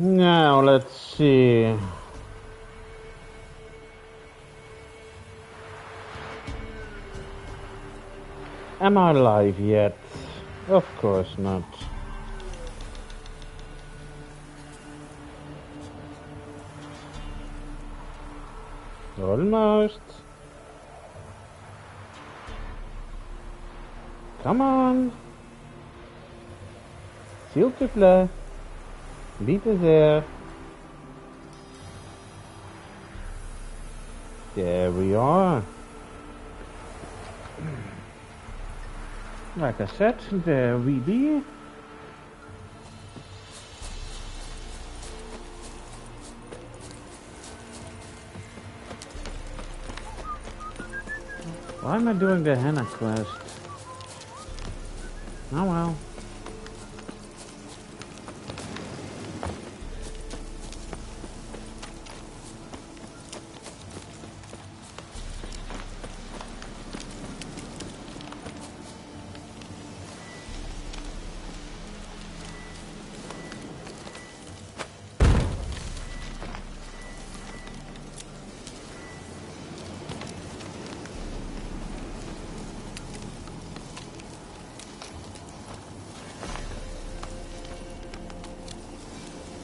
Now let's see. Am I alive yet? Of course not. Almost. Come on. S'il te plaît. Bitte sehr. There we are. Like I said, there we be. Why am I doing the henna quest? Oh well.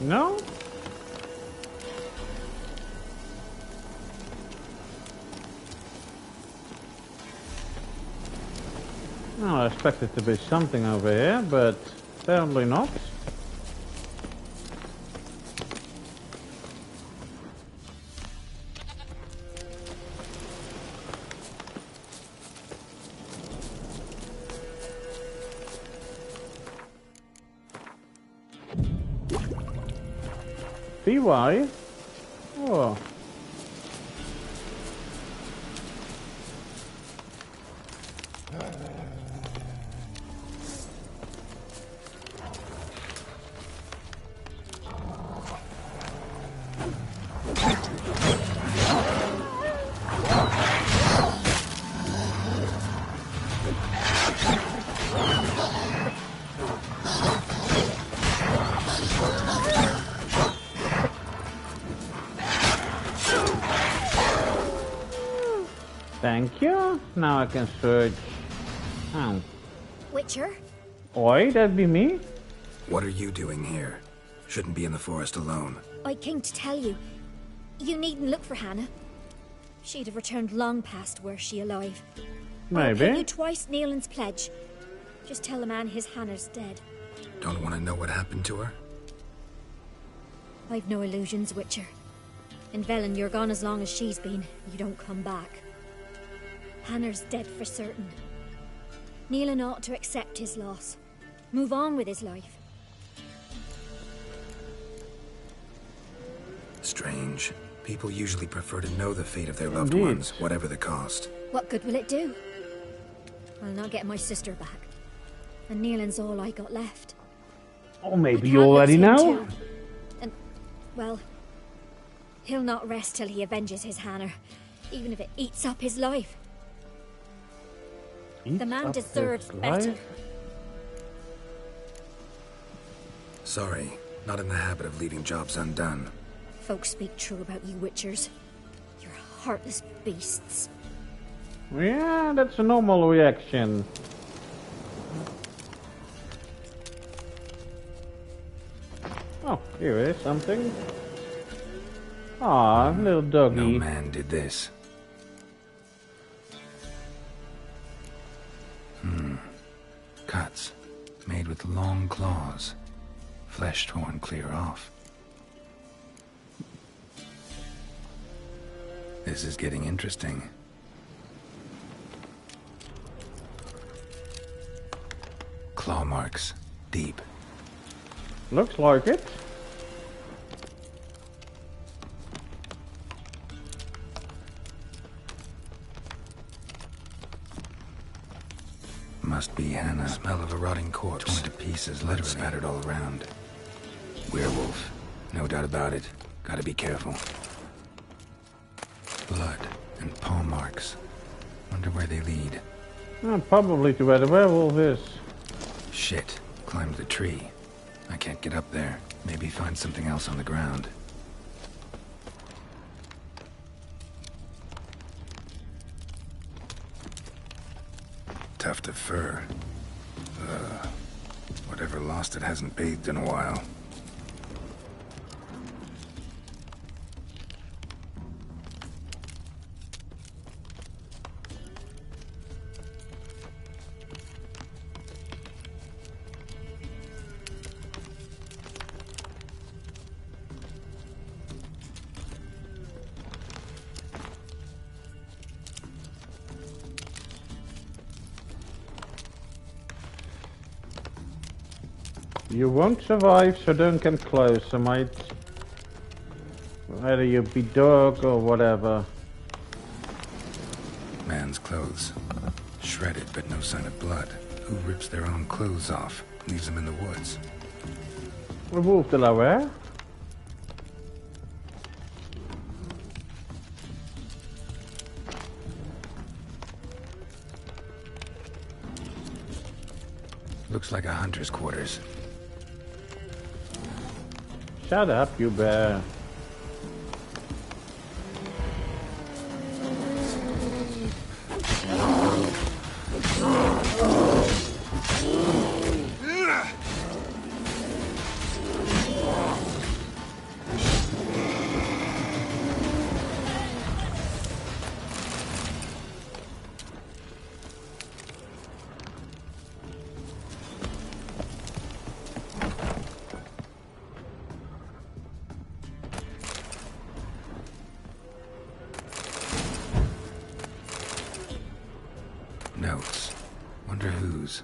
No? Well, I expected to be something over here, but apparently not. PY? Oh. Thank you. Now I can search. Oh. Witcher? Oi, that'd be me? What are you doing here? Shouldn't be in the forest alone. I came to tell you. You needn't look for Hannah. She'd have returned long past were she alive. I'll pay you Maybe. twice Nealon's pledge. Just tell the man his Hannah's dead. Don't want to know what happened to her? I've no illusions, Witcher. In Velen, you're gone as long as she's been. You don't come back. Hannah's dead for certain. Nealon ought to accept his loss. Move on with his life. Strange. People usually prefer to know the fate of their loved Indeed. ones, whatever the cost. What good will it do? I'll not get my sister back. And Nealon's all I got left. Oh, I maybe can't you already lose him know? too. And, well, he'll not rest till he avenges his Hannah, even if it eats up his life. The man deserves better. Sorry, not in the habit of leaving jobs undone. Folks speak true about you Witchers. You're heartless beasts. Yeah, that's a normal reaction. Oh, here is something. Aw, little doggy. No man did this. Cuts, made with long claws. Flesh torn clear off. This is getting interesting. Claw marks, deep. Looks like it. Must be Hannah. Smell of a rotting corpse. Torn to pieces, literally spattered all around. Werewolf. No doubt about it. Gotta be careful. Blood and paw marks. Wonder where they lead. Probably to where the werewolf is. Shit. Climbed the tree. I can't get up there. Maybe find something else on the ground. Tuft of fur. Whatever lost it hasn't bathed in a while. You won't survive, so don't come close. I might... Either you be dog or whatever. Man's clothes. Shredded, but no sign of blood. Who rips their own clothes off? Leaves them in the woods. Remove the lower. Looks like a hunter's quarters. Shut up, you bear. Notes. Wonder whose.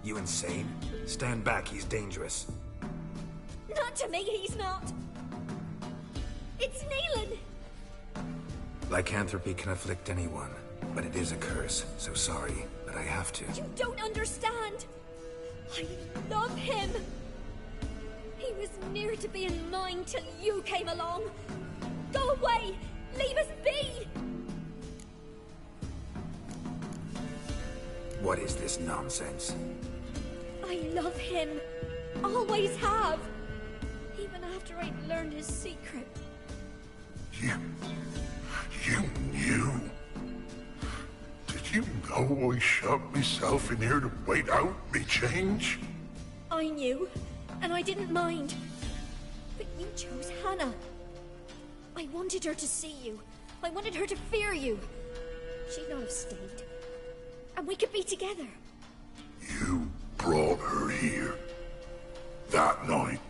You insane? Stand back, he's dangerous. Not to me, he's not. It's Neelan. Lycanthropy can afflict anyone, but it is a curse, so sorry, but I have to. You don't understand. I love him. He was near to being mine till you came along. Go away! Leave us be! What is this nonsense? I love him. Always have. Even after I'd learned his secret. You knew? Did you know I shut myself in here to wait out me change? I knew, and I didn't mind. But you chose Hannah. I wanted her to see you. I wanted her to fear you. She'd not have stayed. And we could be together. You brought her here. That night.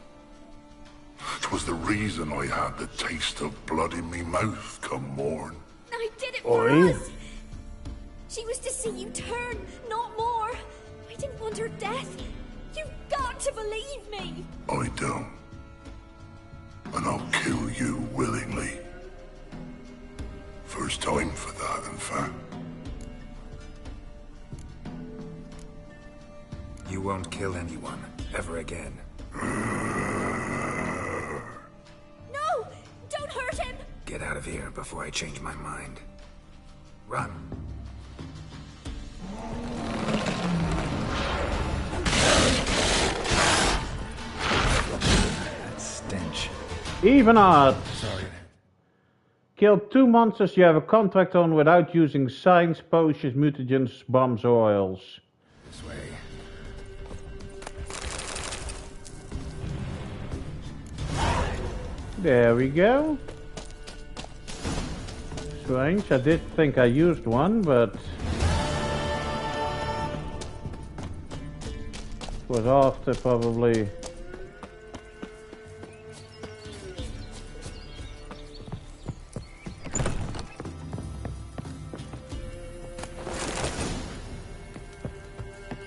'Twas the reason I had the taste of blood in me mouth come morn. I did it for Oi. us! She was to see you turn, not more. I didn't want her death. You've got to believe me. I don't. And I'll kill you willingly. First time for that, in fact. You won't kill anyone, ever again. No! Don't hurt him! Get out of here before I change my mind. Run. That stench. Even odds. Sorry. Kill 2 monsters you have a contract on without using signs, potions, mutagens, bombs, or oils. This way. There we go. Strange, I did think I used one, but it was after probably.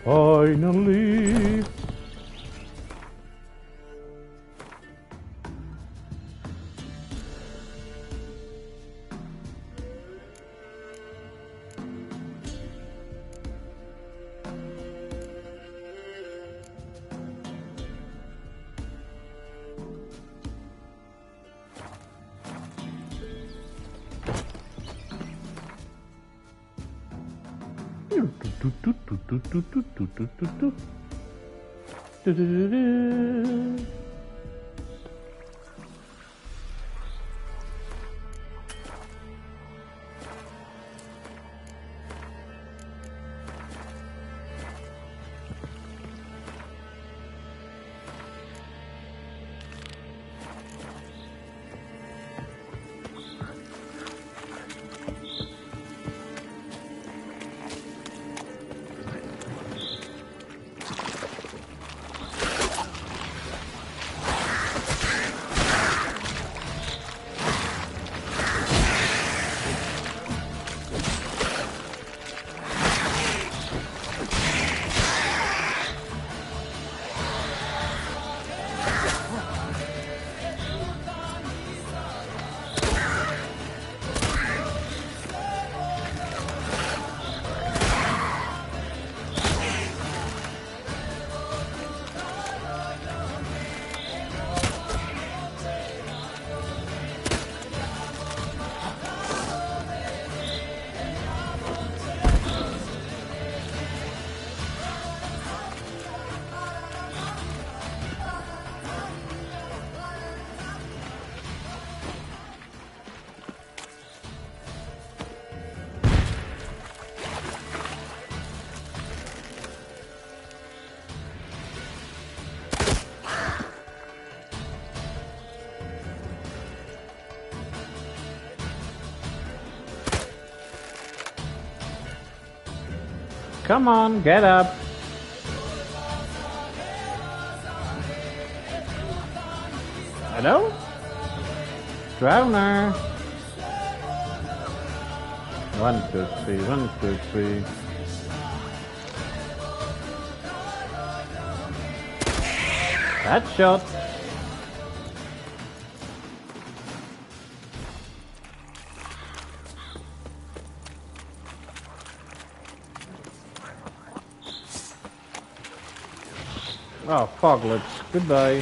Finally. Come on, get up. Hello? Drowner. 1, 2, 3, 1, 2, 3. Headshot. Oh, foglets. Goodbye.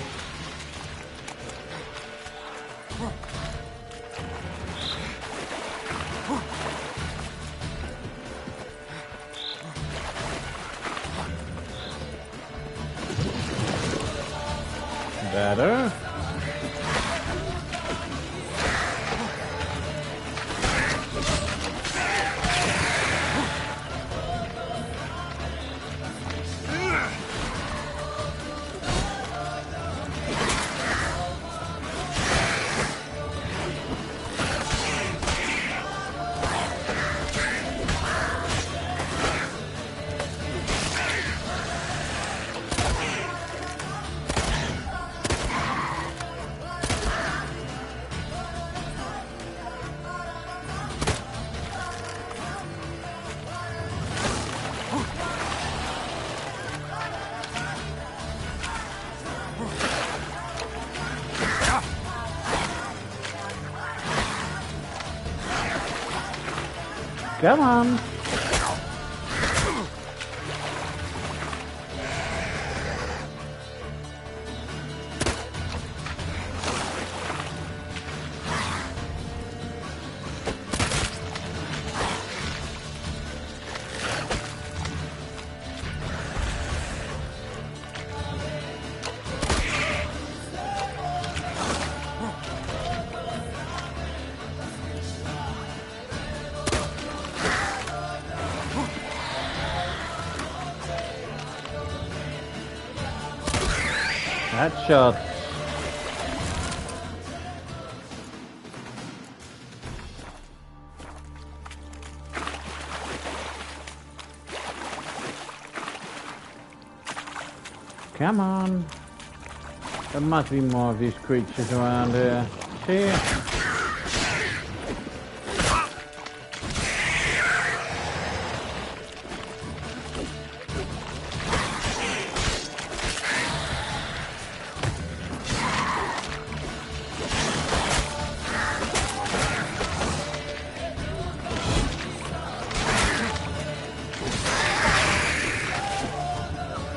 Better. Come on. Headshot. Come on. There must be more of these creatures around here. See?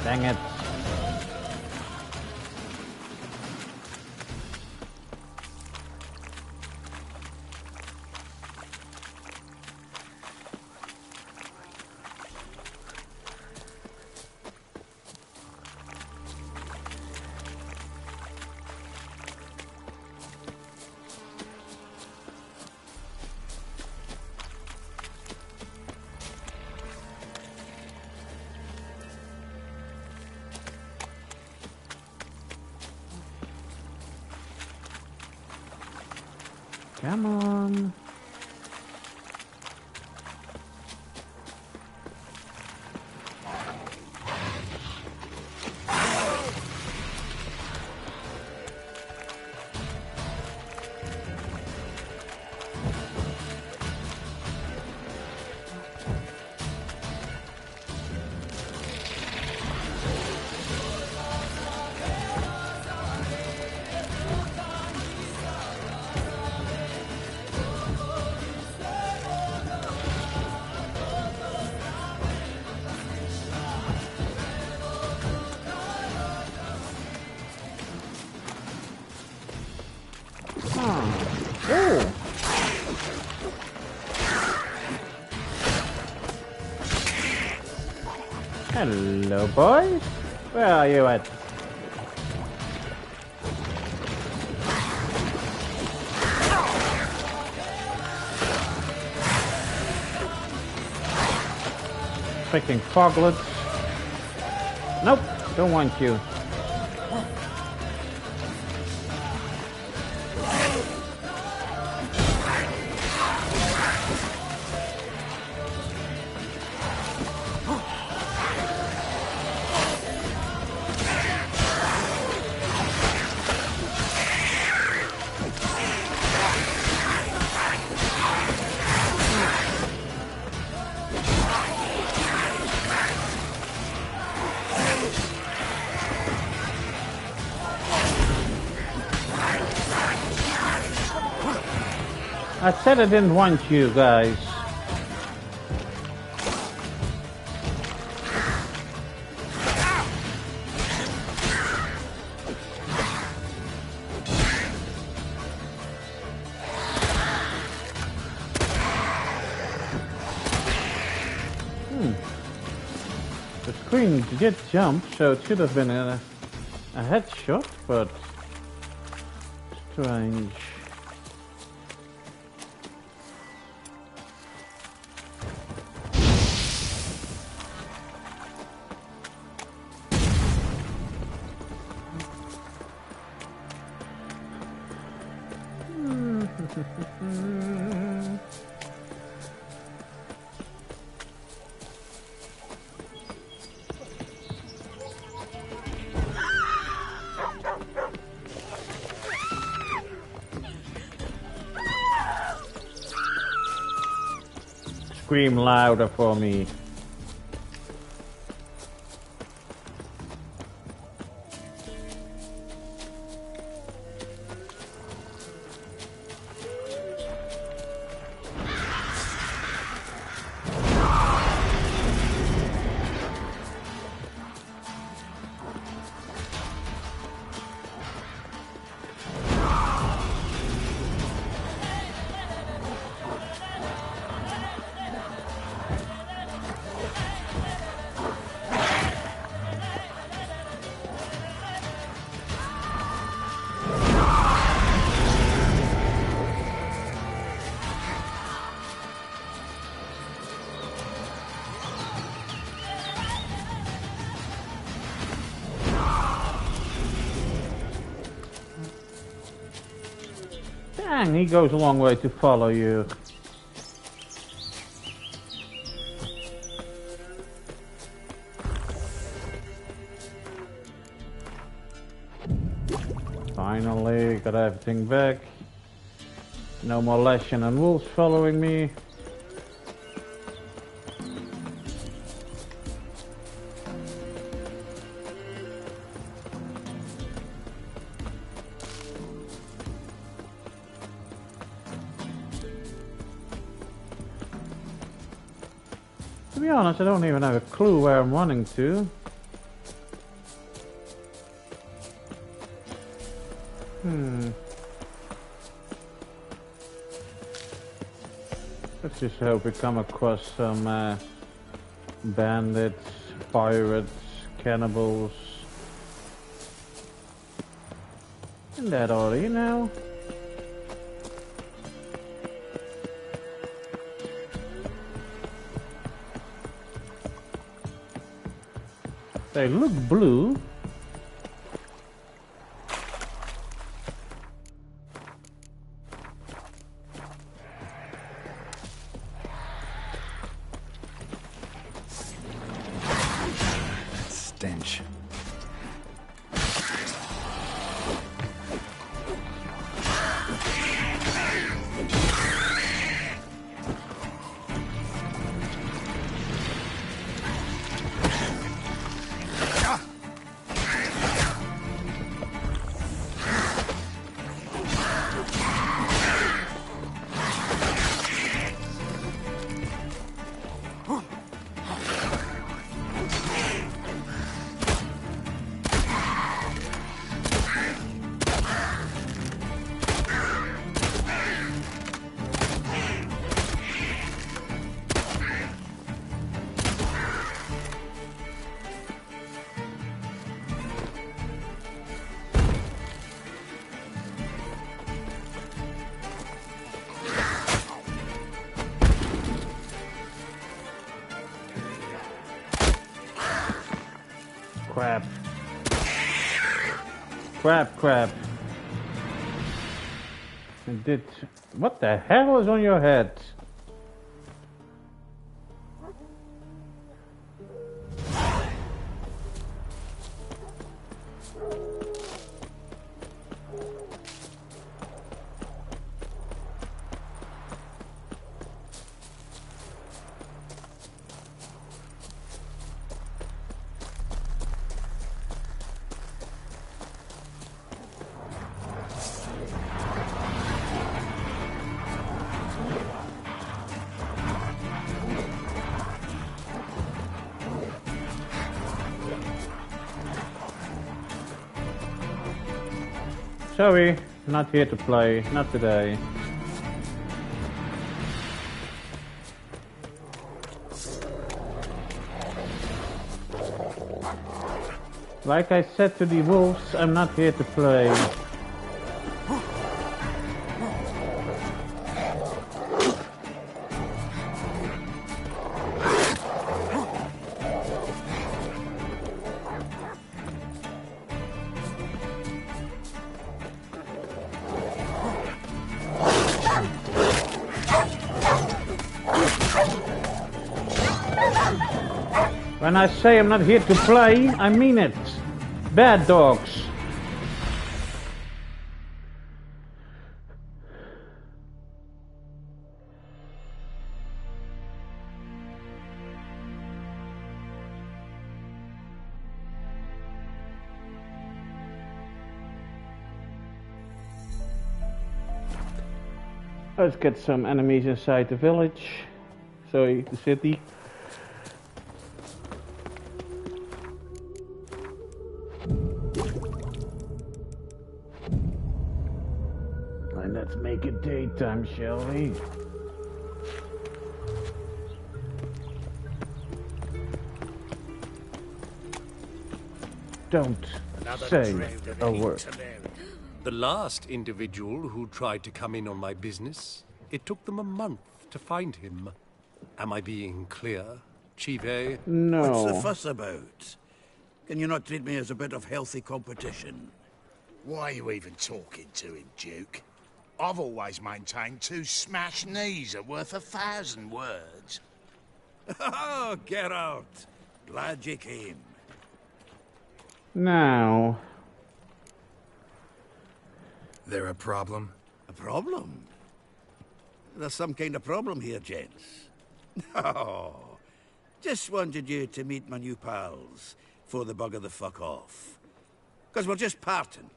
Dang it. Come on. Oh. Hello, boys. Where are you at? Freaking foglets. Nope, don't want you. I said I didn't want you guys. The screen did jump, so it should have been a headshot, but strange. Scream louder for me. And he goes a long way to follow you. Finally, got everything back. No more Leshen and wolves following me. To be honest, I don't even have a clue where I'm running to. Let's just hope we come across some bandits, pirates, cannibals. In that order, you know. They look blue. Stench. Crap. Crap, crap. What the hell is on your head? Sorry, not here to play, not today. Like I said to the wolves, I'm not here to play. When I say I'm not here to play, I mean it. Bad dogs. Let's get some enemies inside the village. Sorry, the city. And let's make it daytime, shall we? Don't say a word. The last individual who tried to come in on my business, it took them a month to find him. Am I being clear, Chive? No. What's the fuss about? Can you not treat me as a bit of healthy competition? Why are you even talking to him, Duke? I've always maintained 2 smashed knees are worth 1,000 words. Oh, Geralt. Glad you came. Now, There a problem? A problem? There's some kind of problem here, gents. Oh, just wanted you to meet my new pals before they bugger the fuck off. Because we're just parting,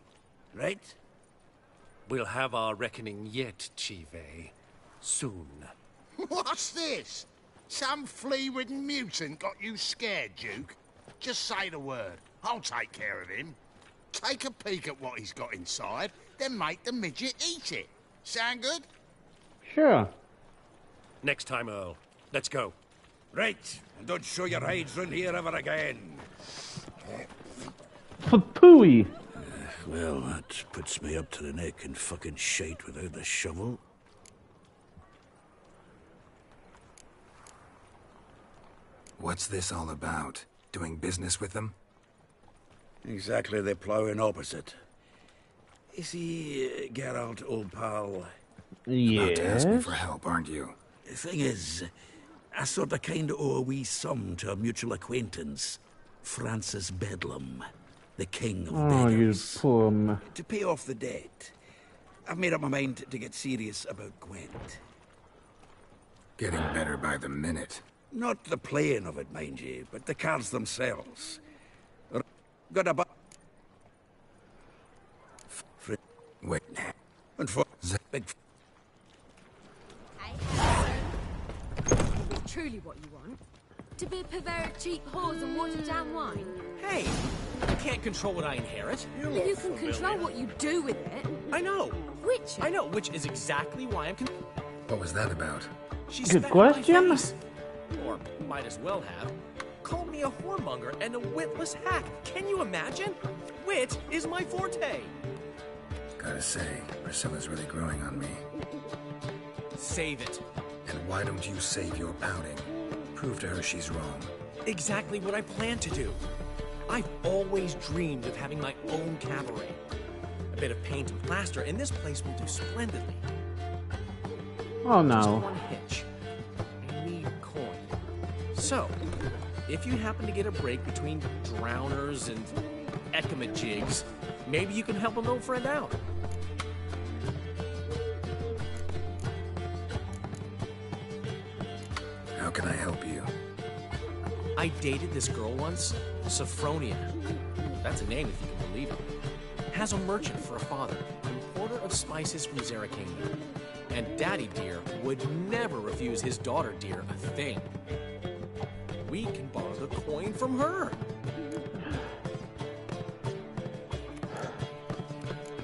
right? We'll have our reckoning yet, Chive. Soon. What's this? Some flea-ridden mutant got you scared, Duke? Just say the word. I'll take care of him. Take a peek at what he's got inside, then make the midget eat it. Sound good? sure. Next time, Earl. Let's go. Right, and don't show your hides round here ever again. Pooey. Well, that puts me up to the neck in fucking shite without the shovel. What's this all about? Doing business with them? Exactly the ploughing opposite. You see, Geralt, old pal, About to ask me Yes. for help, aren't you? the thing is, I sort of kind of owe a wee sum to a mutual acquaintance, Francis Bedlam, the king of Oh, you beggars. poor To pay off the debt, I've made up my mind to get serious about Gwent. Getting better by the minute. Not the playing of it, mind you, but the cards themselves. Got a Wait, and for Z- big Truly what you want? To be a purveyor of cheap whores and watered down wine? Hey, I can't control what I inherit. But you can control what you do with it. I know. Which? I know, which is exactly why I'm what was that about? She Good spat in my question. face. Or might as well have. Called me a whoremonger and a witless hack. Can you imagine? Wit is my forte. Gotta say, Priscilla's really growing on me. Save it. And why don't you save your pouting? Prove to her she's wrong. Exactly what I plan to do. I've always dreamed of having my own cabaret. A bit of paint and plaster, and this place will do splendidly. Oh Just no. one hitch. I need coin. So, if you happen to get a break between drowners and ekamajigs, maybe you can help an old friend out. How can I help you? I dated this girl once, Sophronia. That's a name if you can believe it. Has a merchant for a father, importer of spices from Zerrikania. And Daddy Dear would never refuse his daughter Dear a thing. We can borrow the coin from her.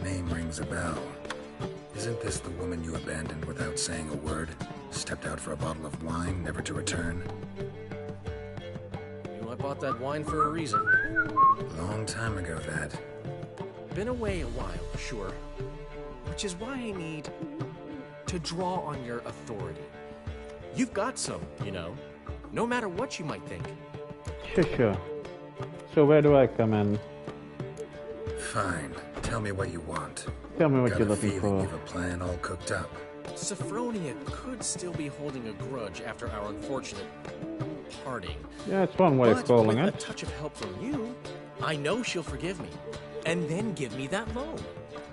Name rings a bell. Isn't this the woman you abandoned without saying a word? Stepped out for a bottle of wine, never to return? You know, I bought that wine for a reason. Long time ago, that. Been away a while, sure. Which is why I need to draw on your authority. You've got some, you know. No matter what you might think. Sure. So where do I come in? Fine. Tell me what you want. Tell me what Got you're a looking feeling for. you've a plan all cooked up. Sophronia could still be holding a grudge after our unfortunate parting. Yeah, it's one way of But calling with it. a touch of help from you, I know she'll forgive me. And then give me that loan.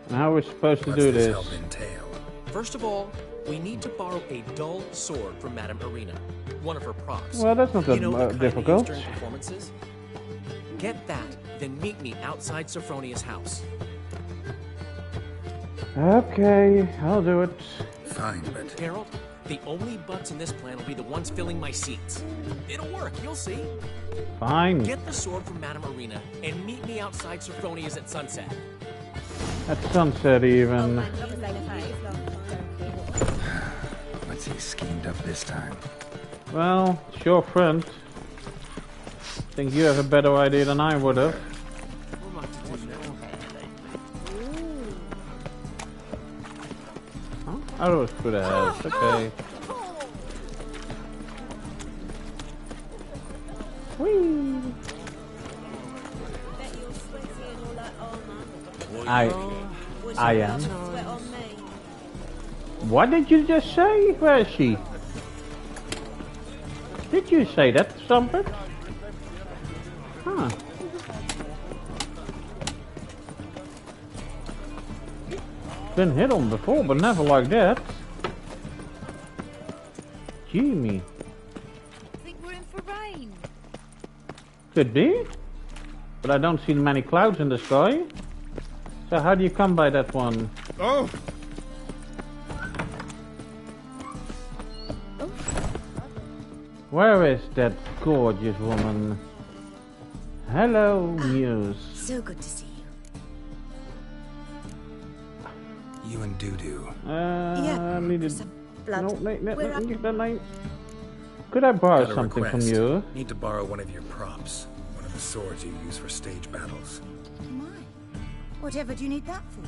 And how are we supposed to What's do this this? help entail? First of all, we need to borrow a dull sword from Madame Arena, one of her props. Well, that's not You that know, the kind difficult. they use during performances? Get that, then meet me outside Sophronia's house. Okay, I'll do it. Fine, but Geralt, the only butts in this plan will be the ones filling my seats. It'll work, you'll see. Fine. Get the sword from Madame Arena and meet me outside Sophronia's at sunset. At sunset even. what's he schemed up this time? Well, it's your friend. Think you have a better idea than I would have. Huh? I was through the house, okay. Whee! I am. What did you just say? Where is she? Did you say that, Trumpet? Huh. Been hit on before, but never like that. Jimmy. I think we're in for rain. Could be. But I don't see many clouds in the sky. So how do you come by that one? Oh! Where is that gorgeous woman? Hello, Muse. So good to see you. You and Doo-Doo. Yeah, needed... some blood. No, could I borrow Got a something request. from you? Need to borrow one of your props. One of the swords you use for stage battles. My. Whatever do you need that for?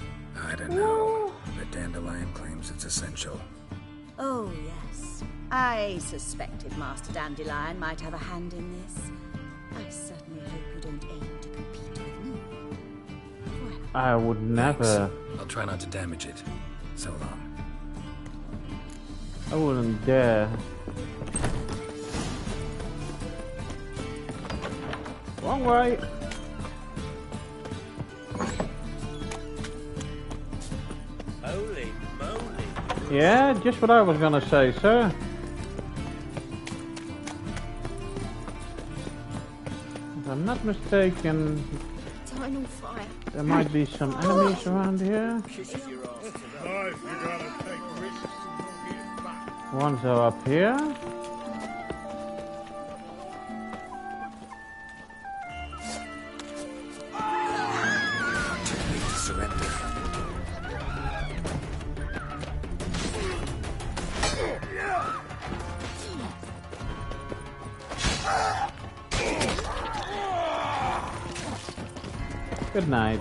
I don't know, but Dandelion claims it's essential. Oh, yes. I suspected Master Dandelion might have a hand in this. I certainly hope you don't aim to compete with me. I would never... Thanks. I'll try not to damage it. So long. I wouldn't dare. Wrong way. Holy moly. Yeah, just what I was gonna say, sir. If I'm not mistaken, Dino fire. there might be some enemies around here. Ones are up here. Too late to surrender. Good night.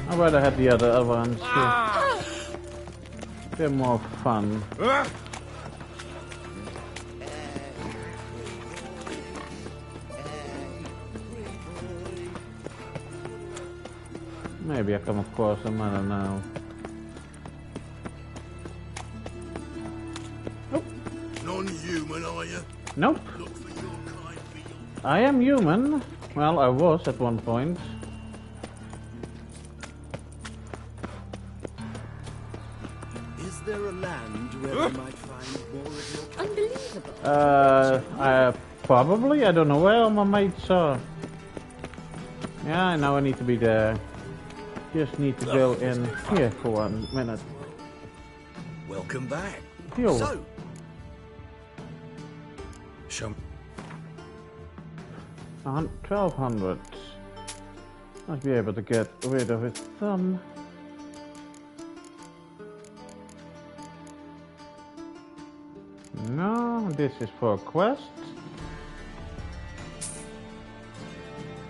I'd rather have the other ones. They're more fun. Maybe I come across them, I don't know. Non-human, are you? Nope. Look for your kind beyond. I am human. Well, I was at one point. Is there a land where we might find more of your kind? Unbelievable. Probably. I don't know where all my mates are. Yeah, I know I need to be there. Just need to go in here for 1 minute. Welcome back. Yo. So, Show me. 1200. Must be able to get rid of his thumb. No, this is for a quest.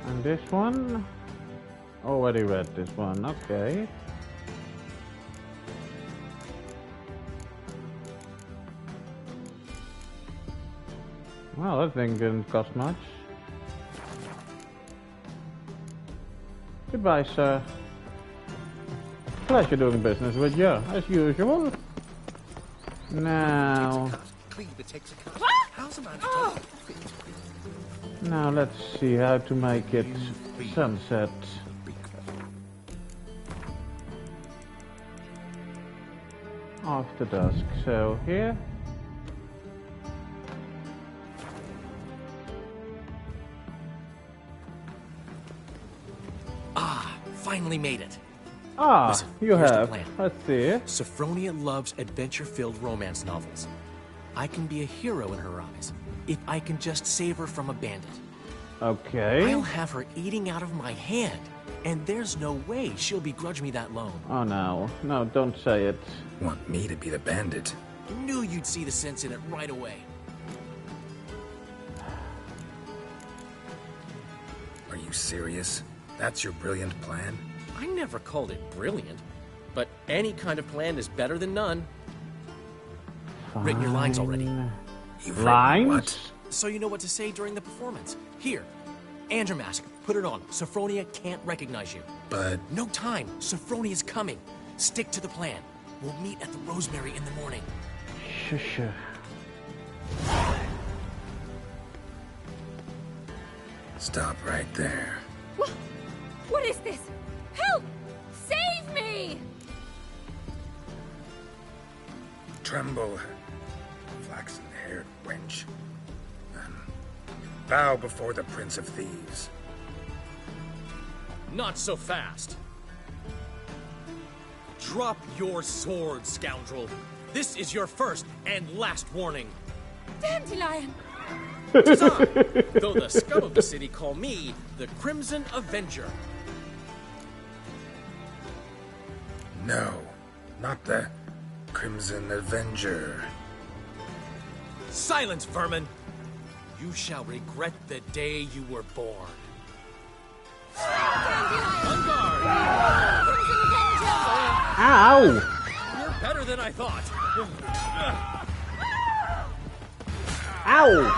And this one? Already read this one, okay. Well, that thing didn't cost much. Goodbye, sir. Pleasure doing business with you, as usual. Now... Now let's see how to make it sunset. After dusk, so here. Finally made it. Ah, Listen, you here's the have. plan. Let's see. Sophronia loves adventure-filled romance novels. I can be a hero in her eyes if I can just save her from a bandit. Okay. I'll have her eating out of my hand, and there's no way she'll begrudge me that loan. Oh no, no, don't say it. Want me to be the bandit? Knew you'd see the sense in it right away. Are you serious? That's your brilliant plan? I never called it brilliant, but any kind of plan is better than none. Written your lines already. You've Lines? what? So you know what to say during the performance. Here, Andrew Mask, put it on. Sophronia can't recognize you. But No time. Sophronia's coming. Stick to the plan. We'll meet at the Rosemary in the morning. Sure. Stop right there. What is this? Help! Save me! Tremble, flaxen-haired wench. Bow before the Prince of Thieves. Not so fast. Drop your sword, scoundrel. This is your first and last warning. Dandelion! Ta-ta! Though the scum of the city call me the Crimson Avenger. No, not the Crimson Avenger. Silence, vermin! You shall regret the day you were born. On guard! Ow! You're better than I thought. Ow!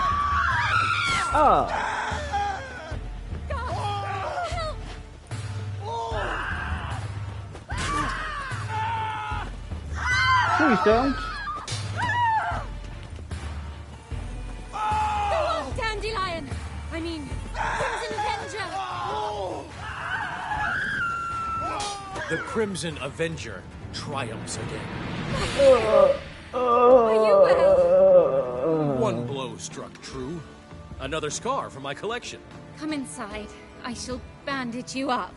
Oh. Please don't. Go on, Dandelion! I mean, Crimson Avenger! The Crimson Avenger triumphs again. Are you well? One blow struck true. Another scar from my collection. Come inside. I shall bandage you up.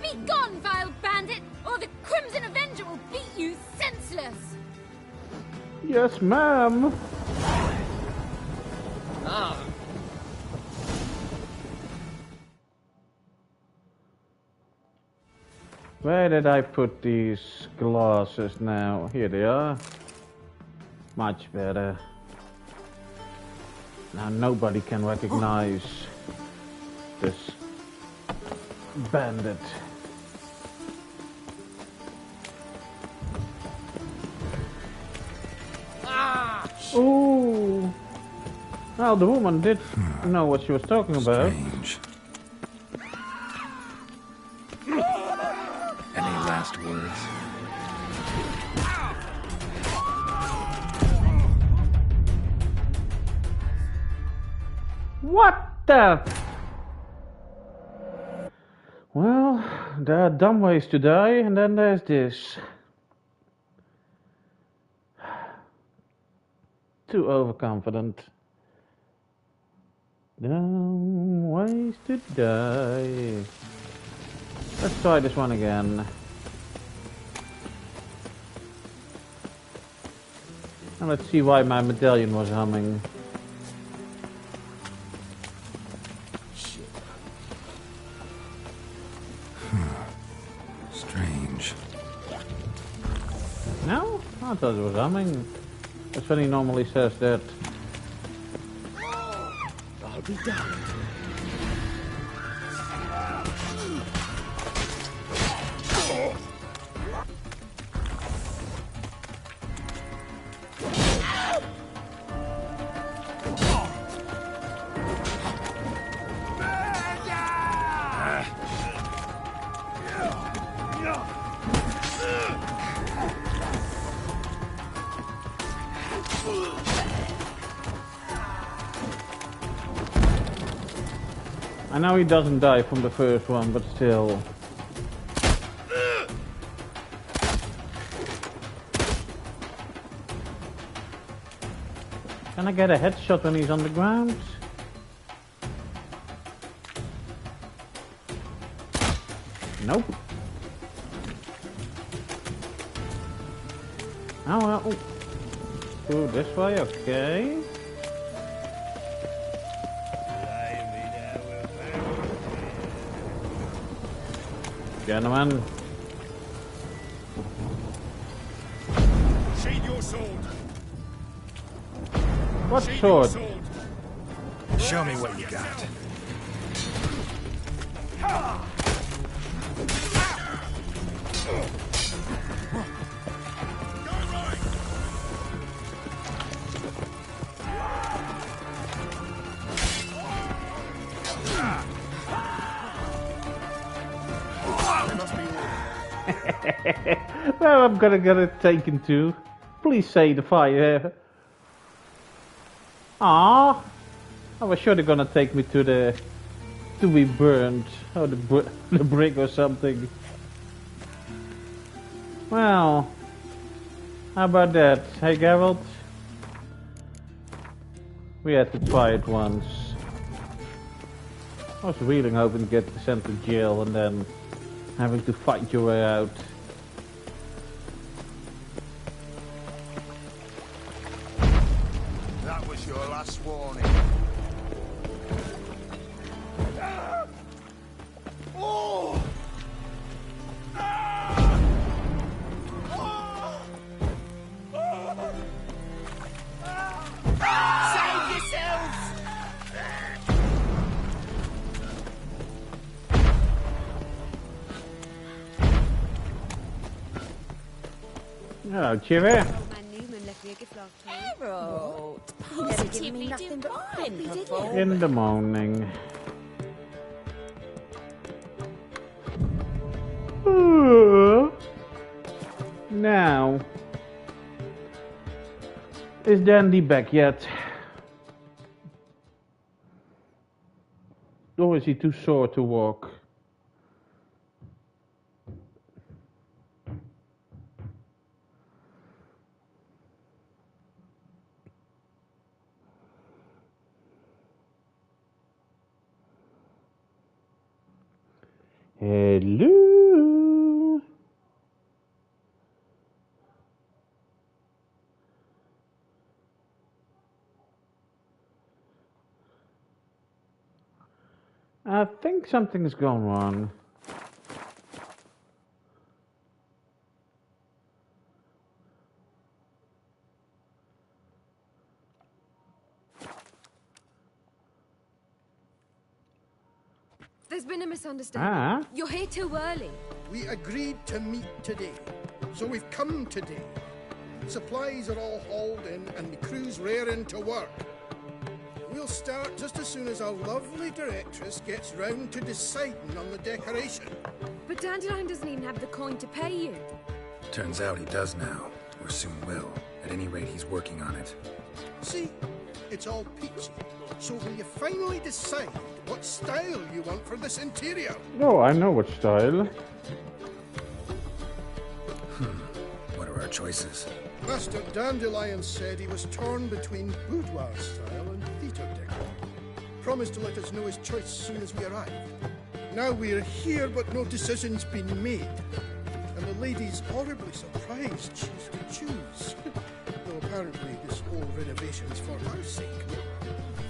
Be gone, vile bandit, or the Crimson Avenger will beat you senseless! Yes, ma'am. Ah. Where did I put these glasses now? Here they are. Much better. Now nobody can recognize this bandit. Ah! Ooh. Well, the woman did know what she was talking about. Strange. Any last words? What the? Well, there are dumb ways to die, and then there's this. Too overconfident. Dumb ways to die. Let's try this one again. And let's see why my medallion was humming. Strange. No? I thought it was humming. That's when he normally says that. I'll be done. I know he doesn't die from the first one, but still. Can I get a headshot when he's on the ground? Nope. Oh well. Go this way, okay. Gentlemen. Sheathe your sword. What Sheathe sword? your sword. Show me what you got. Well, I'm gonna get it taken too. Please say the fire. Ah, I was sure they're gonna take me to be burned, or the brick or something. Well, how about that? Hey, Geralt? We had to try it once. I was really hoping to get sent to jail and then having to fight your way out. That was your last warning. Oh! Save yourselves! Hello, Chivy. Harold, you never given me nothing but whimper before. In the morning. Now, is Dandy back yet? Or is he too sore to walk? Hello. I think something's gone wrong. There's been a misunderstanding. Ah. You're here too early. We agreed to meet today, so we've come today. Supplies are all hauled in and the crew's raring to work. We'll start just as soon as our lovely directress gets round to deciding on the decoration. But Dandelion doesn't even have the coin to pay you. Turns out he does now, or soon will. At any rate, he's working on it. See, it's all peachy. So will you finally decide what style you want for this interior? Oh, I know what style. What are our choices? Master Dandelion said he was torn between boudoir style and theatre decor. Promised to let us know his choice as soon as we arrive. Now we're here, but no decision's been made. And the lady's horribly surprised she's to choose. Though apparently this whole renovation's for her sake.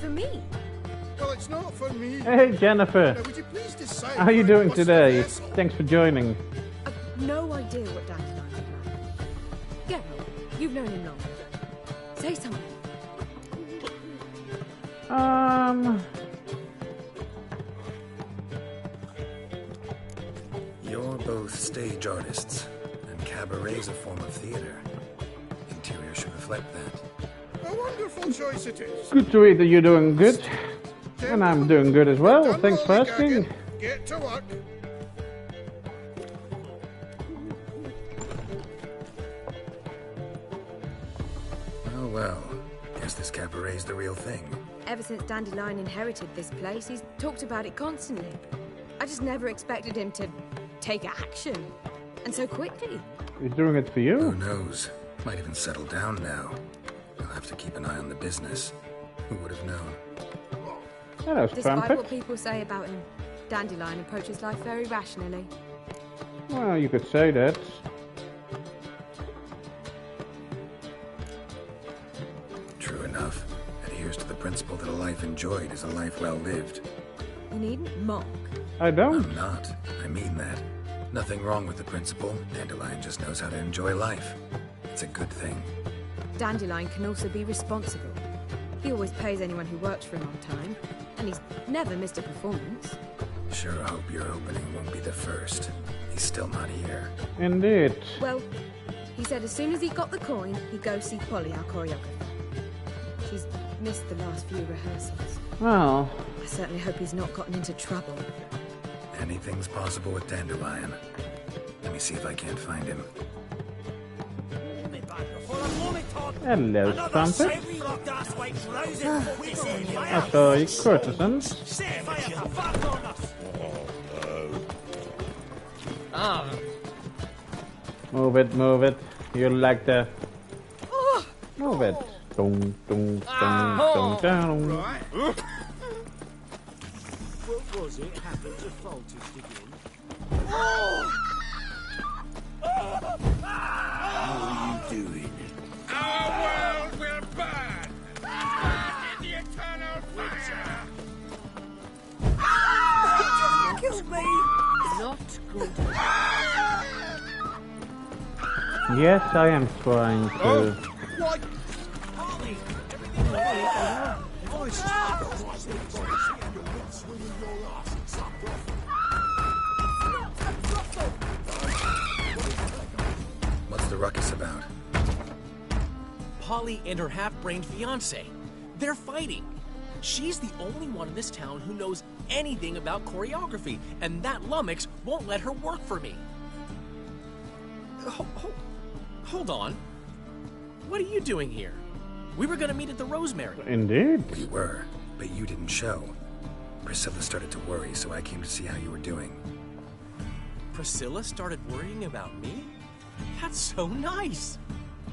For me? Well, it's not for me. Hey, Jennifer. Now, would you please decide How are you doing what's the today? vessel? Thanks for joining. I've no idea what Dandelion's like. Geralt, you've known him long. Say something. You're both stage artists, and cabaret's a form of theater. Interior should reflect that. A wonderful choice it is. Good to read that you're doing good. And I'm doing good as well. Thanks for asking. Get to work. Oh well, guess this cabaret's the real thing. Ever since Dandelion inherited this place, he's talked about it constantly. I just never expected him to take action. And so quickly. He's doing it for you. Who knows? Might even settle down now. I'll have to keep an eye on the business. Who would have known? Hello, Despite Strumpet. what people say about him, Dandelion approaches life very rationally. Well, you could say that. True enough. Adheres to the principle that a life enjoyed is a life well lived. You needn't mock. I don't. I'm not. I mean that. Nothing wrong with the principle. Dandelion just knows how to enjoy life. It's a good thing. Dandelion can also be responsible. He always pays anyone who works for him on time, and he's never missed a performance. Sure hope your opening won't be the first. He's still not here. Indeed. Well, he said as soon as he got the coin, he'd go see Polly, our choreographer. She's missed the last few rehearsals. Well, I certainly hope he's not gotten into trouble. Anything's possible with Dandelion. Let me see if I can't find him. Hello, Trumpet. I saw you, courtesan. Move it, move it. You like the... Move it. Dong, dong, dong, dong, dong. Right. What was it happened to Foltest again? How are you doing? Our world will burn! In the eternal fire! Kill me! Not good. Yes, I am trying to... What? Polly! Everything What's the ruckus about? Polly and her half-brained fiancé. They're fighting. She's the only one in this town who knows anything about choreography, and that lummox won't let her work for me. Hold on. What are you doing here? We were gonna meet at the Rosemary. Indeed. We were, but you didn't show. Priscilla started to worry, so I came to see how you were doing. Priscilla started worrying about me? That's so nice.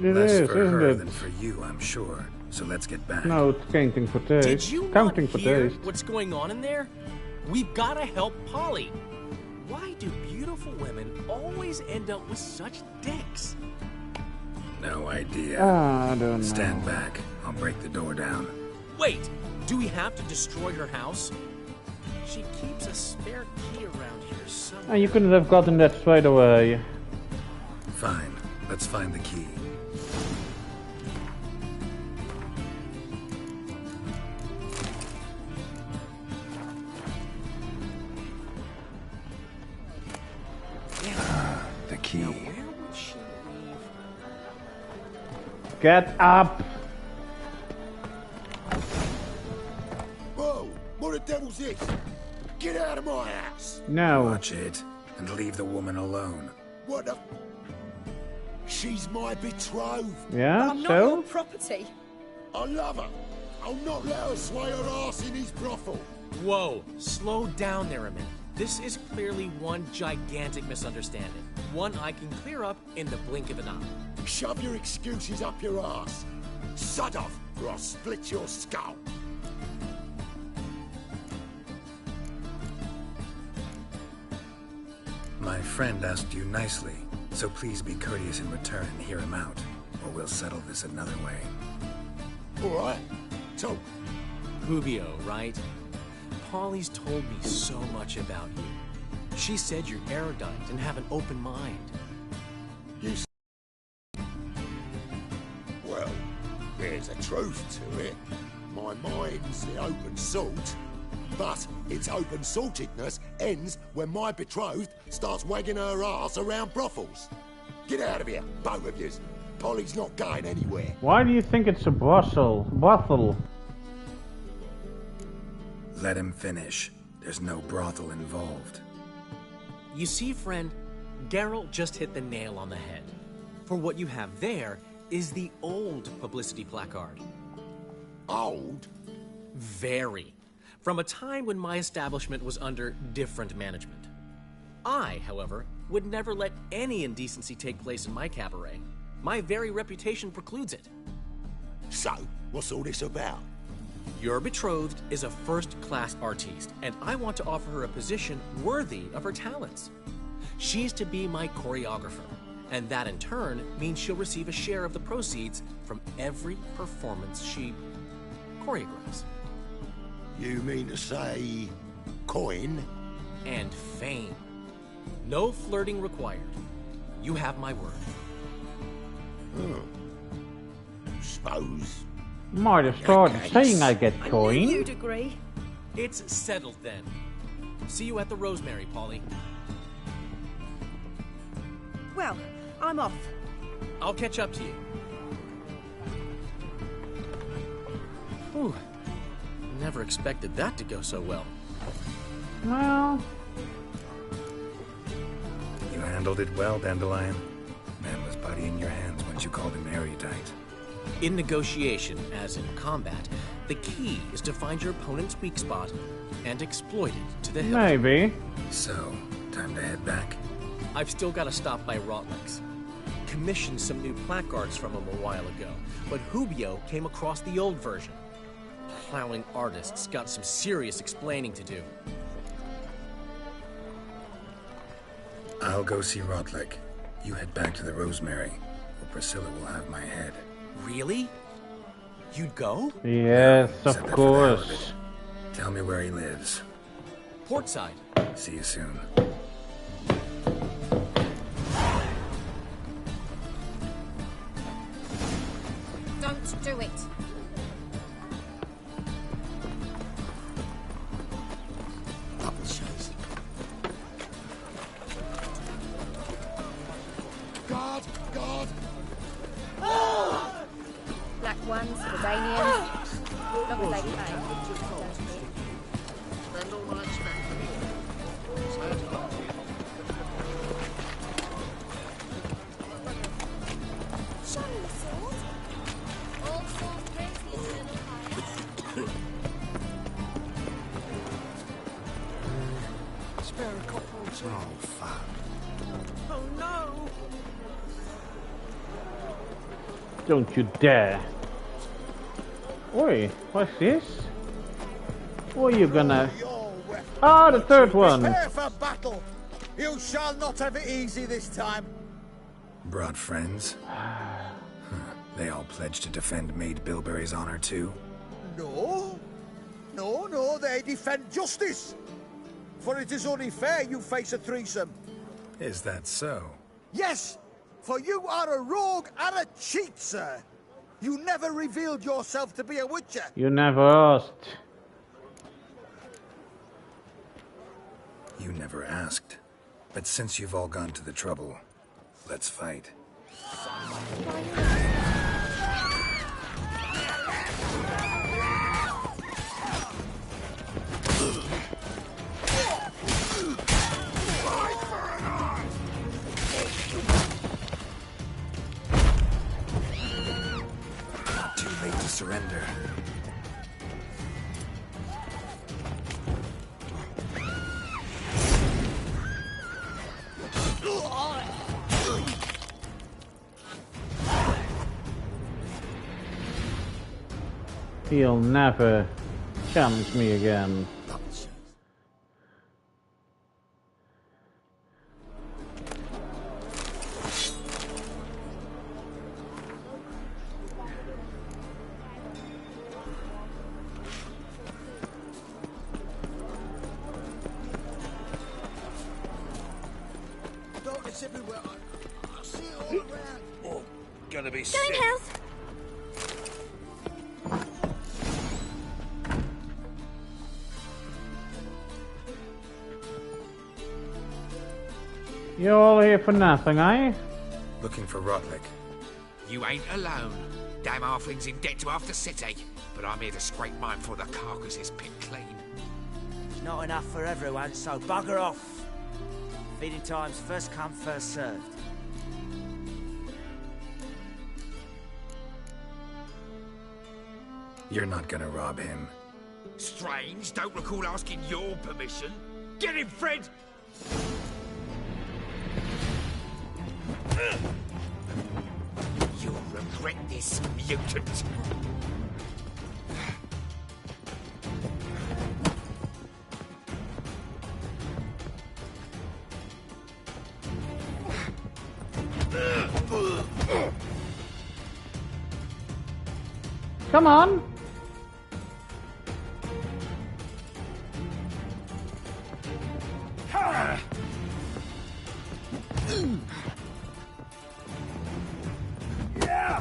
It Less is, for isn't her it? than for you, I'm sure. So let's get back. No, it's counting for taste. Did you Counting not for hear taste. what's going on in there? We've gotta help Polly. Why do beautiful women always end up with such dicks? No idea. I don't know. Stand back. I'll break the door down. Wait, do we have to destroy her house? She keeps a spare key around here somewhere. Oh, you couldn't have gotten that straight away. Fine. Let's find the key. The key. Where would she leave? Get up! Whoa! What the devil's this? Get out of my house! No. Watch it, and leave the woman alone. What the... She's my betrothed. Yeah, I'm not so? your property. I love her. I'll not let her sway her ass in his brothel. Whoa, slow down there a minute. This is clearly one gigantic misunderstanding. One I can clear up in the blink of an eye. Shove your excuses up your ass. Sod off, or I'll split your skull. My friend asked you nicely, so please be courteous in return and hear him out, or we'll settle this another way. All right, talk. Rubio, right? Polly's told me so much about you. She said you're erudite and have an open mind. You well, there's a truth to it. My mind's the open salt, but its open saltedness ends when my betrothed starts wagging her ass around brothels. Get out of here, both of yous. Polly's not going anywhere. Why do you think it's a brothel? Let him finish. There's no brothel involved. You see, friend, Geralt just hit the nail on the head. For what you have there is the old publicity placard. Old? Very. From a time when my establishment was under different management. I, however, would never let any indecency take place in my cabaret. My very reputation precludes it. So, what's all this about? Your betrothed is a first-class artiste, and I want to offer her a position worthy of her talents. She's to be my choreographer, and that in turn means she'll receive a share of the proceeds from every performance she choreographs. You mean to say... coin? And fame. No flirting required. You have my word. Suppose. Might have started saying I get coin. You'd agree. It's settled then. See you at the Rosemary, Polly. Well, I'm off. I'll catch up to you. Whew. Never expected that to go so well. Well, You Handled it well, Dandelion. Man was putty in your hands once you called him erudite. In negotiation, as in combat, the key is to find your opponent's weak spot and exploit it to the hilt. Maybe. So, time to head back? I've still got to stop by Rotlick's. Commissioned some new placards from him a while ago, but Hubio came across the old version. Plowing artists got some serious explaining to do. I'll go see Rotlick. You head back to the Rosemary, or Priscilla will have my head. Really? You'd go? Yes, Said of that for the hell of course. it. Tell me where he lives. Portside. See you soon. Don't do it. Guard! Guard! Black ones, Albanians. Long as they pay. Spend all night spanking me. Say it up. Show me the sword. All swords praise the eternal fire. Spare a copper or two. Oh, fuck. Oh no! Don't you dare. Oi, what's this? What are you gonna... Ah, the third one! Prepare for battle! You shall not have it easy this time! Brought friends? They all pledged to defend Maid Bilberry's honor too? No. No, they defend justice! For it is only fair you face a threesome. Is that so? Yes! For you are a rogue and a cheat, sir! You never revealed yourself to be a witcher! You never asked. You never asked. But since you've all gone to the trouble, let's fight. Too late to surrender. He'll never challenge me again. Darkness everywhere. I see it all around. Oh, gonna be Going sick. health. You're all here for nothing, eh? Looking for Rotlick. You ain't alone. Damn halfling's in debt to half the city, but I'm here to scrape mine before the carcass is picked clean. It's not enough for everyone, so bugger off. Feeding time's first come, first served. You're not gonna rob him. Strange, don't recall asking your permission. Get him, Fred! You'll regret this, mutant. Come on! Yeah!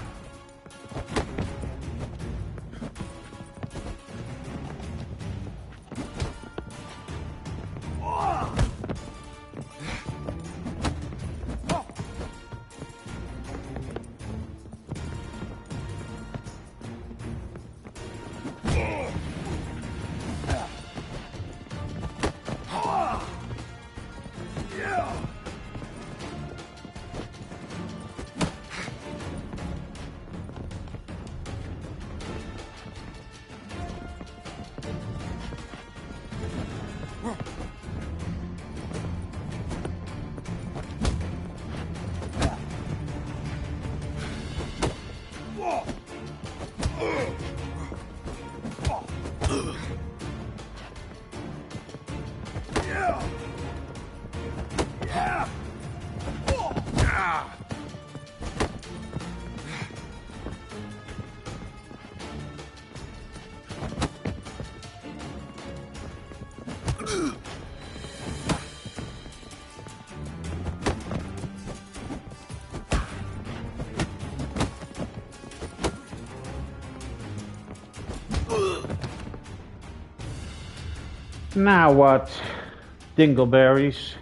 Now what? Dingleberries.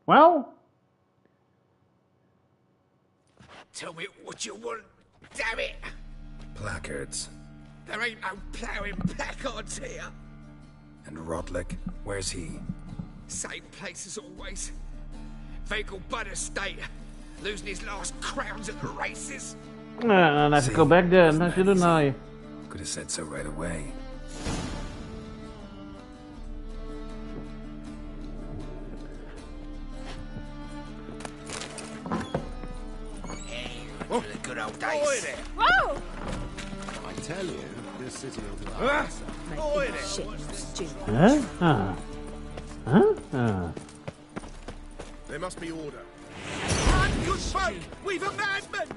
Well? Tell me what you want, damn it! Placards. There ain't no ploughing placards here. And Rotlick, where's he? Same place as always. Vehicle Bud Estate. Losing his last crowns at the races. Dan even go back then, dat je ernaar. Could have said so right away. Oh, the good old days. Whoa! I tell you, this city will do Huh? Ah. Huh? Ah. There must be order. Good folk! We've a madman!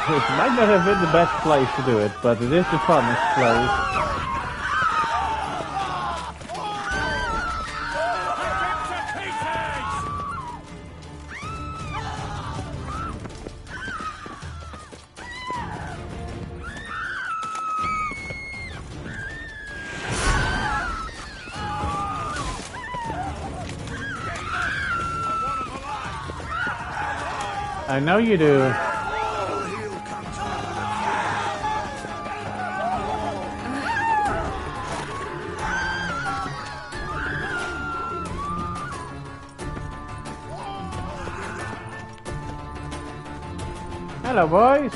It might not have been the best place to do it, but it is the funnest place. I know you do. Hello, boys.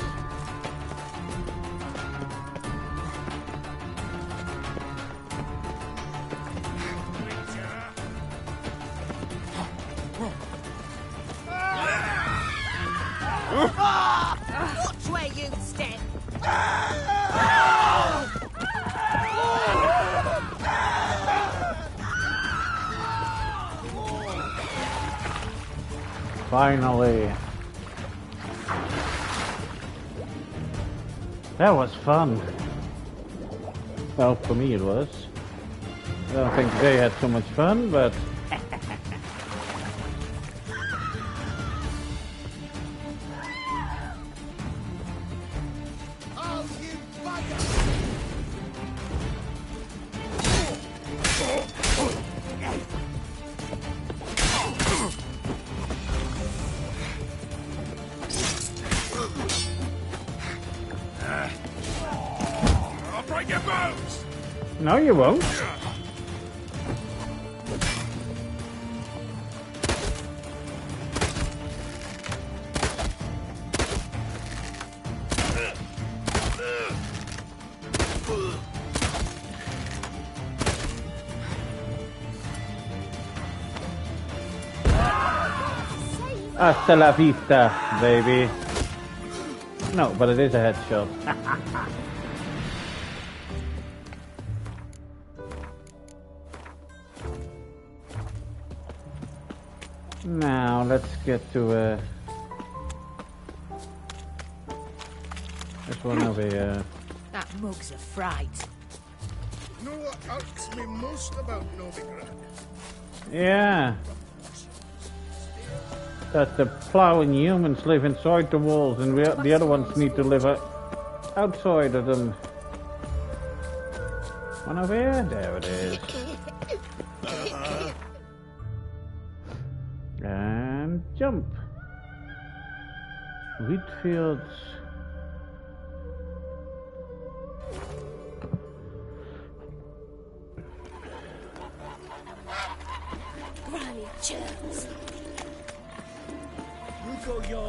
Watch where you step. Finally. That was fun. Well, for me it was. I don't think they had so much fun, but... I'll break your bones! No, you won't. Hasta la vista, baby. No, but it is a headshot. Now, let's get to this one over here. That mug's a fright. You know what irks me most about Novigrad? Yeah. That the plowing humans live inside the walls and the other ones need to live outside of them. One over here? There it is. And jump. Wheat fields. Grimy germs.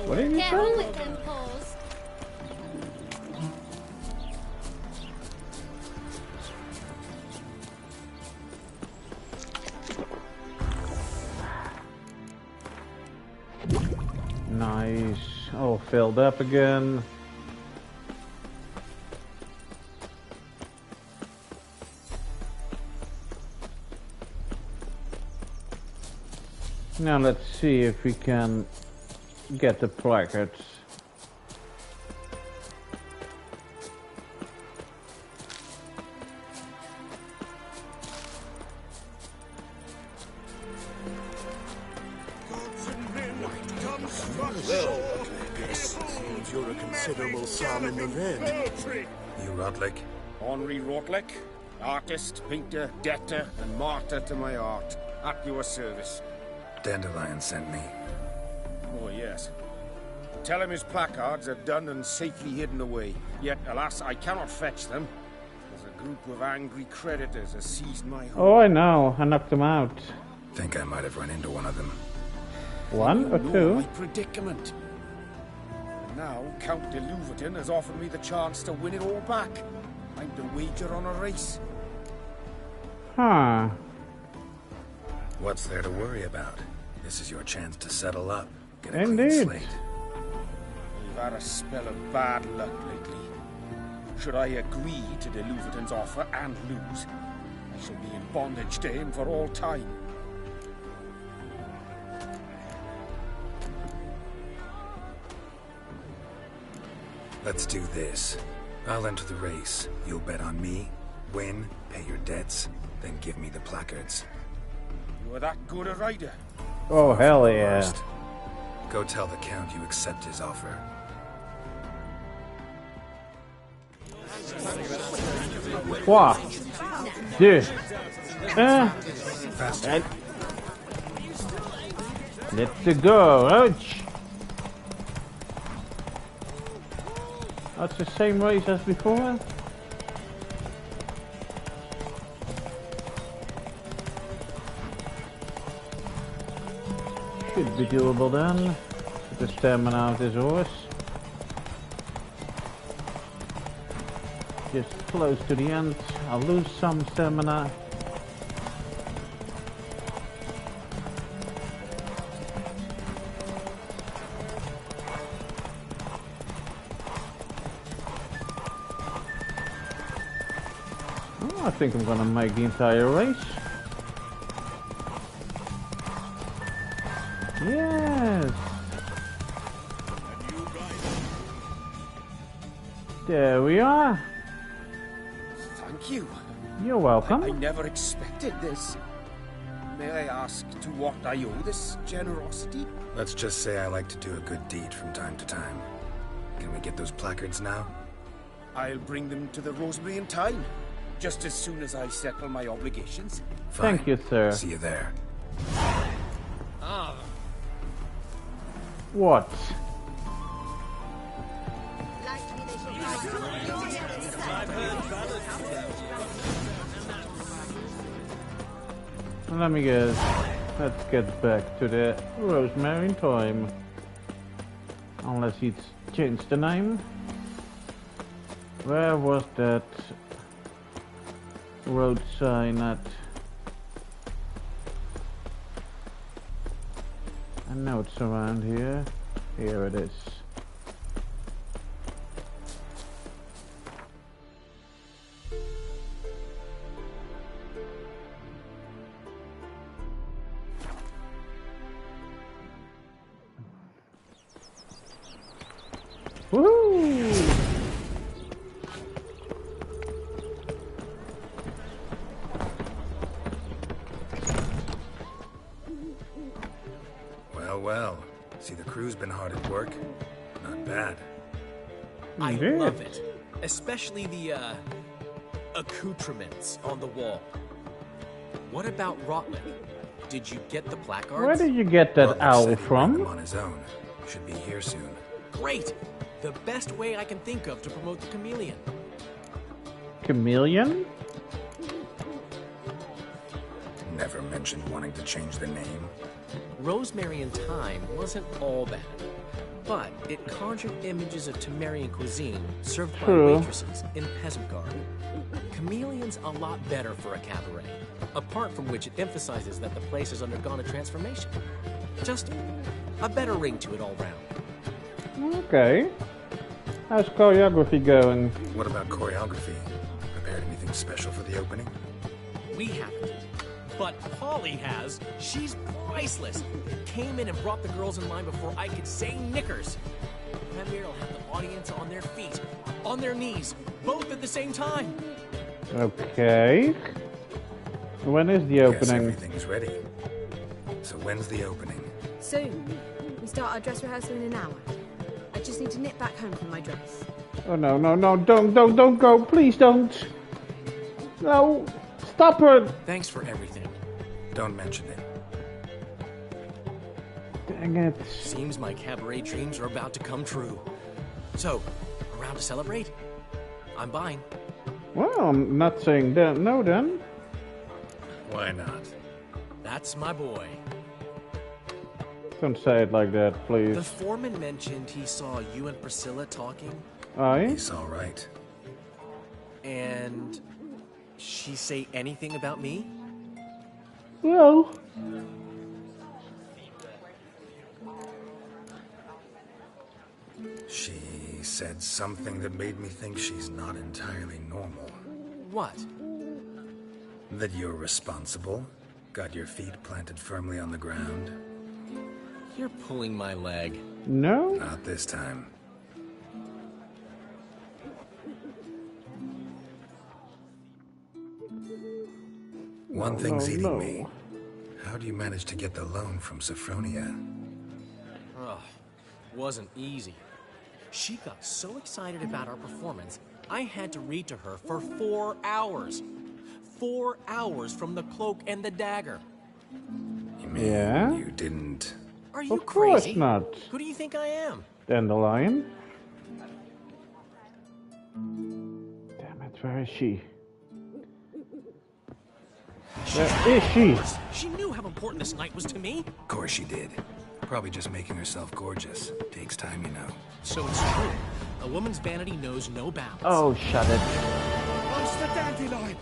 What did you Careful say? with them paws. Nice. All filled up again. Now let's see if we can get the placards. Well, this seems you're a considerable sum in the red. You Rotlick? Henri Rotlick, artist, painter, debtor, and martyr to my art. At your service. Dandelion sent me. Oh, yes. Tell him his placards are done and safely hidden away. Yet, alas, I cannot fetch them. As a group of angry creditors has seized my home. Oh, I know. I knocked him out. Think I might have run into one of them. One or You know two? my predicament. And now, Count de Louverton has offered me the chance to win it all back. I'm to wager on a race. Huh. What's there to worry about? This is your chance to settle up. Get a Indeed. clean slate. You've had a spell of bad luck lately. Should I agree to de Louverton's offer and lose, I shall be in bondage to him for all time. Let's do this. I'll enter the race. You'll bet on me, win, pay your debts, then give me the placards. You are that good a rider? Oh, hell yeah. First, go tell the Count you accept his offer. Wow. Dude. Faster. Let's go. Ouch. That's the same race as before. Should be doable then. With the stamina of this horse. Just close to the end. I'll lose some stamina. Oh, I think I'm gonna make the entire race. Yes. There we are. Thank you. You're welcome. I never expected this. May I ask to what I owe this generosity? Let's just say I like to do a good deed from time to time. Can we get those placards now? I'll bring them to the Rosemary in time, just as soon as I settle my obligations. Fine. Thank you, sir. See you there. Ah. What? Let me guess. Let's get back to the Rosemary in time. Unless he's changed the name. Where was that road sign at? I know it's around here. Here it is. Woohoo! Well, well. See, the crew's been hard at work. Not bad. I love it. Especially the, accoutrements on the wall. What about Rotlick? Did you get the placards? Where did you get that owl from? On his own. Should be here soon. Great! The best way I can think of to promote the Chameleon. Chameleon? Never mentioned wanting to change the name. Rosemary in Time wasn't all bad, but it conjured images of Temerian cuisine served by True. waitresses in peasant garb. Chameleon's a lot better for a cabaret, apart from which it emphasizes that the place has undergone a transformation. Just a better ring to it all round. Okay. How's choreography going? What about choreography? Prepared anything special for the opening? We haven't. But Polly has. She's priceless. Came in and brought the girls in line before I could say knickers. Premier will have the audience on their feet, on their knees, both at the same time. Okay. When is the Guess opening? everything's ready. So when's the opening? Soon. We start our dress rehearsal in an hour. I just need to nip back home for my dress. Oh no, no, no, don't go, please don't. No, stop it. Thanks for everything. Don't mention it. Dang it. Seems my cabaret dreams are about to come true. So, around to celebrate? I'm buying. Well, I'm not saying that, no then. Why not? That's my boy. Don't say it like that, please. The foreman mentioned he saw you and Priscilla talking. Oh, yeah? He's all right. And she say anything about me? Well... She said something that made me think she's not entirely normal. What? That you're responsible, got your feet planted firmly on the ground. You're pulling my leg. No? Not this time. One thing's eating me. How do you manage to get the loan from Sophronia? Ugh, wasn't easy. She got so excited about our performance, I had to read to her for 4 hours. 4 hours from the Cloak and the Dagger. You mean you didn't... Are you Of course crazy? not. Who do you think I am? Dandelion. Damn it, where is she? Where is she? She knew how important this night was to me. Of course she did. Probably just making herself gorgeous. Takes time, you know. So it's true. A woman's vanity knows no bounds. Oh, shut it. Master Dandelion!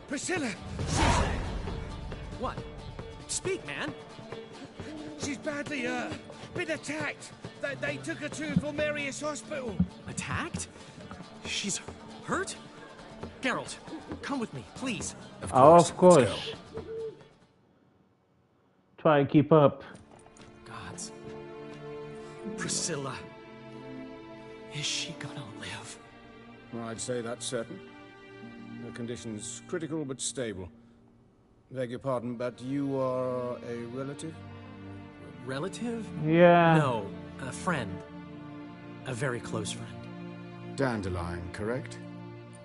Priscilla! What? Speak, man. She's badly hurt. Been attacked. They took her to Vulmerius Hospital. Attacked? She's hurt? Geralt, come with me, please. Of course. Try and keep up. Gods. Priscilla. Is she gonna live? I'd say that's certain. Her condition's critical but stable. Beg your pardon, but you are a relative? Relative? Yeah. No, a friend. A very close friend. Dandelion, correct?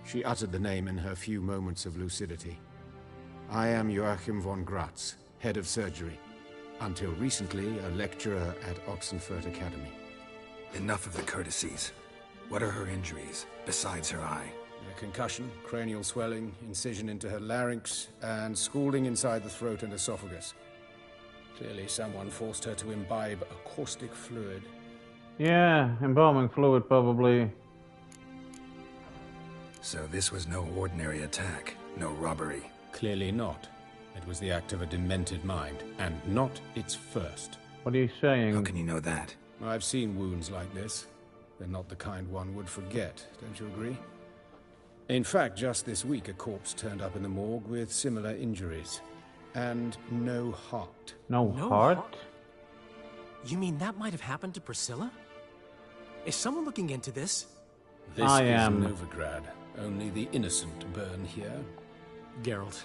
She uttered the name in her few moments of lucidity. I am Joachim von Gratz, head of surgery. Until recently, a lecturer at Oxenfurt Academy. Enough of the courtesies. What are her injuries, besides her eye? A concussion, cranial swelling, incision into her larynx, and scalding inside the throat and esophagus. Clearly someone forced her to imbibe a caustic fluid. Yeah, embalming fluid probably. So this was no ordinary attack, no robbery. Clearly not. It was the act of a demented mind, and not its first. What are you saying? How can you know that? I've seen wounds like this. They're not the kind one would forget, don't you agree? In fact, just this week, a corpse turned up in the morgue with similar injuries. And no heart. No heart? You mean that might have happened to Priscilla? Is someone looking into this? This I is am. Novigrad. Only the innocent burn here. Geralt,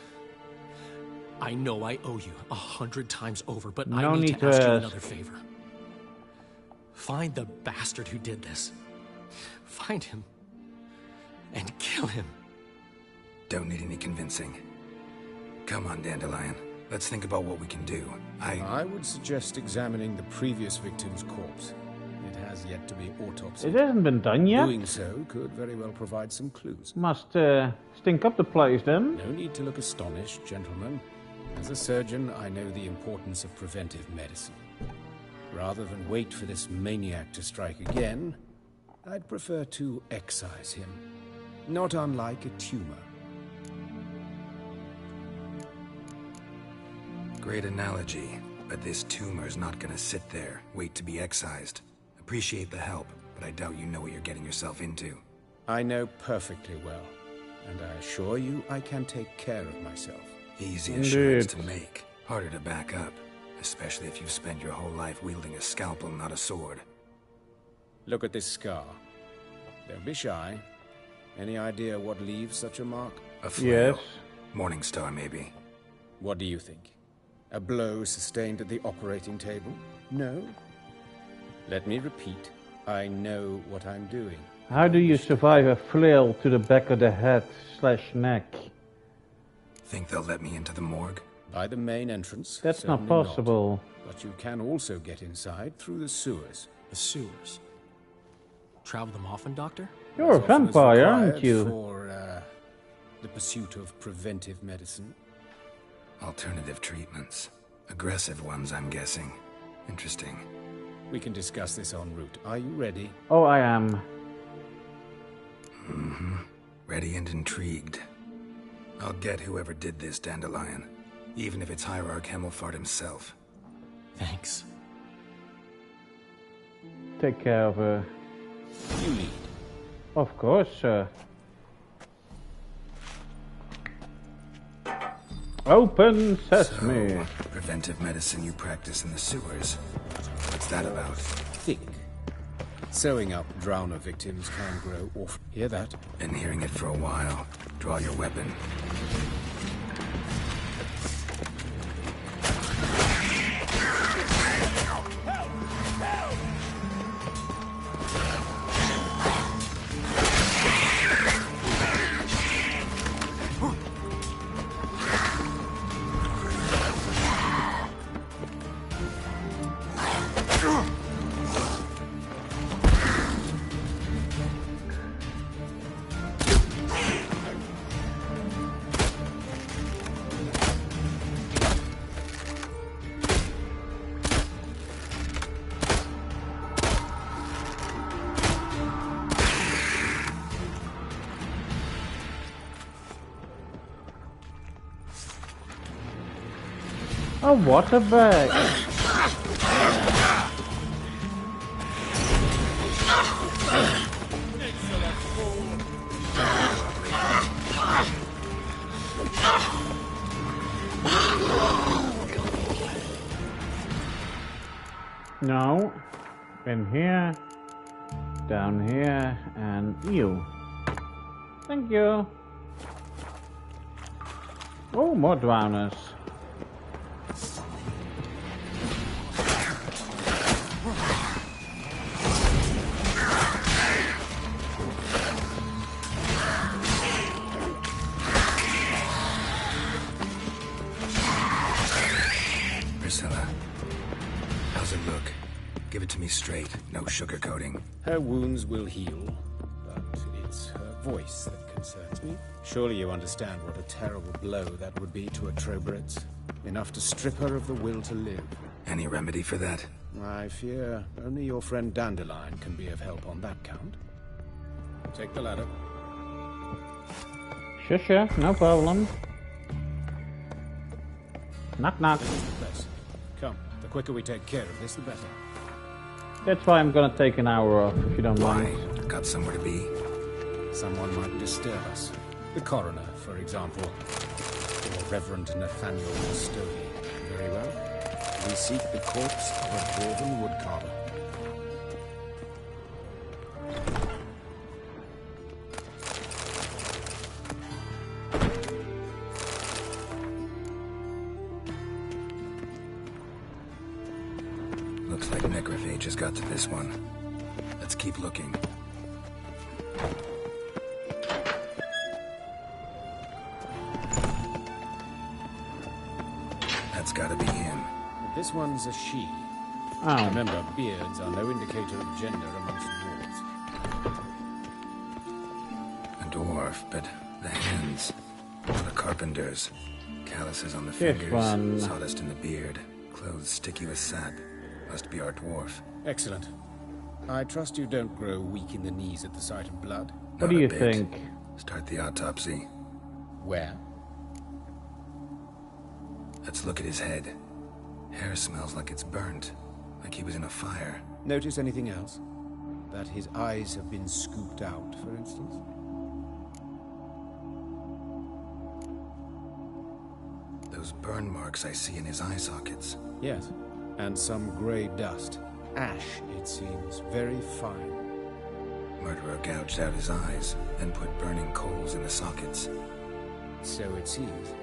I know I owe you 100 times over, but No I need need to ask to you ask. another favor. Find the bastard who did this. Find him. And kill him. Don't need any convincing. Come on, Dandelion. Let's think about what we can do. I would suggest examining the previous victim's corpse. It has yet to be autopsied. It hasn't been done yet. Doing so could very well provide some clues. Must stink up the place then. No need to look astonished, gentlemen. As a surgeon, I know the importance of preventive medicine. Rather than wait for this maniac to strike again, I'd prefer to excise him. Not unlike a tumor. Great analogy, but this tumor's not gonna sit there, wait to be excised. Appreciate the help, but I doubt you know what you're getting yourself into. I know perfectly well, and I assure you I can take care of myself. Easy assurance to make, harder to back up, especially if you've spent your whole life wielding a scalpel, not a sword. Look at this scar. Don't be shy. Any idea what leaves such a mark? A flail. Yes. Morning star, maybe. What do you think? A blow sustained at the operating table? No? Let me repeat. I know what I'm doing. How do you survive a flail to the back of the head / neck? Think they'll let me into the morgue? By the main entrance. That's not certainly possible. But you can also get inside through the sewers. The sewers? Travel them often, Doctor? You're a As often as vampire, required aren't you? For the pursuit of preventive medicine. Alternative treatments. Aggressive ones, I'm guessing. Interesting. We can discuss this en route. Are you ready? Oh, I am. Mm-hmm. Ready and intrigued. I'll get whoever did this, Dandelion. Even if it's Hierarch Hemmelfart himself. Thanks. Take care of her. You lead. Of course, sir. Open sesame. So, preventive medicine you practice in the sewers. What's that about? Think. Sewing up drowner victims can grow off. Hear that? Been hearing it for a while. Draw your weapon. A water bag. No. In here. Down here. And you. Thank you. Oh, more drowners. Priscilla, how's it look? Give it to me straight, no sugarcoating. Her wounds will heal, but it's her voice that concerns me. Surely you understand what a terrible blow that would be to a Trobritz. Enough to strip her of the will to live. Any remedy for that? I fear only your friend Dandelion can be of help on that count. Take the ladder. Sure, no problem. Knock, knock. Place. Come, the quicker we take care of this, the better. That's why I'm gonna take an hour off, if you don't mind. Got somewhere to be? Someone might disturb us. The coroner, for example. Or Reverend Nathaniel Stody. Very well. We seek the corpse of a dwarven woodcarver. Looks like necrophage has got to this one. Let's keep looking. That's gotta be him. This one's a she. Oh. Remember, beards are no indicator of gender amongst dwarves. A dwarf, but the hands. The carpenters. Calluses on the This fingers. one. Sawdust in the beard. Clothes sticky with sap. Must be our dwarf. Excellent. I trust you don't grow weak in the knees at the sight of blood. What Not do a you bit. think? Start the autopsy. Where? Let's look at his head. Hair smells like it's burnt. Like he was in a fire. Notice anything else? That his eyes have been scooped out, for instance? Those burn marks I see in his eye sockets. Yes. And some grey dust. Ash, it seems. Very fine. Murderer gouged out his eyes, then put burning coals in the sockets. So it seems.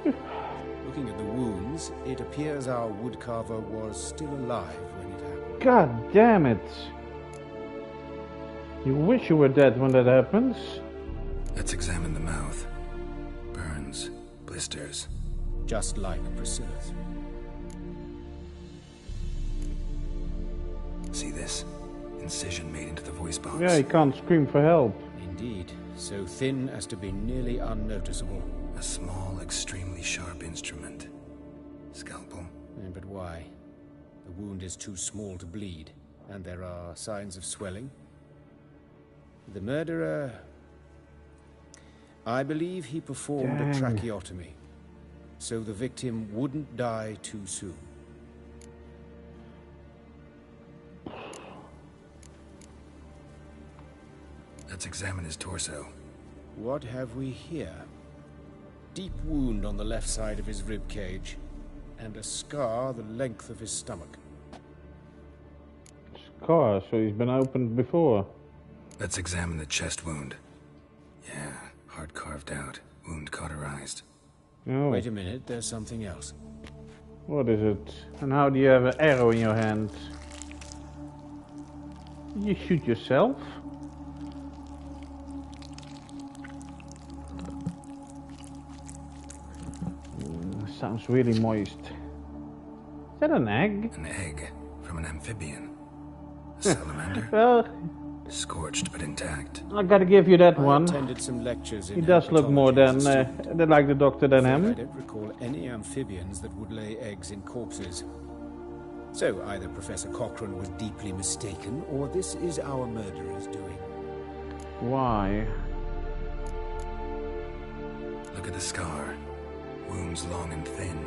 Looking at the wounds, it appears our woodcarver was still alive when it happened. God damn it. You wish you were dead when that happens. Let's examine the mouth. Burns, blisters. Just like Priscilla's. See this? Incision made into the voice box. Yeah, he can't scream for help. Indeed, so thin as to be nearly unnoticeable. A small, extremely sharp instrument. Scalpel. But why? The wound is too small to bleed, and there are signs of swelling. The murderer... I believe he performed a tracheotomy, so the victim wouldn't die too soon. Let's examine his torso. What have we here? Deep wound on the left side of his rib cage, and a scar the length of his stomach. Scar, so he's been opened before. Let's examine the chest wound. Yeah, heart carved out, wound cauterized. Oh. Wait a minute, there's something else. What is it? And how do you have an arrow in your hand? You shoot yourself? Sounds really moist. Is that an egg? An egg from an amphibian. A salamander. Well, scorched but intact. I gotta give you that one. Attended some lectures in he does look more than like the doctor than him. I don't recall any amphibians that would lay eggs in corpses. So either Professor Cochrane was deeply mistaken, or this is our murderer's doing. Why? Look at the scar. Wounds long and thin,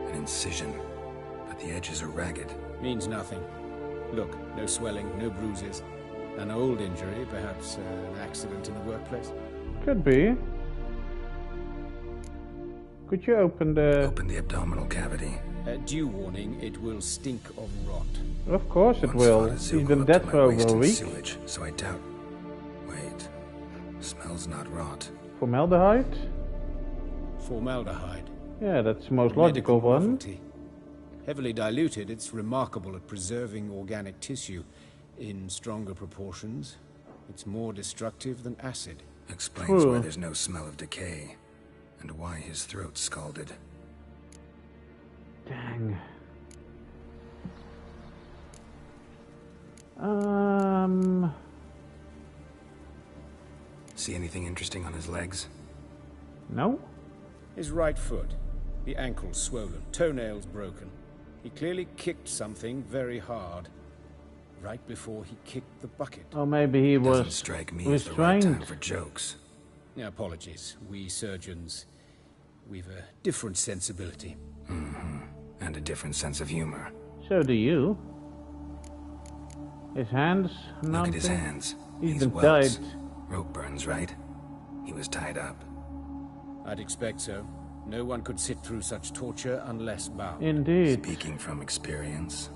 an incision, but the edges are ragged. Means nothing. Look, no swelling, no bruises. An old injury, perhaps an accident in the workplace. Could be. Could you open the... Open the abdominal cavity. Due warning, it will stink of rot. Of course it will. He's been dead for over a week. Sewage, so I doubt... Wait. Smells not rot. Formaldehyde? Formaldehyde. Yeah, that's the most logical one. Novelty. Heavily diluted, it's remarkable at preserving organic tissue. In stronger proportions, it's more destructive than acid. Explains why there's no smell of decay, and why his throat's scalded. Dang. See anything interesting on his legs? No. His right foot. The ankle swollen, toenails broken. He clearly kicked something very hard. Right before he kicked the bucket. Or maybe he was Doesn't strike me as the right time for jokes. Apologies. We surgeons, we've a different sensibility. Mm-hmm. And a different sense of humor. So do you. His hands? Look at his hands. He's been tied. Rope burns, right? He was tied up. I'd expect so. No one could sit through such torture unless bound. Indeed. Speaking from experience.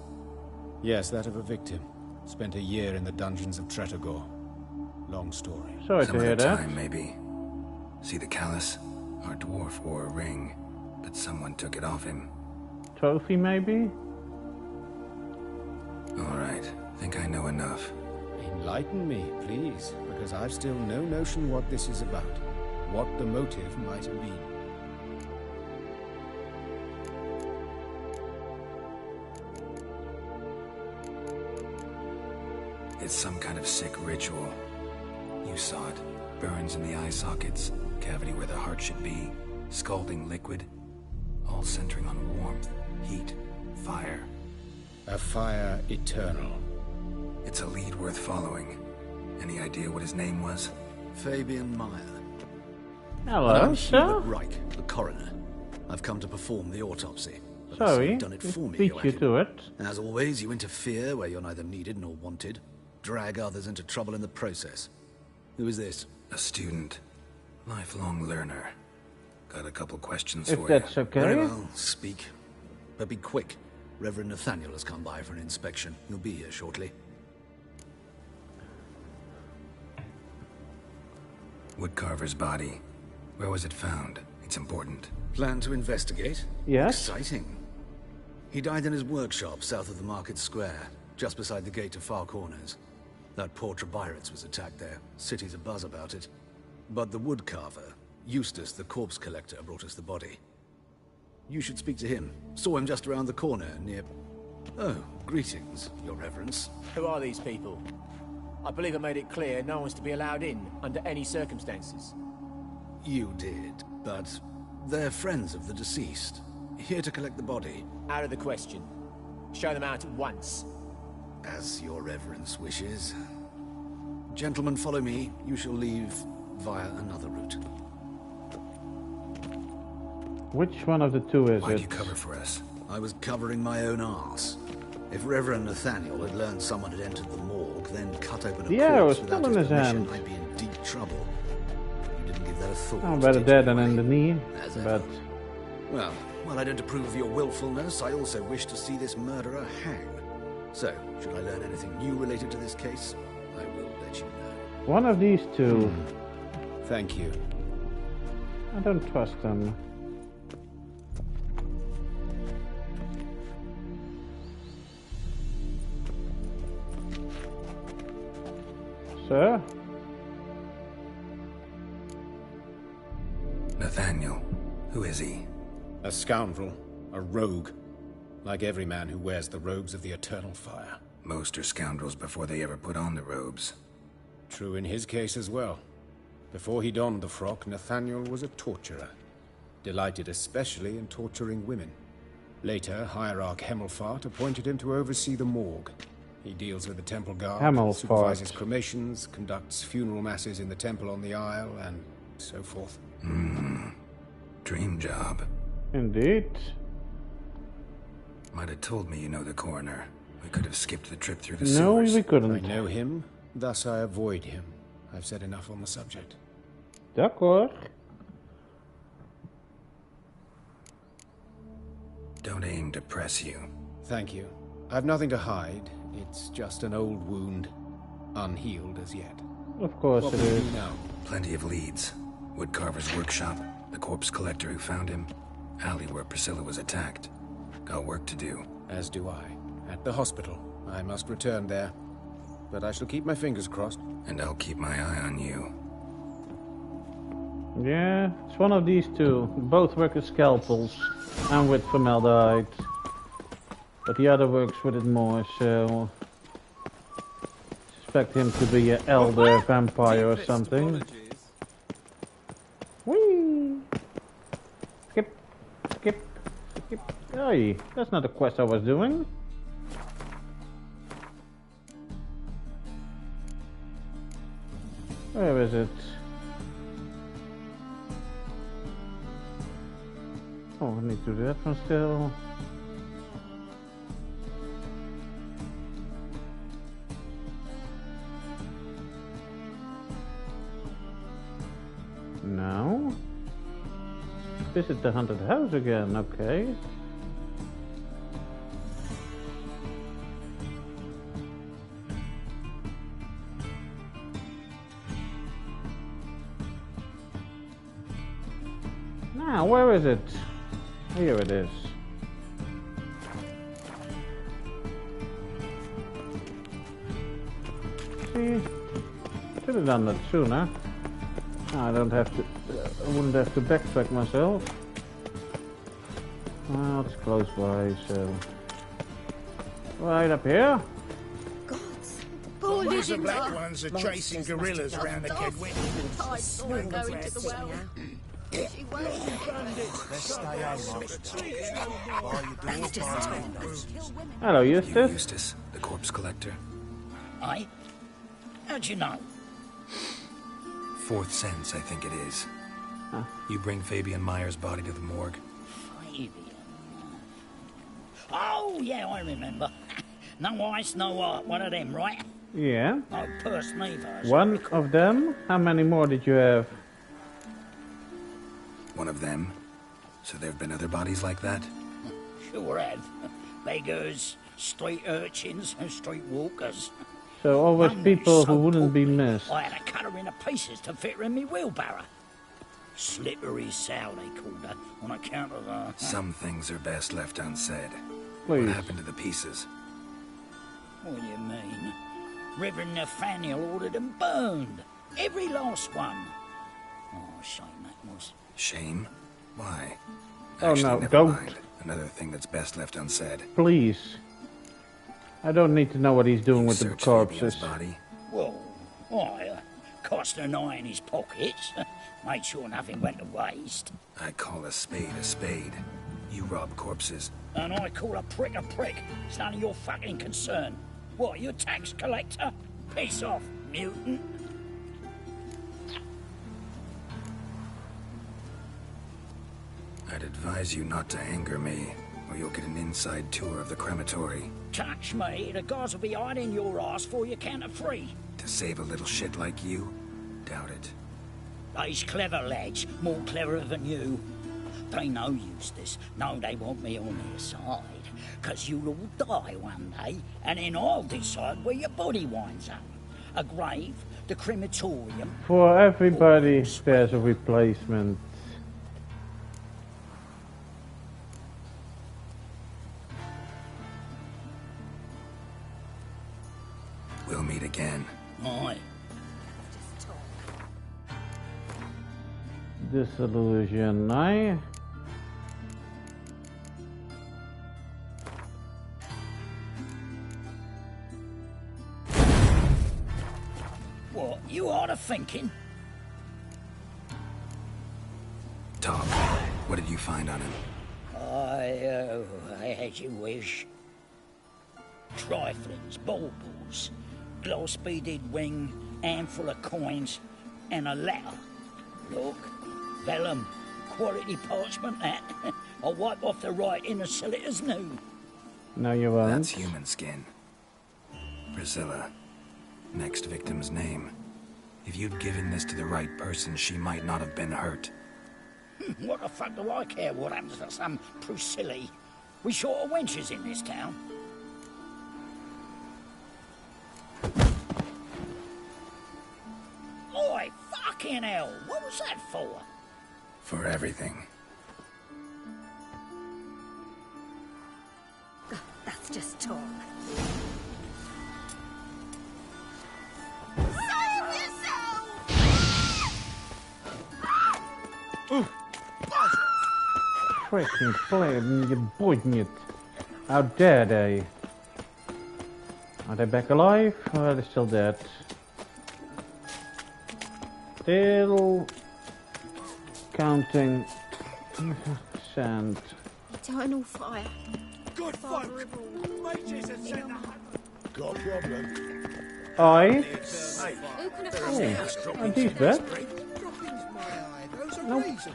Yes, that of a victim. Spent a year in the dungeons of Tretogor. Long story. Sorry to hear that. Time, maybe. See the callus? Our dwarf wore a ring, but someone took it off him. Trophy, maybe? Alright, think I know enough. Enlighten me, please, because I've still no notion what this is about. What the motive might have been. It's some kind of sick ritual. You saw it. Burns in the eye sockets, cavity where the heart should be, scalding liquid, all centering on warmth, heat, fire. A fire eternal. It's a lead worth following. Any idea what his name was? Fabian Meyer. Hello, I'm sir. Hubert Reich, the coroner. I've come to perform the autopsy. But Sorry, you've done it for me, beat you Joachim. to it. As always, you interfere where you're neither needed nor wanted. Drag others into trouble in the process. Who is this? A student. Lifelong learner. Got a couple questions If for that's you. okay. Very well, speak. But be quick. Reverend Nathaniel has come by for an inspection. He'll be here shortly. Woodcarver's body. Where was it found? It's important. Plan to investigate? Yes. Exciting. He died in his workshop south of the market square, just beside the gate to Far Corners. That poor Trebyritz was attacked there. City's abuzz about it. But the woodcarver, Eustace the corpse collector, brought us the body. You should speak to him. Saw him just around the corner near... Oh, greetings, Your Reverence. Who are these people? I believe I made it clear no one's to be allowed in under any circumstances. You did, but they're friends of the deceased. Here to collect the body. Out of the question. Show them out at once. As Your Reverence wishes. Gentlemen, follow me. You shall leave via another route. Which one of the two is it? Why'd you cover for us? I was covering my own arse. If Reverend Nathaniel had learned someone had entered the morgue, then cut open a yeah, it was corpse still without in his his permission, hand. I'd be in deep trouble. You didn't give that a thought. Oh, better dead than in the knee. But well, while I don't approve of your willfulness, I also wish to see this murderer hang. So, should I learn anything new related to this case, I will let you know. one of these two. Thank you. I don't trust them. Sir? Nathaniel, who is he? A scoundrel, a rogue. Like every man who wears the robes of the Eternal Fire. Most are scoundrels before they ever put on the robes. True in his case as well. Before he donned the frock, Nathaniel was a torturer. Delighted especially in torturing women. Later, Hierarch Hemelfart appointed him to oversee the morgue. He deals with the temple guard, Hemelfart. supervises cremations, conducts funeral masses in the temple on the Isle, and so forth. Dream job. Indeed. Might have told me you know the coroner. We could have skipped the trip through the No, sewers. we couldn't. I know him, thus I avoid him. I've said enough on the subject. D'accord. Don't aim to press you. Thank you. I've nothing to hide. It's just an old wound, unhealed as yet. Of course What it will you is. do now? Plenty of leads. Woodcarver's workshop, the corpse collector who found him, alley where Priscilla was attacked. Got work to do. As do I. At the hospital. I must return there. But I shall keep my fingers crossed. And I'll keep my eye on you. Yeah, it's one of these two. Both work with scalpels and with formaldehyde. But the other works with it more, so... Suspect him to be an elder vampire or something. Whee! Skip, skip, skip. Hey, that's not the quest I was doing. Where is it? Oh, I need to do that one still. No. Visit the haunted house again, okay. Now, where is it? Here it is. See, should have done that sooner. I don't have to. I wouldn't have to backtrack myself. Well, it's close by, so right up here. These the black ones are chasing gorillas round the Kedwin. Hello, You Eustace. Eustace, the corpse collector. Aye? How'd you know? Fourth sense, I think it is. Huh. You bring Fabian Meyer's body to the morgue. Fabian. Oh, yeah, I remember. No ice, no art. One of them, right? Yeah. Oh, purse me first. One of them. How many more did you have? One of them. So there have been other bodies like that? Sure have. Beggars, street urchins, and street walkers. So always One people so who wouldn't be missed. I had to cut her into pieces to fit her in me wheelbarrow. Slippery Sal, they called her, on account of her. Some things are best left unsaid. Please. What happened to the pieces? What do you mean? Reverend Nathaniel ordered them burned. Every last one. Oh, shame that was. Shame? Why? Oh Actually, no, never don't. mind. Another thing that's best left unsaid. Please. I don't need to know what he's doing with the Searched corpses. Fabian's body? Well, I cast an eye in his pockets. Made sure nothing went to waste. I call a spade a spade. You rob corpses. And I call a prick a prick. It's none of your fucking concern. What, you a tax collector? Piss off, mutant. I'd advise you not to anger me, or you'll get an inside tour of the crematory. Touch me, the guards will be hiding your ass for your counter free. To save a little shit like you? Doubt it. These clever lads, more cleverer than you. They know Eustace, know they want me on their side. 'Cause you'll all die one day, and then I'll decide where your body winds up. A grave, the crematorium. For everybody, there's a replacement. We'll meet again. Aye. Disillusion, aye? What, you oughta thinking? Tom, what did you find on him? I had you wish. Triflings, baubles, gloss-beaded ring, handful of coins, and a letter. Look, vellum, quality parchment that. I'll wipe off the writing and sell it as new. No, you won't. That's human skin. Priscilla. Next victim's name. If you'd given this to the right person, she might not have been hurt. What the fuck do I care what happens to some Priscilla? We short of wenches in this town. Oi, fucking hell! What was that for? For everything. That's just talk. Freaking flame, you poignant. How dare they? Are they back alive? Or are they still dead? Still counting sand. Eternal fire. Good folk! Mages have sent the hammer. Got a problem? Aye. Who can Oh, are these dead? Those are Nope. reasons.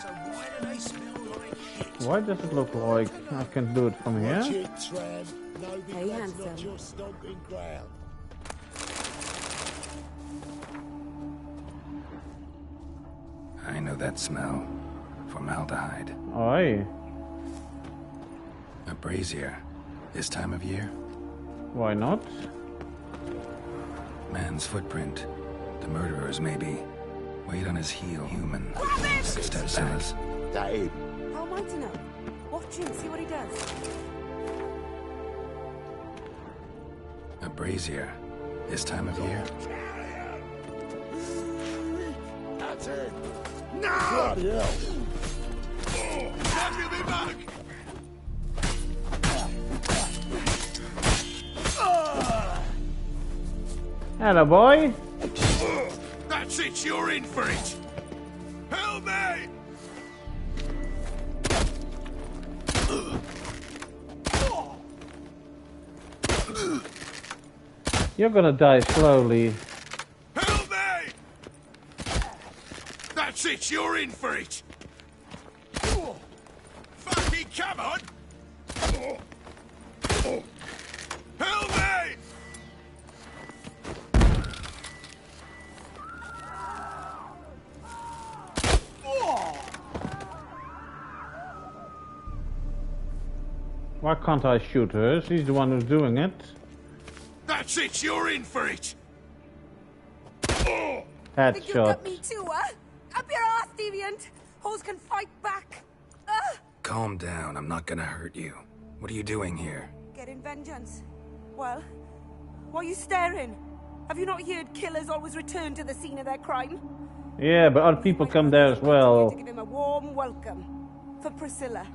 So why do they smell like shit? Why does it look like I can do it from Watch here? it, tramp. No Hey, big not handsome. your stomping ground. I know that smell. Formaldehyde. Aye. A brazier. This time of year? Why not? Man's footprint. The murderer's maybe. Weight on his heel. Human. Step back. That him. How am I to know? Watch him, see what he does. A brazier. This time of year? That's it. No! Bloody hell. Give me back! Hello, boy. That's it, you're in for it! Help me! You're gonna die slowly. Help me! That's it, you're in for it! Fucking come on! Help me! Why can't I shoot her? She's the one who's doing it. That's it, you're in for it! Think you got Headshot. me too, huh? Up your ass, deviant! Hoes can fight back. Calm down. I'm not gonna hurt you. What are you doing here? Getting vengeance. Well, Why are you staring? Have you not heard killers always return to the scene of their crime? Yeah, but other people come there as well. To give him a warm welcome. For Priscilla.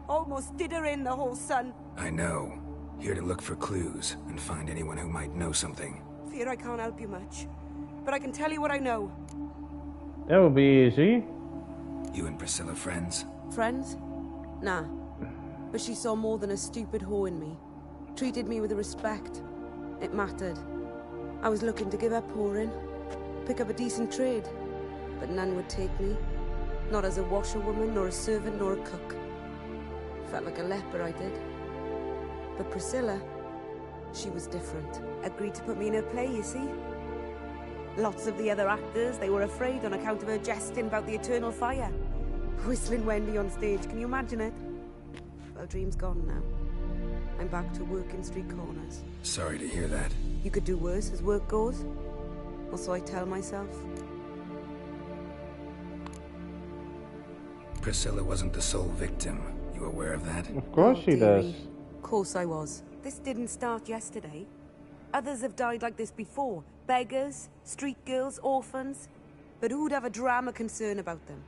Almost did her in, the whole son. I know. Here to look for clues and find anyone who might know something. Fear I can't help you much. But I can tell you what I know. That would be easy. You and Priscilla friends? Friends? Nah. But she saw more than a stupid whore in me. Treated me with respect. It mattered. I was looking to give her pouring. Pick up a decent trade. But none would take me. Not as a washerwoman, nor a servant, nor a cook. Felt like a leper, I did. But Priscilla, she was different. Agreed to put me in her play, you see? Lots of the other actors, they were afraid on account of her jesting about the eternal fire. Whistling Wendy on stage, can you imagine it? Well, dream's gone now. I'm back to working street corners. Sorry to hear that. You could do worse as work goes. Or so I tell myself. Priscilla wasn't the sole victim. You aware of that? Of course she does. Of course I was. This didn't start yesterday. Others have died like this before. Beggars, street girls, orphans. But who'd have a drama concern about them?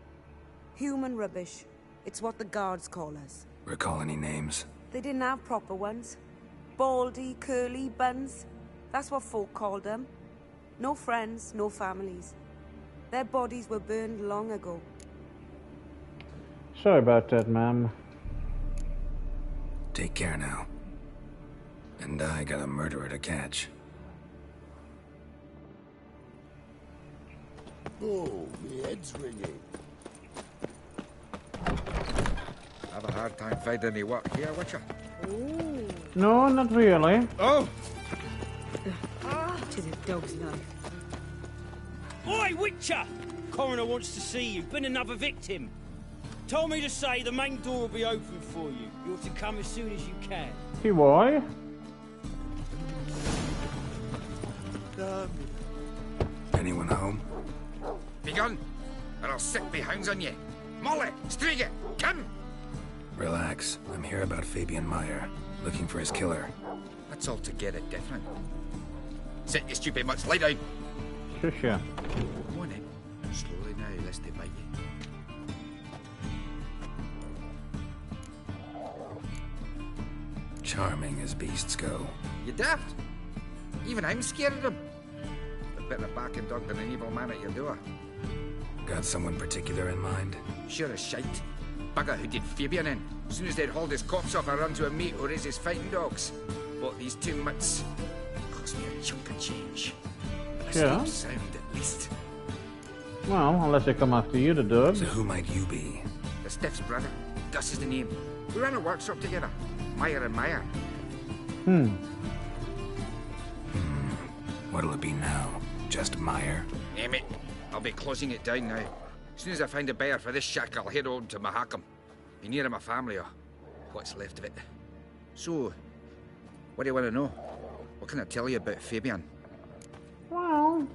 Human rubbish. It's what the guards call us. Recall any names? They didn't have proper ones. Baldy, curly, buns. That's what folk called them. No friends, no families. Their bodies were burned long ago. Sorry about that, ma'am. Take care now. And I got a murderer to catch. Oh, my head's ringing. Have a hard time finding any work here, Witcher? No, not really. Oh! To the dog's life. Oi, Witcher! Coroner wants to see you. Been another victim. Told me to say the main door will be open for you. You're to come as soon as you can. Hey, why? Anyone home? Begone, or I'll set my hounds on you. Molly, Striga, come! Relax. I'm here about Fabian Meyer, looking for his killer. That's altogether different. Sit, you stupid mutts, lie down. Shush ya. Come on then. Slowly now, lest they bite you. Charming as beasts go. You daft? Even I'm scared of them. A better backing dog than an evil man at your door. Got someone particular in mind? Sure as shite. Bugger who did Fabian in. As soon as they'd hauled his corpse off, I run to a meet or raise his fighting dogs. Bought these 2 mutts. Cost me a chunk of change. A Yeah. sound at least. Well, unless they come after you, the dogs. So who might you be? The Steph's brother. Gus is the name. We ran a workshop together. Meyer and Meyer. What'll it be now? Just Meyer? Name it. I'll be closing it down now. As soon as I find a buyer for this shack, I'll head on to Mahakam. Be near my family, or what's left of it. So, what do you want to know? What can I tell you about Fabian? Well...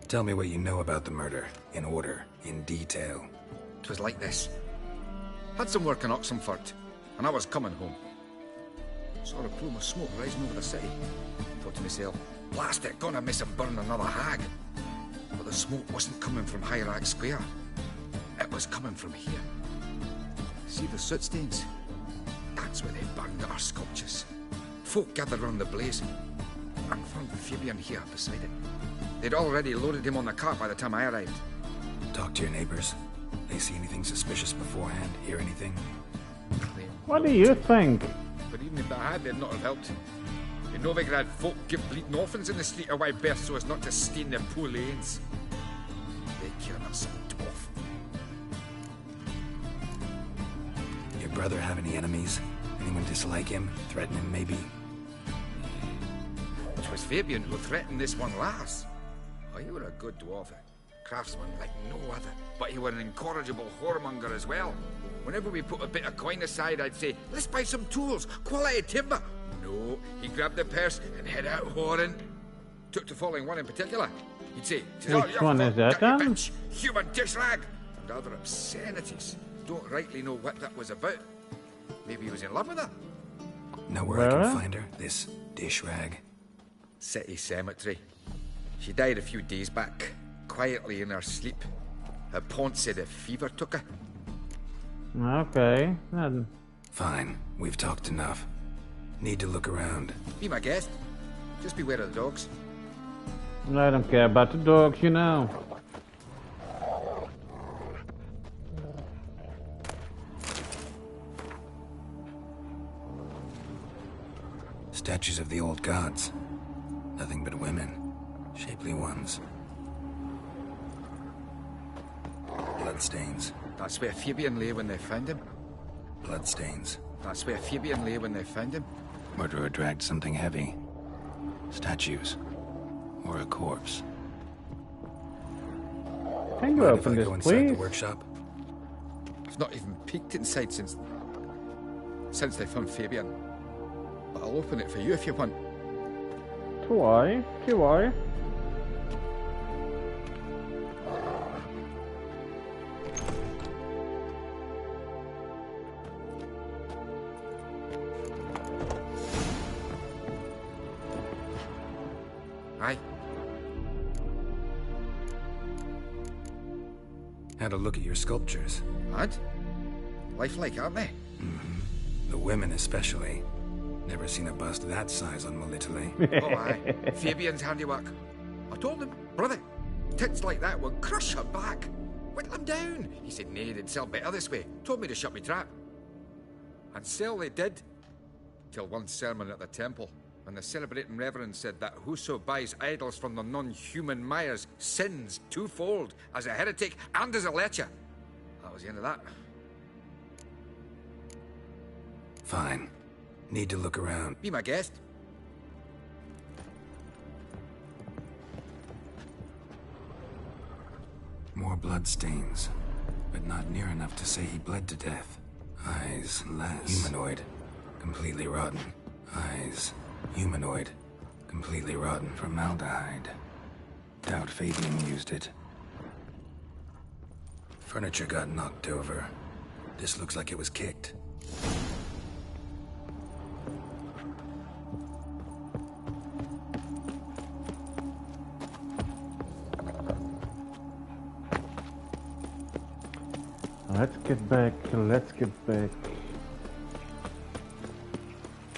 Tell me what you know about the murder, in order, in detail. 'Twas like this. Had some work in Oxenford, and I was coming home. Saw a plume of smoke rising over the city. Thought to myself, blast it, gonna miss him burn another hag. But the smoke wasn't coming from Hierarch Square. It was coming from here. See the soot stains? That's where they burned our sculptures. Folk gathered round the blaze, and found Fabian here beside it. They'd already loaded him on the cart by the time I arrived. Talk to your neighbors. They see anything suspicious beforehand? Hear anything? What do you think? But even if they had, they'd not have helped. In Novigrad, folk give bleating orphans in the street a wide berth so as not to stain their poor lanes. They care not some dwarf. Your brother have any enemies? Anyone dislike him? Threaten him, maybe? It was Fabian who threatened this one last. Oh, he were a good dwarf, a craftsman like no other. But he were an incorrigible whoremonger as well. Whenever we put a bit of coin aside, I'd say, let's buy some tools, quality timber. No, he grabbed the purse and head out whoring. Took to following one in particular. He'd say, Which one is that, then? bitch, human dish rag, and other obscenities. Don't rightly know what that was about. Maybe he was in love with her. Know where I can find her? This dish rag? City Cemetery. She died a few days back, quietly in her sleep. Her pont said a fever took her. Okay. Fine, we've talked enough. Need to look around. Be my guest. Just beware of the dogs. I don't care about the dogs, you know. Statues of the old gods. Nothing but women. Shapely ones. Bloodstains. That's where Fabian lay when they found him. Bloodstains. That's where Fabian lay when they found him. Murderer dragged something heavy. Statues. Or a corpse. Can you Mind open if I this, go inside please? the workshop? I've not even peeked inside since they found Fabian. But I'll open it for you if you want. Why? Why? Aye. Had a look at your sculptures. Mad? Lifelike, aren't they? Mm-hmm. The women especially. Never seen a bust that size on Melitele. Oh, aye. Fabian's handiwork. I told him, brother, tits like that will crush her back. Whittle him down. He said, nay, they'd sell better this way. Told me to shut me trap. And sell they did. Till one sermon at the temple, when the celebrating reverend said that whoso buys idols from the non-human Mayas sins twofold, as a heretic and as a lecher. That was the end of that. Fine. Need to look around. Be my guest. More bloodstains, but not near enough to say he bled to death. Eyes, less. Humanoid. Completely rotten. Eyes. Humanoid. Completely rotten. Formaldehyde. Doubt Fabian used it. Furniture got knocked over. This looks like it was kicked. Let's get back.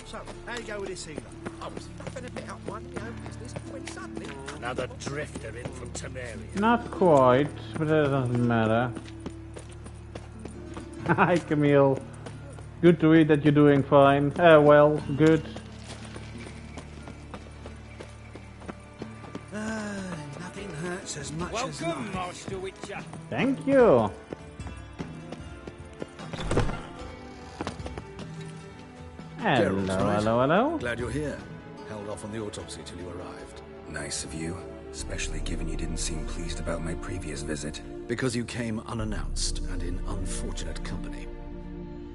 So, how you go with this healer? I was having a bit up minding my own business when suddenly... Another drifter in from Temeria. Not quite, but that doesn't matter. Hi, Camille. Good to read that you're doing fine. Well, good. Nothing hurts as much as Welcome, Master Witcher. Thank you. Geralt, right? Hello. Glad you're here. Held off on the autopsy till you arrived. Nice of you, especially given you didn't seem pleased about my previous visit. Because you came unannounced and in unfortunate company.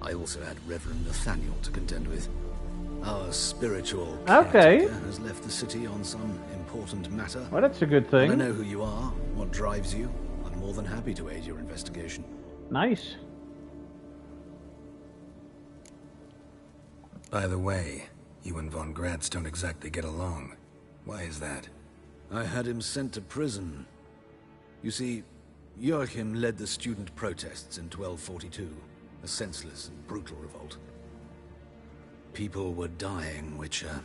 I also had Reverend Nathaniel to contend with. Our spiritual caretaker has left the city on some important matter. Well, that's a good thing. I know who you are, what drives you. I'm more than happy to aid your investigation. Nice. By the way, you and Von Gratz don't exactly get along. Why is that? I had him sent to prison. You see, Joachim led the student protests in 1242, a senseless and brutal revolt. People were dying, Witcher.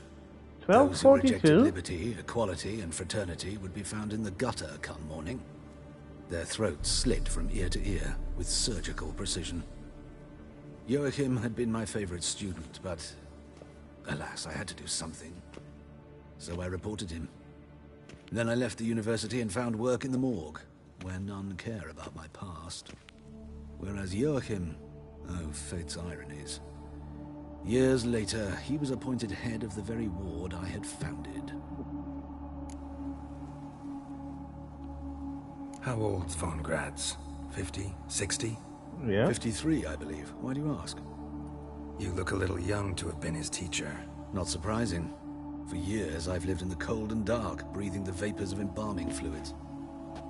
1242? Those who rejected liberty, equality, and fraternity would be found in the gutter come morning. Their throats slit from ear to ear with surgical precision. Joachim had been my favorite student, but alas, I had to do something. So I reported him. Then I left the university and found work in the morgue, where none care about my past. Whereas Joachim, oh, fate's ironies. Years later, he was appointed head of the very ward I had founded. How old's Von Gratz? 50? 60? Yeah. 53, I believe. Why do you ask? You look a little young to have been his teacher. Not surprising. For years, I've lived in the cold and dark, breathing the vapors of embalming fluids.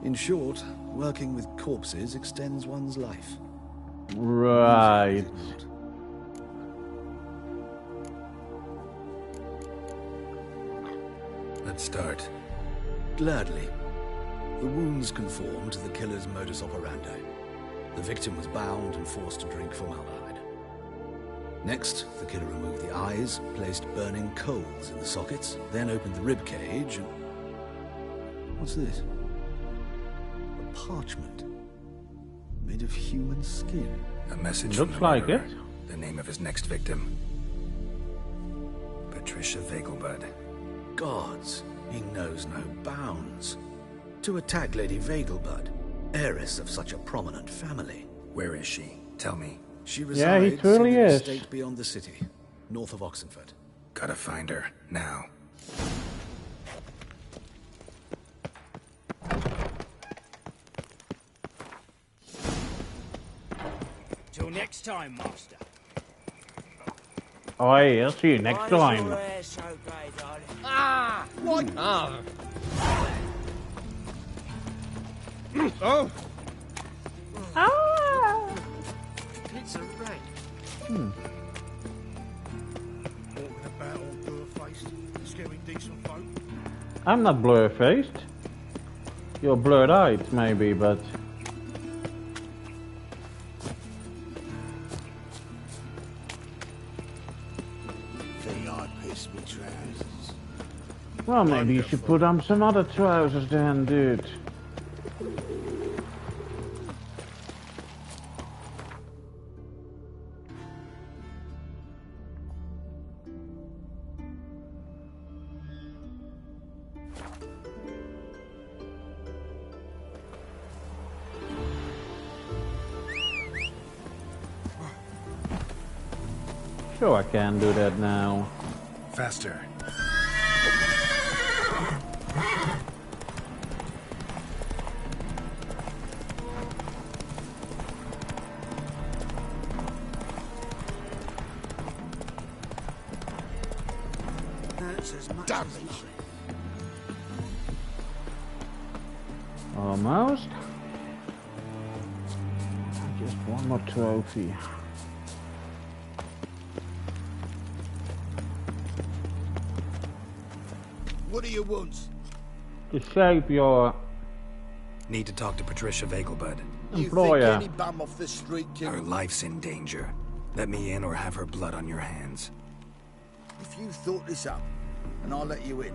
In short, working with corpses extends one's life. Right. Let's start. Gladly. The wounds conform to the killer's modus operandi. The victim was bound and forced to drink formaldehyde. Next, the killer removed the eyes, placed burning coals in the sockets, then opened the rib cage and... What's this? A parchment. Made of human skin. A message Looks from the like murderer. it. The name of his next victim. Patricia Vegelbud. Gods, he knows no bounds. To attack Lady Vegelbud, heiress of such a prominent family. Where is she? Tell me. She Yeah, he resides truly in an is. estate beyond the city, north of Oxenford. Gotta find her, now. Till next time, Master. Oi, I'll see you next time. Ah! What? Ah! Oh! Ah! It's a rat. Walking about all blur-faced, scaring decent folk. I'm not blur-faced. You're blurred-eyed, maybe, but... Think I pissed me trousers. Well, maybe you should put on some other trousers then, dude. Sure, I can do that now. Faster. That's as much Damn as it. Almost. Just one more trophy. What do you want? To shape your Need to talk to Patricia Vegelbud. You employer. think any bum off the street Her can... life's in danger. Let me in or have her blood on your hands. If you thought this up, and I'll let you in,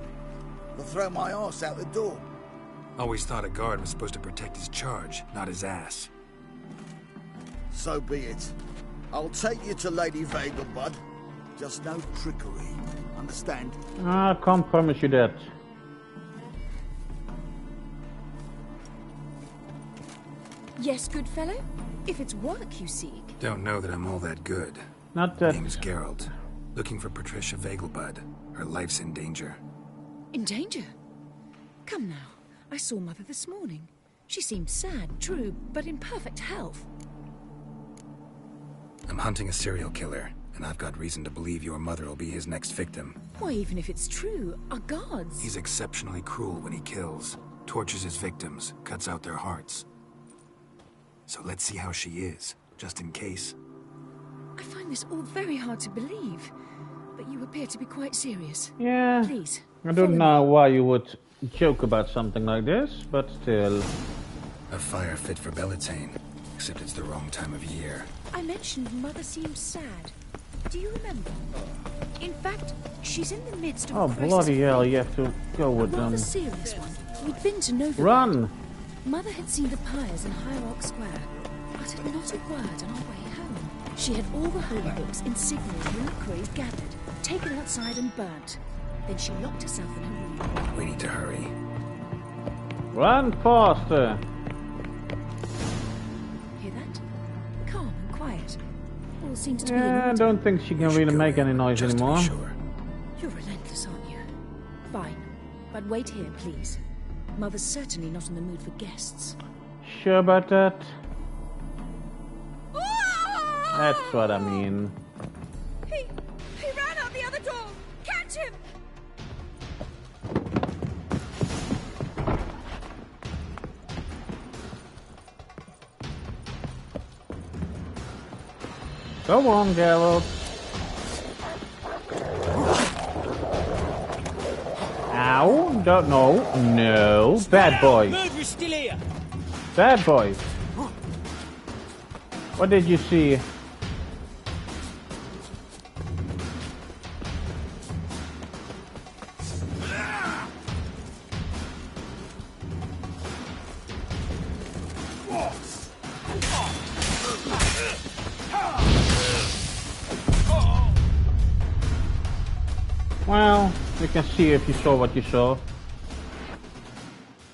I'll throw my arse out the door. Always thought a guard was supposed to protect his charge, not his ass. So be it. I'll take you to Lady Vegelbud. Just no trickery. Understand? I can't promise you that. Yes, good fellow? If it's work you seek. Don't know that I'm all that good. Not that. Name's Geralt. Looking for Patricia Vegelbud. Her life's in danger. In danger? Come now. I saw Mother this morning. She seemed sad, true, but in perfect health. I'm hunting a serial killer, and I've got reason to believe your mother will be his next victim. Why, even if it's true, our guards... He's exceptionally cruel when he kills, tortures his victims, cuts out their hearts. So let's see how she is, just in case. I find this all very hard to believe, but you appear to be quite serious. Yeah. Please, I don't know why you would joke about something like this, but still. A fire fit for Bellatane, except it's the wrong time of year. I mentioned Mother seemed sad. Do you remember? In fact, she's in the midst of Oh, a crisis. bloody hell, you have to go with A rather them. serious one. We'd been to Novigrad. Run! Mother had seen the pyres in Hierarch Square, uttered not a word on our way home. She had all the holy books in Sigmaril's reliquaries gathered, taken outside and burnt. Then she locked herself in her room. We need to hurry. Run faster! Hear that? Calm and quiet. All seems to be in Yeah, I order. don't think she can really make any noise anymore. You're relentless, aren't you? Fine. But wait here, please. Mother's certainly not in the mood for guests. Sure about that? That's what I mean. He ran out the other door! Catch him! Come on, Geralt. Ow! don't. No. Bad boys. Murderer's still here. Bad boys. What did you see? Well, you can see if you saw what you saw.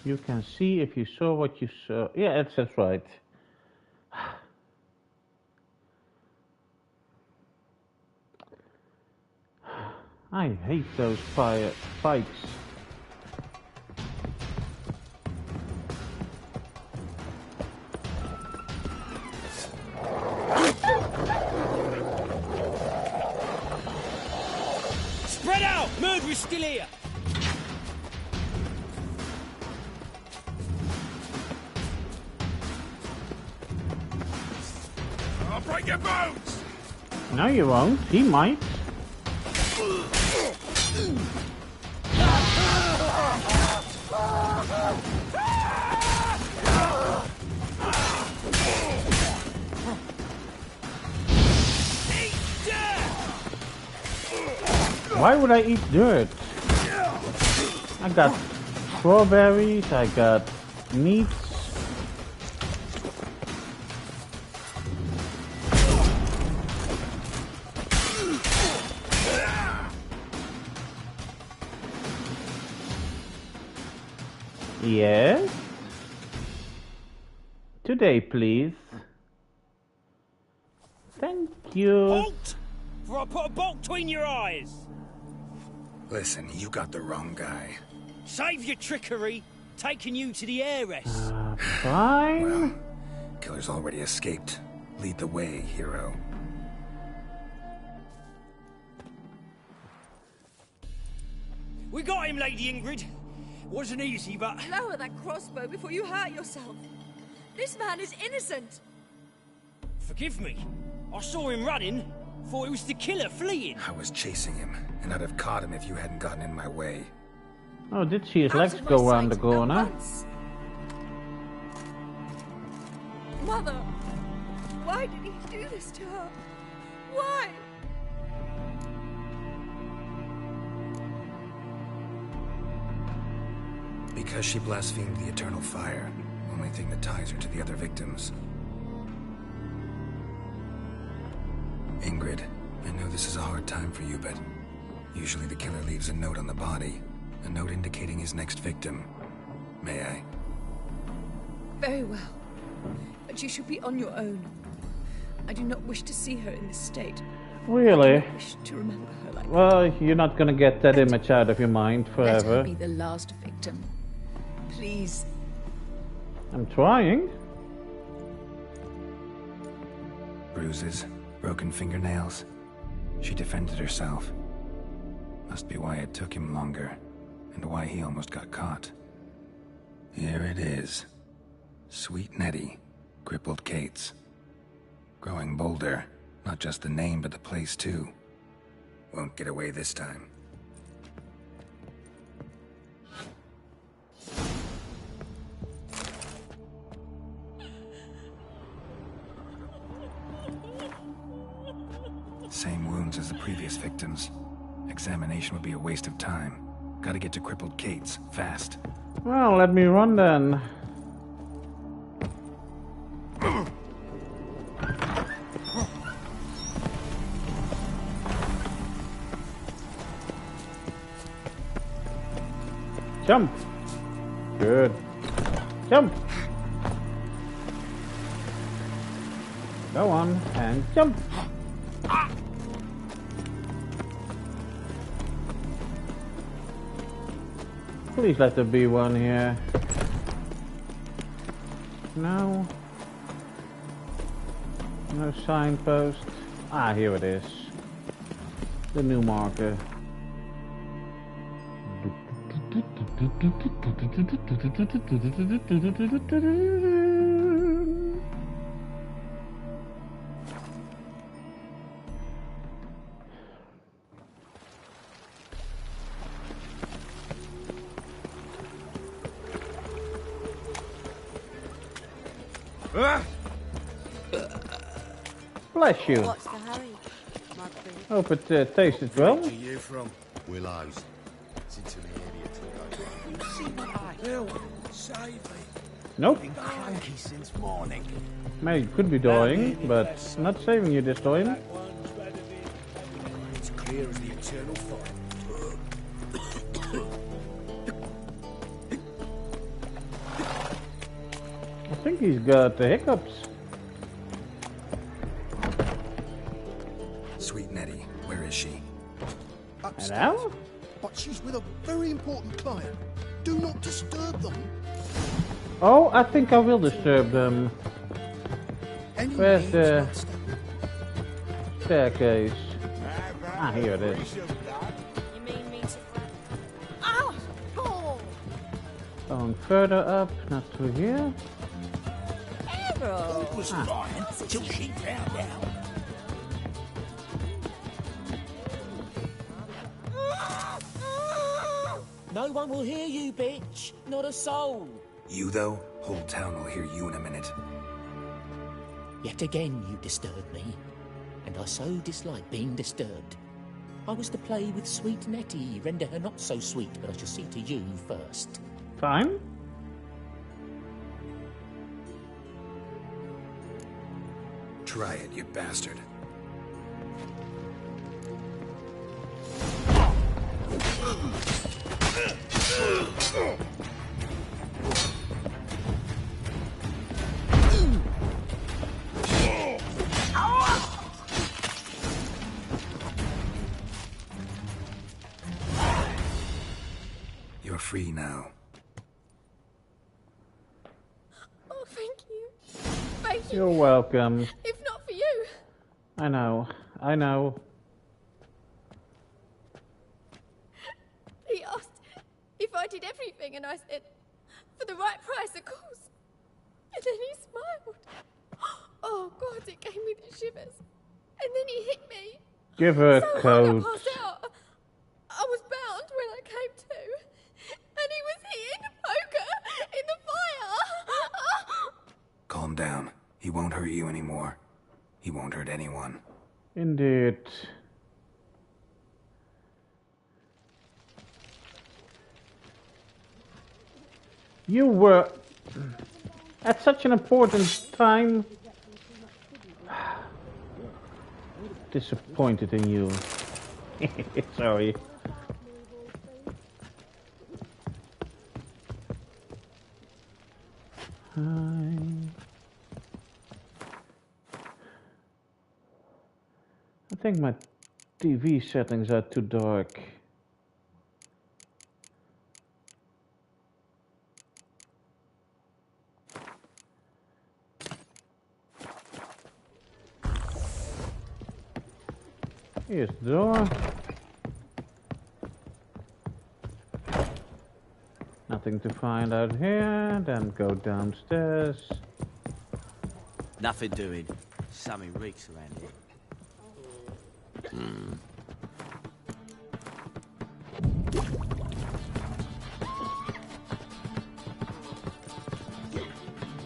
You can see if you saw what you saw. Yeah, that's right. I hate those fights. Spread out! Murderer's still here. I'll break your bones! No, you won't. He might. Why would I eat dirt? I got strawberries, I got meats. Yes? Today, please. Thank you. Halt! For I put a bolt between your eyes. Listen, you got the wrong guy. Save your trickery. Taking you to the heiress. Fine. Well, killer's already escaped. Lead the way, hero. We got him, Lady Ingrid. Wasn't easy, but... Lower that crossbow before you hurt yourself. This man is innocent. Forgive me. I saw him running. Thought it was the killer fleeing. I was chasing him, and I'd have caught him if you hadn't gotten in my way. Oh, did see his legs go around the corner? Mother, why did he do this to her? Why? Because she blasphemed the eternal fire. Only thing that ties her to the other victims. Ingrid, I know this is a hard time for you, but usually the killer leaves a note on the body. A note indicating his next victim. May I? Very well. But you should be on your own. I do not wish to see her in this state. Really? I do not wish to remember her like Well, you're not gonna get that image out of your mind that. Let forever. her be the last victim. Please. I'm trying. Bruises, broken fingernails. She defended herself. Must be why it took him longer, and why he almost got caught. Here it is. Sweet Nettie, crippled Kate's. Growing bolder, not just the name but the place too. Won't get away this time. Same wounds as the previous victims. Examination would be a waste of time. Gotta get to crippled Kate's, fast. Well, let me run then. Jump. Good. Jump. Go on and jump. Please let there be one here. No. No signpost. Ah, here it is. The new marker. Bless you. What's the hurry, my queen? Hope it tasted well. Where are you from? Willows. Listen to me, idiot. You see what I feel? Save me. Nope. Been cranky since morning. May could be dying, but not saving you this time. It's clear as the eternal fire. I think he's got the hiccups. Sweet Nettie, where is she? Upstairs. Hello? But she's with a very important client. Do not disturb them. Oh, I think I will disturb them. Where's the staircase? Ah, here it is. You mean me to... Oh! Paul! Going further up, not through here. Errol! It was fine till she found out. No one will hear you, bitch. Not a soul. You, though? Whole town will hear you in a minute. Yet again you disturb me, and I so dislike being disturbed. I was to play with sweet Nettie, render her not so sweet, but I shall see to you first. Fine. Try it, you bastard. You're free now. Oh, thank you. Thank you. You're welcome. If not for you. I know. I know. He asked if I did everything, and I said, for the right price, of course. And then he smiled. Oh, God, it gave me the shivers. And then he hit me. Give her a so hard coat. I passed out. I was bound when I came to. And he was hitting the poker in the fire. Calm down. He won't hurt you anymore. He won't hurt anyone. Indeed. You were at such an important time. Disappointed in you. Sorry. I think my TV settings are too dark. Here's the door. Nothing to find out here. Then go downstairs. Nothing doing. Something reeks around here.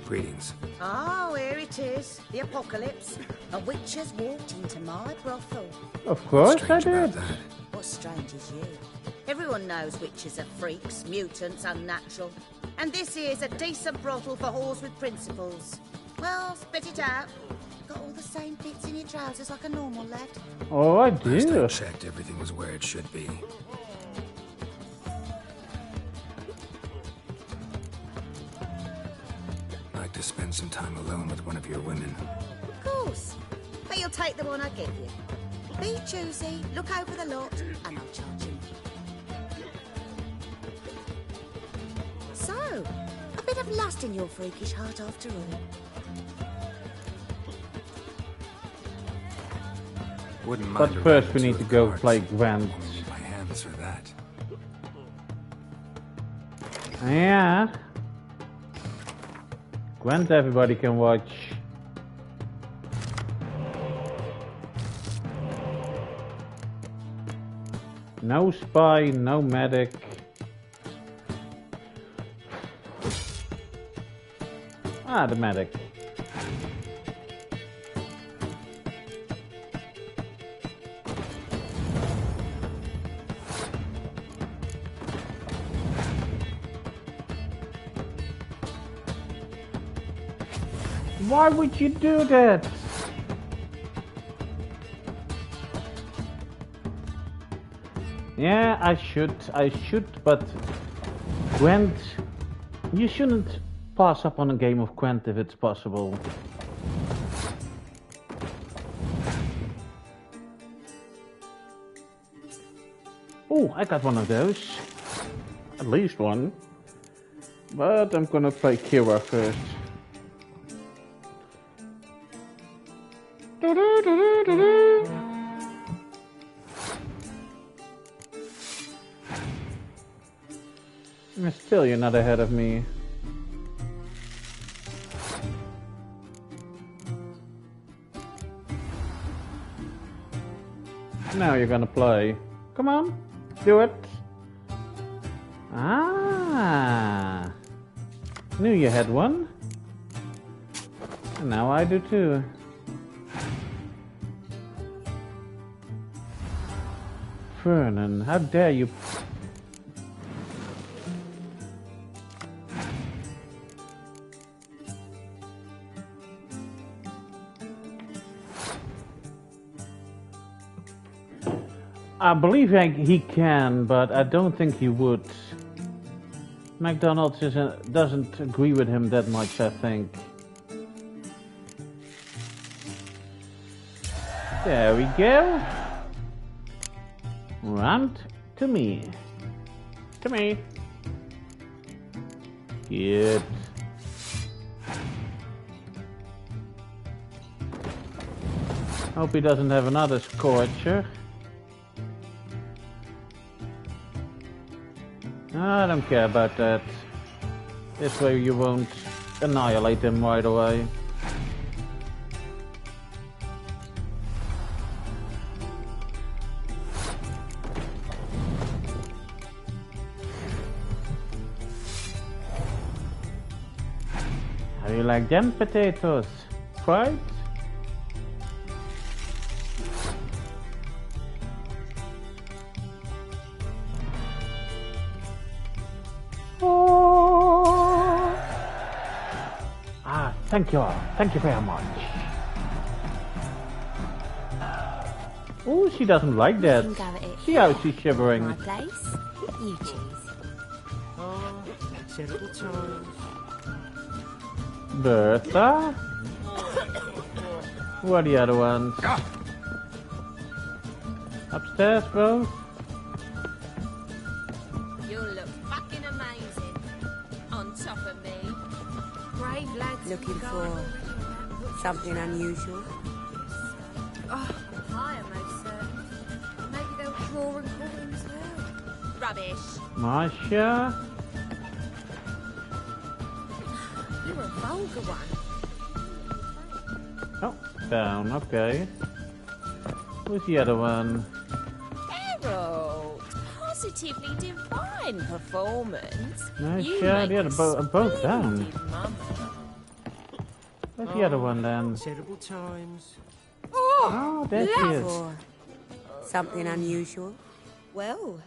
Greetings. Oh, here it is. The apocalypse. A witch has walked into my brothel. Of course I did. What's strange is you. Everyone knows witches are freaks, mutants, unnatural. And this here's a decent brothel for whores with principles. Well, spit it out. Got all the same bits in your trousers like a normal lad. Oh, I Last I do. checked, everything was where it should be. Like to spend some time alone with one of your women. Of course. But you'll take the one I give you. Be choosy, look over the lot, and I'll charge you. So, a bit of lust in your freakish heart after all. Wouldn't But mind a first round we or need two to of go cards. play Gwent. Won't need my hands for that. Yeah. Gwent everybody can watch. No spy, no medic. Ah, the medic. Why would you do that? Yeah, I should, but Gwent, you shouldn't pass up on a game of Gwent if it's possible. Oh, I got one of those. At least one. But I'm gonna play Kira first. Still, you're not ahead of me. Now you're gonna play. Come on, do it. Ah, knew you had one. And now I do too. Vernon, how dare you? I believe he can, but I don't think he would. McDonald's doesn't agree with him that much, I think. There we go. Round to me. To me. Good. Hope he doesn't have another Scorcher. I don't care about that. This way you won't annihilate him right away. How do you like them potatoes? Fried? Thank you all. Thank you very much. Oh, she doesn't like that. See how she's shivering. My place, you choose. Oh, terrible times. Bertha? Who are the other ones? Upstairs, bro? You look fucking amazing. On top of me. Brave lads. Looking for something unusual? Oh, hi, most certain. Maybe they'll draw and call him as well. Rubbish. Masha? You're a vulgar one. Oh, down, okay. Who's the other one? Harold, positively divine performance. Masha, the other both down. Where's the other one then? Terrible times. Oh, there she is. For something unusual? Well,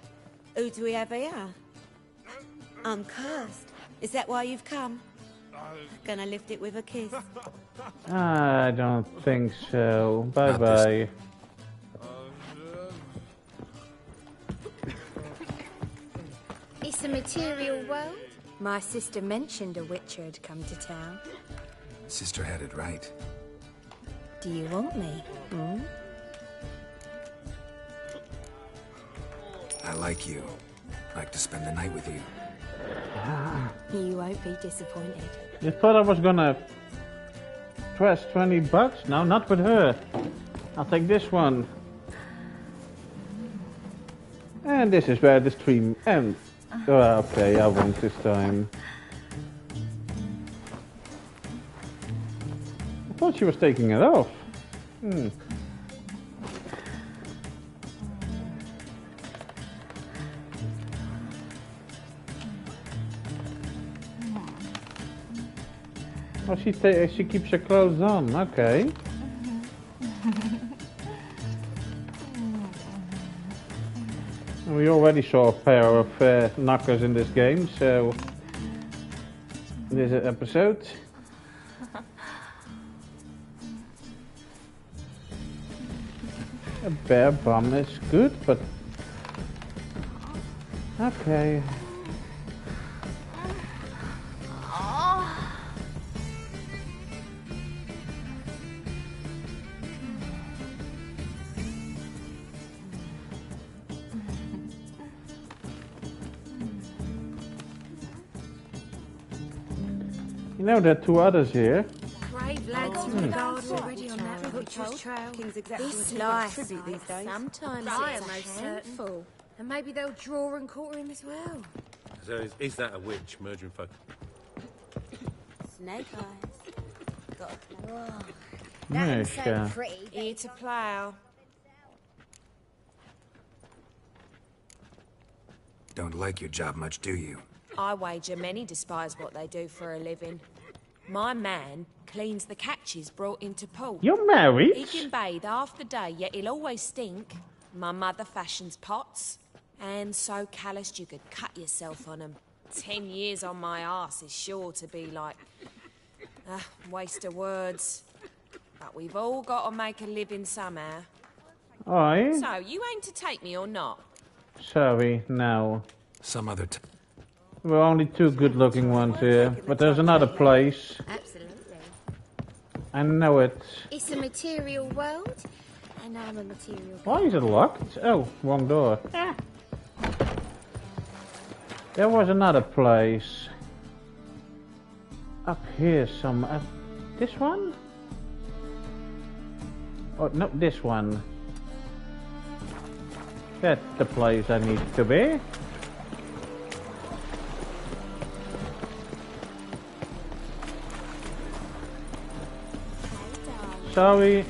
who do we have here? I'm cursed. Is that why you've come? Gonna lift it with a kiss? I don't think so. Bye-bye. It's a material world. My sister mentioned a witcher had come to town. Sister had it right. Do you want me? Hmm? I like you. Like to spend the night with you. You won't be disappointed. You thought I was gonna press $20? No, not with her. I'll take this one. And this is where the stream ends. Oh, okay, I won't this time. I thought she was taking it off. Oh, she keeps her clothes on. Okay. We already saw a pair of knockers in this game, so this episode. A bear bomb is good, but okay. You know, there are two others here. Brave lads from the guard already on that butcher's trail. This life tribute these days. sometimes it's a handful. And maybe they'll draw and quarter him as well. So is that a witch murdering folk? Snake eyes. Got a plan. That is so pretty. Here to plough. Don't like your job much, do you? I wager many despise what they do for a living. My man cleans the catches brought into port. You're married? He can bathe half the day, yet he'll always stink. My mother fashions pots, and so calloused you could cut yourself on 'em. 10 years on my arse is sure to be like... waste of words. But we've all got to make a living somehow. Aye. So, you aim to take me or not? Sorry, no. Some other time. We're only two good-looking ones here, but there's another place. Absolutely. I know it. It's a material world, and I'm a material. Why is it locked? Oh, wrong door. There was another place. Up here some... this one? Oh, no, this one. That's the place I need to be. Sorry,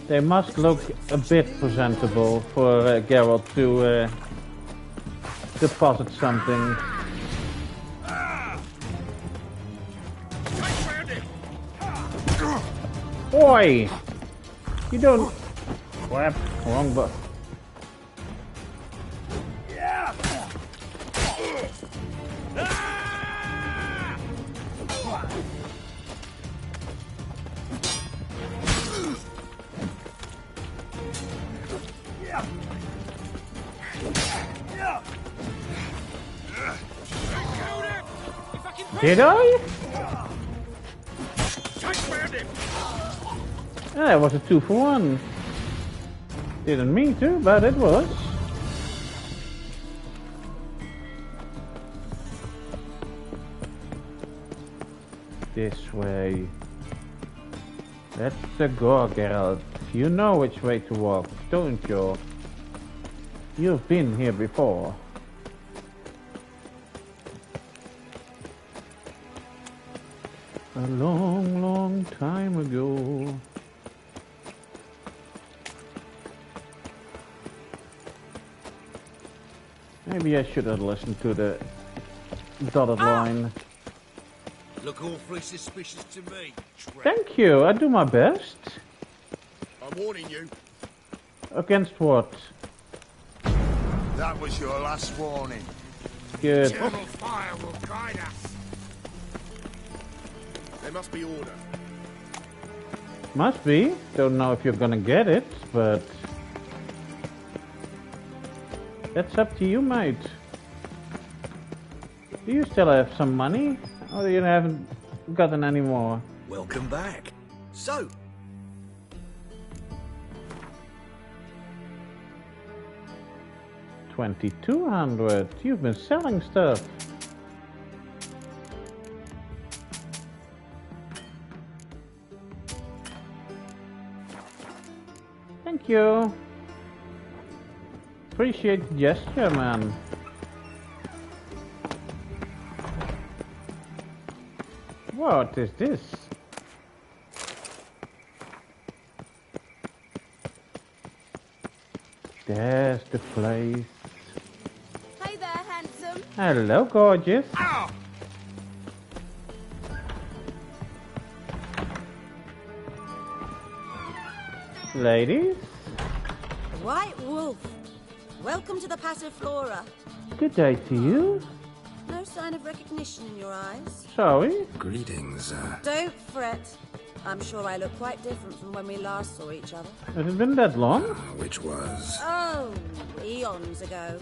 they must look a bit presentable for Geralt to deposit something. Oi! You don't... Crap, wrong button. Did I? That was a 2-for-1. Didn't mean to, but it was. This way. That's the door, Geralt. You know which way to walk, don't you? You've been here before. A long, long time ago. Maybe I should have listened to the dotted line. Look awfully suspicious to me, Trent. Thank you, I do my best. I'm warning you. Against what? That was your last warning. Good. Eternal fire will guide us. There must be order. Must be. Don't know if you're gonna get it, but... that's up to you, mate. Do you still have some money? Or you haven't gotten any more? Welcome back. So... 2,200. You've been selling stuff. Thank you. Appreciate the gesture, man. What is this? There's the place. Hey there, handsome. Hello, gorgeous. Ow! Ladies, White Wolf. Welcome to the Passiflora. good day to you. No sign of recognition in your eyes. Sorry? Greetings, Don't fret. I'm sure I look quite different from when we last saw each other. Has it been that long? Which was... Oh, eons ago.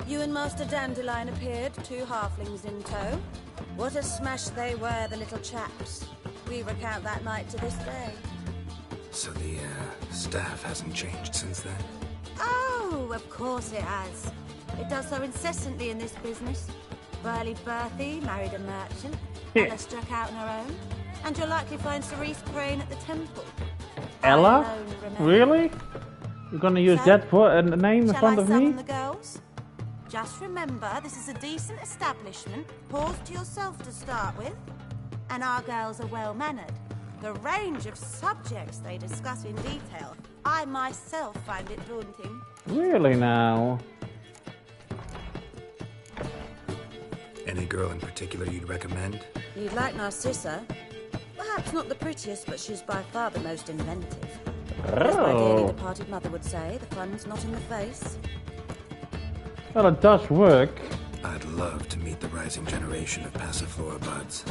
You and Master Dandelion appeared, 2 halflings in tow. What a smash they were, the little chaps. We recount that night to this day. So the, staff hasn't changed since then? Oh, of course it has. It does so incessantly in this business. Burly Berthy married a merchant. Ella struck out on her own. And you'll likely find Cerise praying at the temple. Ella? I alone remember. Really? You're gonna use that for a name in front of me? Shall I summon the girls? Just remember, this is a decent establishment. Pause to yourself to start with. And our girls are well-mannered. The range of subjects they discuss in detail, I myself find it daunting. Really now? Any girl in particular you'd recommend? You'd like Narcissa? Perhaps not the prettiest, but she's by far the most inventive. As my dearly departed mother would say, the fun's not in the face. Well, it does work. I'd love to meet the rising generation of Passiflora buds.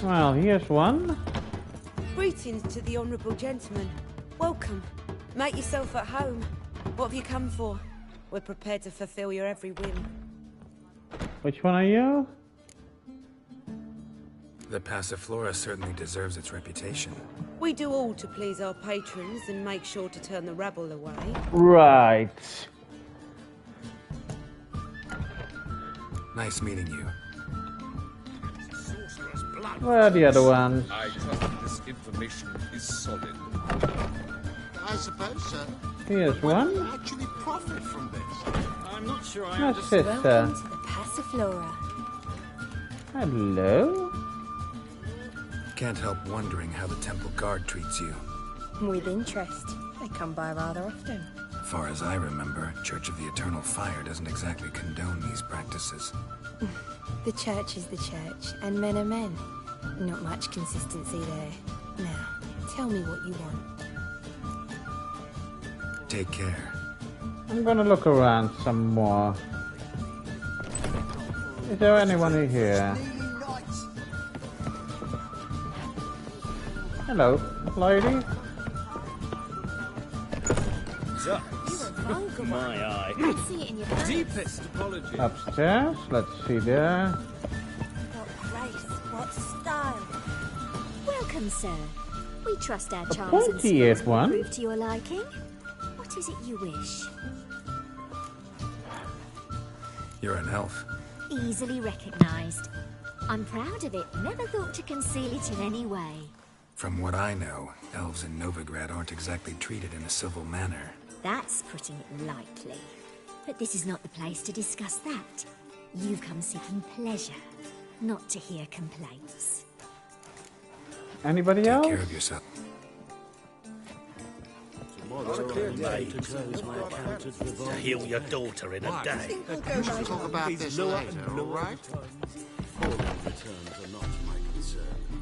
Well, here's one. Greetings to the honourable gentleman. Welcome. Make yourself at home. What have you come for? We're prepared to fulfill your every whim. Which one are you? The Passiflora certainly deserves its reputation. We do all to please our patrons and make sure to turn the rabble away. Right. Nice meeting you. Where are the other ones? I trust this information is solid. I suppose so. Here's one. Actually profit from this. I'm not sure I My understand. sister. Welcome to the Passiflora. Hello? Can't help wondering how the temple guard treats you. With interest. They come by rather often. Far as I remember, Church of the Eternal Fire doesn't exactly condone these practices. The church is the church, and men are men. Not much consistency there. Now, tell me what you want. Take care. I'm gonna look around some more. Is there anyone in here? Hello, lady. My eye. I see it in your eyes. Deepest apology. Upstairs, let's see there. What grace, what style. Welcome, sir. We trust our A charms and pointy-eared skills will one. prove to your liking. What is it you wish? You're an elf. Easily recognized. I'm proud of it. Never thought to conceal it in any way. From what I know, elves in Novigrad aren't exactly treated in a civil manner. That's putting it lightly. But this is not the place to discuss that. You've come seeking pleasure, not to hear complaints. Anybody else? Take care of yourself. To heal your daughter in a day. We'll talk about this later, all right?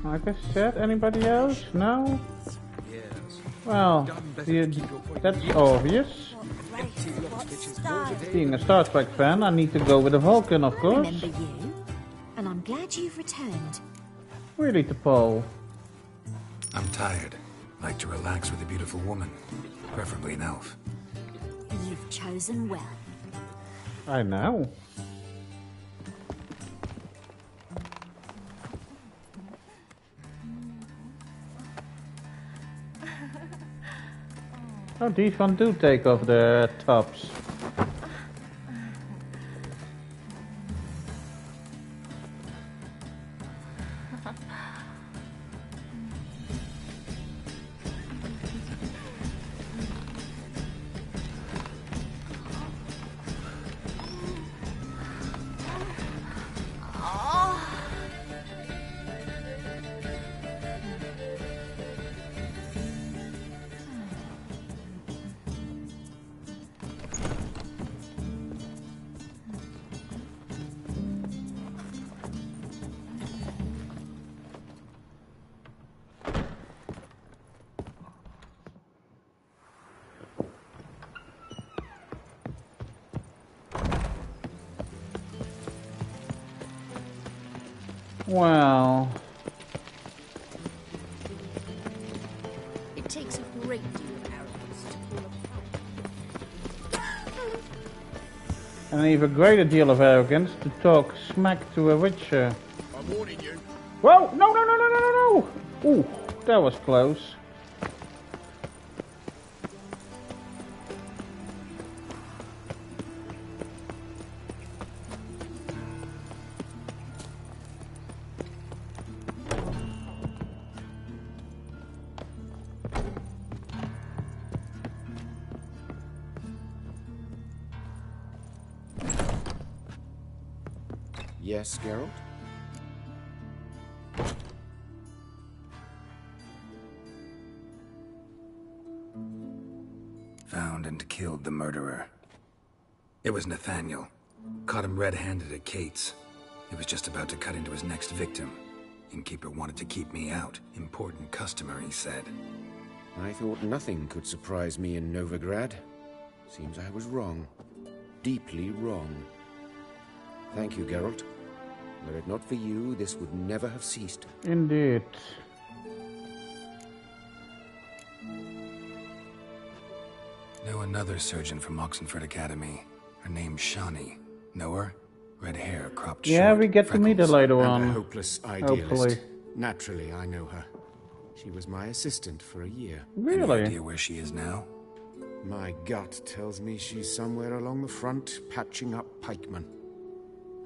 Like I said, anybody else? No? Well, that's obvious. Being a Star Trek fan, I need to go with a Vulcan, of course. Remember you, and I'm glad you've returned. Really, to Paul. I'm tired. Like to relax with a beautiful woman. Preferably an elf. You've chosen well. I know. Oh, these ones do take off their tops. Well... It takes a great deal of arrogance to pull a And even greater deal of arrogance to talk smack to a witcher. I'm warning you. Whoa! No, no, no, no, no, no, no! Ooh, that was close. Yes, Geralt? Found and killed the murderer. It was Nathaniel. Caught him red-handed at Kate's. He was just about to cut into his next victim. Innkeeper wanted to keep me out. Important customer, he said. I thought nothing could surprise me in Novigrad. Seems I was wrong. Deeply wrong. Thank you, Geralt. Were it not for you, this would never have ceased. Indeed. Know another surgeon from Oxenford Academy. Her name's Shani. Know her? Red hair, cropped short. Yeah, we get to meet her later on. And a hopeless idealist. Hopefully. Naturally, I know her. She was my assistant for a year. Really? Any idea where she is now? My gut tells me she's somewhere along the front, patching up pikemen.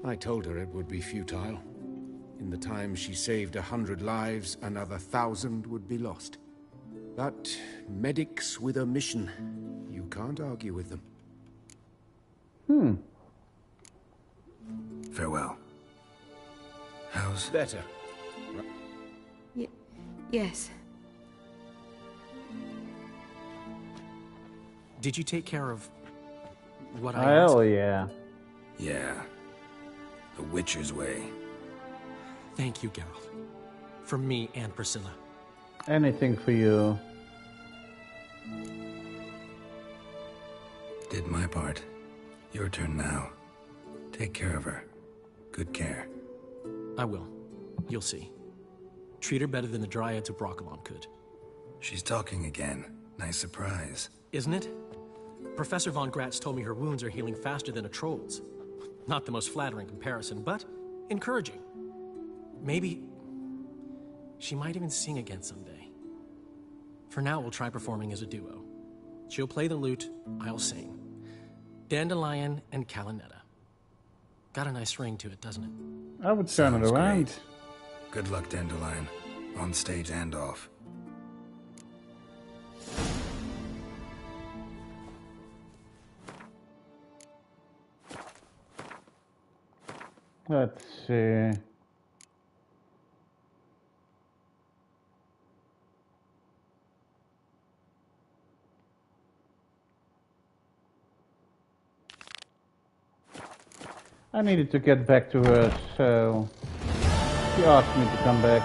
I told her it would be futile. In the time she saved 100 lives, another 1,000 would be lost. But medics with a mission, you can't argue with them. Farewell. How's... Better. Yes. Did you take care of what I Hell asked? yeah. Yeah. The Witcher's way. Thank you, Geralt. For me and Priscilla. Anything for you. Did my part. Your turn now. Take care of her. Good care. I will. You'll see. Treat her better than the Dryads of Brokilon could. She's talking again. Nice surprise. Isn't it? Professor von Gratz told me her wounds are healing faster than a troll's. Not the most flattering comparison, but encouraging. Maybe she might even sing again someday. For now, we'll try performing as a duo. She'll play the lute, I'll sing. Dandelion and Calinetta. Got a nice ring to it, doesn't it? I would turn it around. Great. Good luck, Dandelion. On stage and off. Let's see. I needed to get back to her, so she asked me to come back.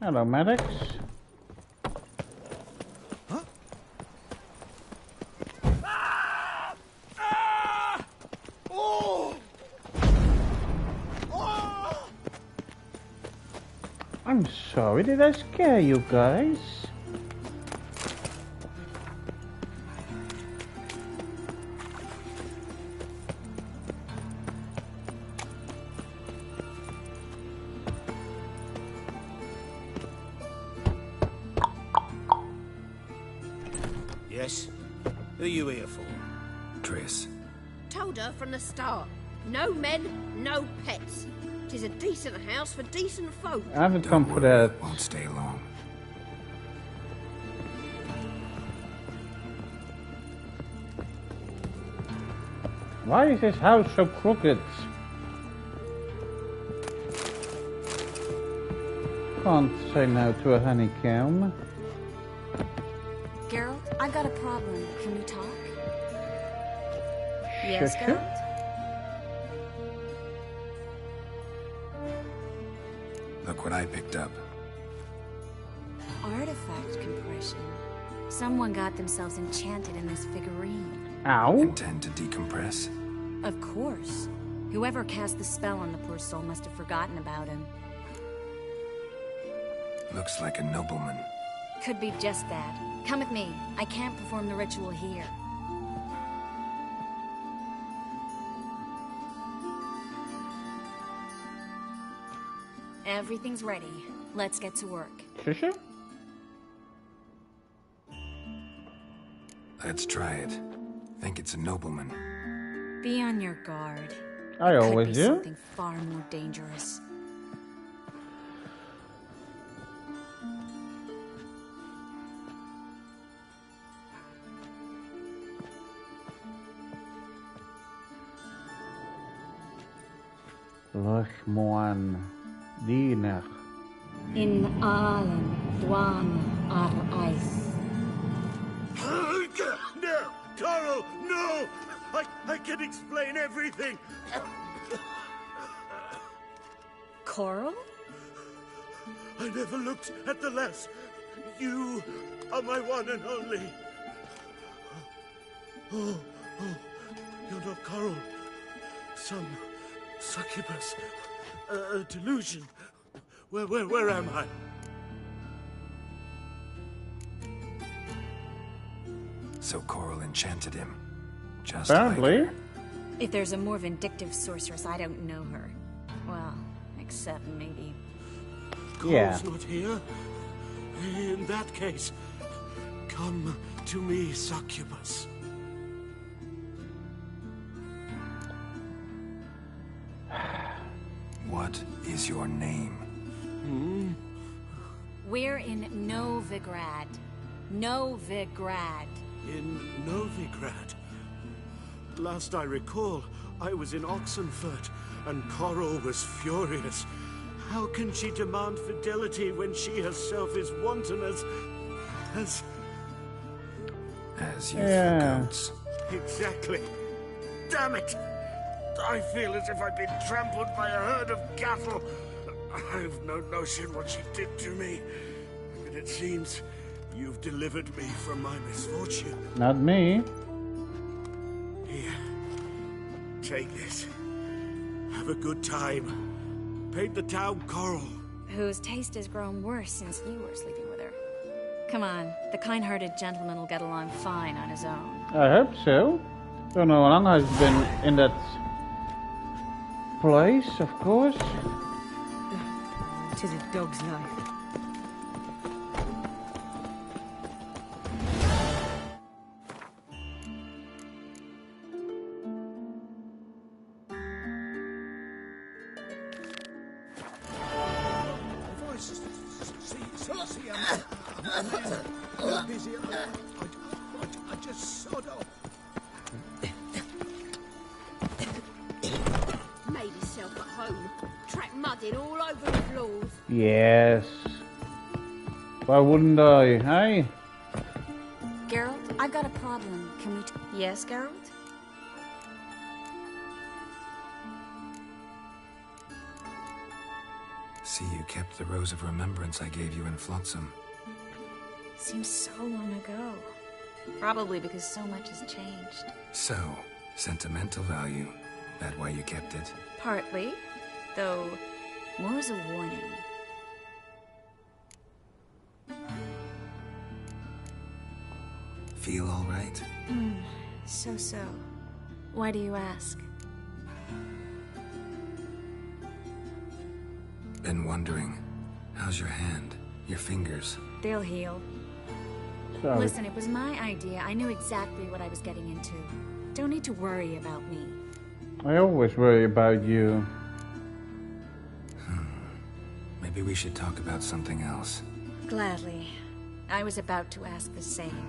Hello, Maddox. I'm sorry, did I scare you guys? Yes? Who are you here for? Triss. Told her from the start. No men, no pets. 'Tis a decent house for decent folk. I haven't come for that. Won't stay long. Why is this house so crooked? Can't say no to a honeycomb. Geralt, I got a problem. Can we talk? Yes, Sure. Geralt? Look what I picked up. Artifact compression. Someone got themselves enchanted in this figurine. Ow. Intend to decompress? Of course. Whoever cast the spell on the poor soul must have forgotten about him. Looks like a nobleman. Could be just that. Come with me. I can't perform the ritual here. Everything's ready. Let's get to work. Sure. Let's try it. Think it's a nobleman. Be on your guard. I always Could be do. something far more dangerous. Lachmoan. Diener. In Alan, Dwan, Ar Ice. No! Coral, no! I can explain everything! Coral? I never looked at the lass. You are my one and only. Oh, you're not Coral. Some succubus. A delusion. Where am I? So Coral enchanted him. Just Apparently. like her. If there's a more vindictive sorceress, I don't know her. Well, except maybe... Coral's not here. In that case, come to me, succubus. What is your name? We're in Novigrad. Novigrad. In Novigrad. Last I recall, I was in Oxenfurt, and Coral was furious. How can she demand fidelity when she herself is wanton as youthful goats. Exactly. Damn it! I feel as if I've been trampled by a herd of cattle. I've no notion what she did to me, but it seems you've delivered me from my misfortune. Not me. Here, take this. Have a good time. Paint the town Coral. Whose taste has grown worse since you were sleeping with her. Come on, the kind-hearted gentleman will get along fine on his own. I hope so. Don't know how long I've been in that place, of course. Tis a dog's life. I'm busy. I just sod off. Made himself at home. Track mudding all over the floors. Yes. Why wouldn't I, hey? Geralt, I've got a problem. Can we... Yes, Geralt? See, you kept the Rose of Remembrance I gave you in Flotsam. Seems so long ago. Probably because so much has changed. So, sentimental value. That why you kept it? Partly. Though, more as a warning. Feel all right? So-so. Why do you ask? Been wondering. How's your hand? Your fingers? They'll heal. Sorry. Listen, it was my idea. I knew exactly what I was getting into. Don't need to worry about me. I always worry about you. Maybe we should talk about something else. Gladly. I was about to ask the same.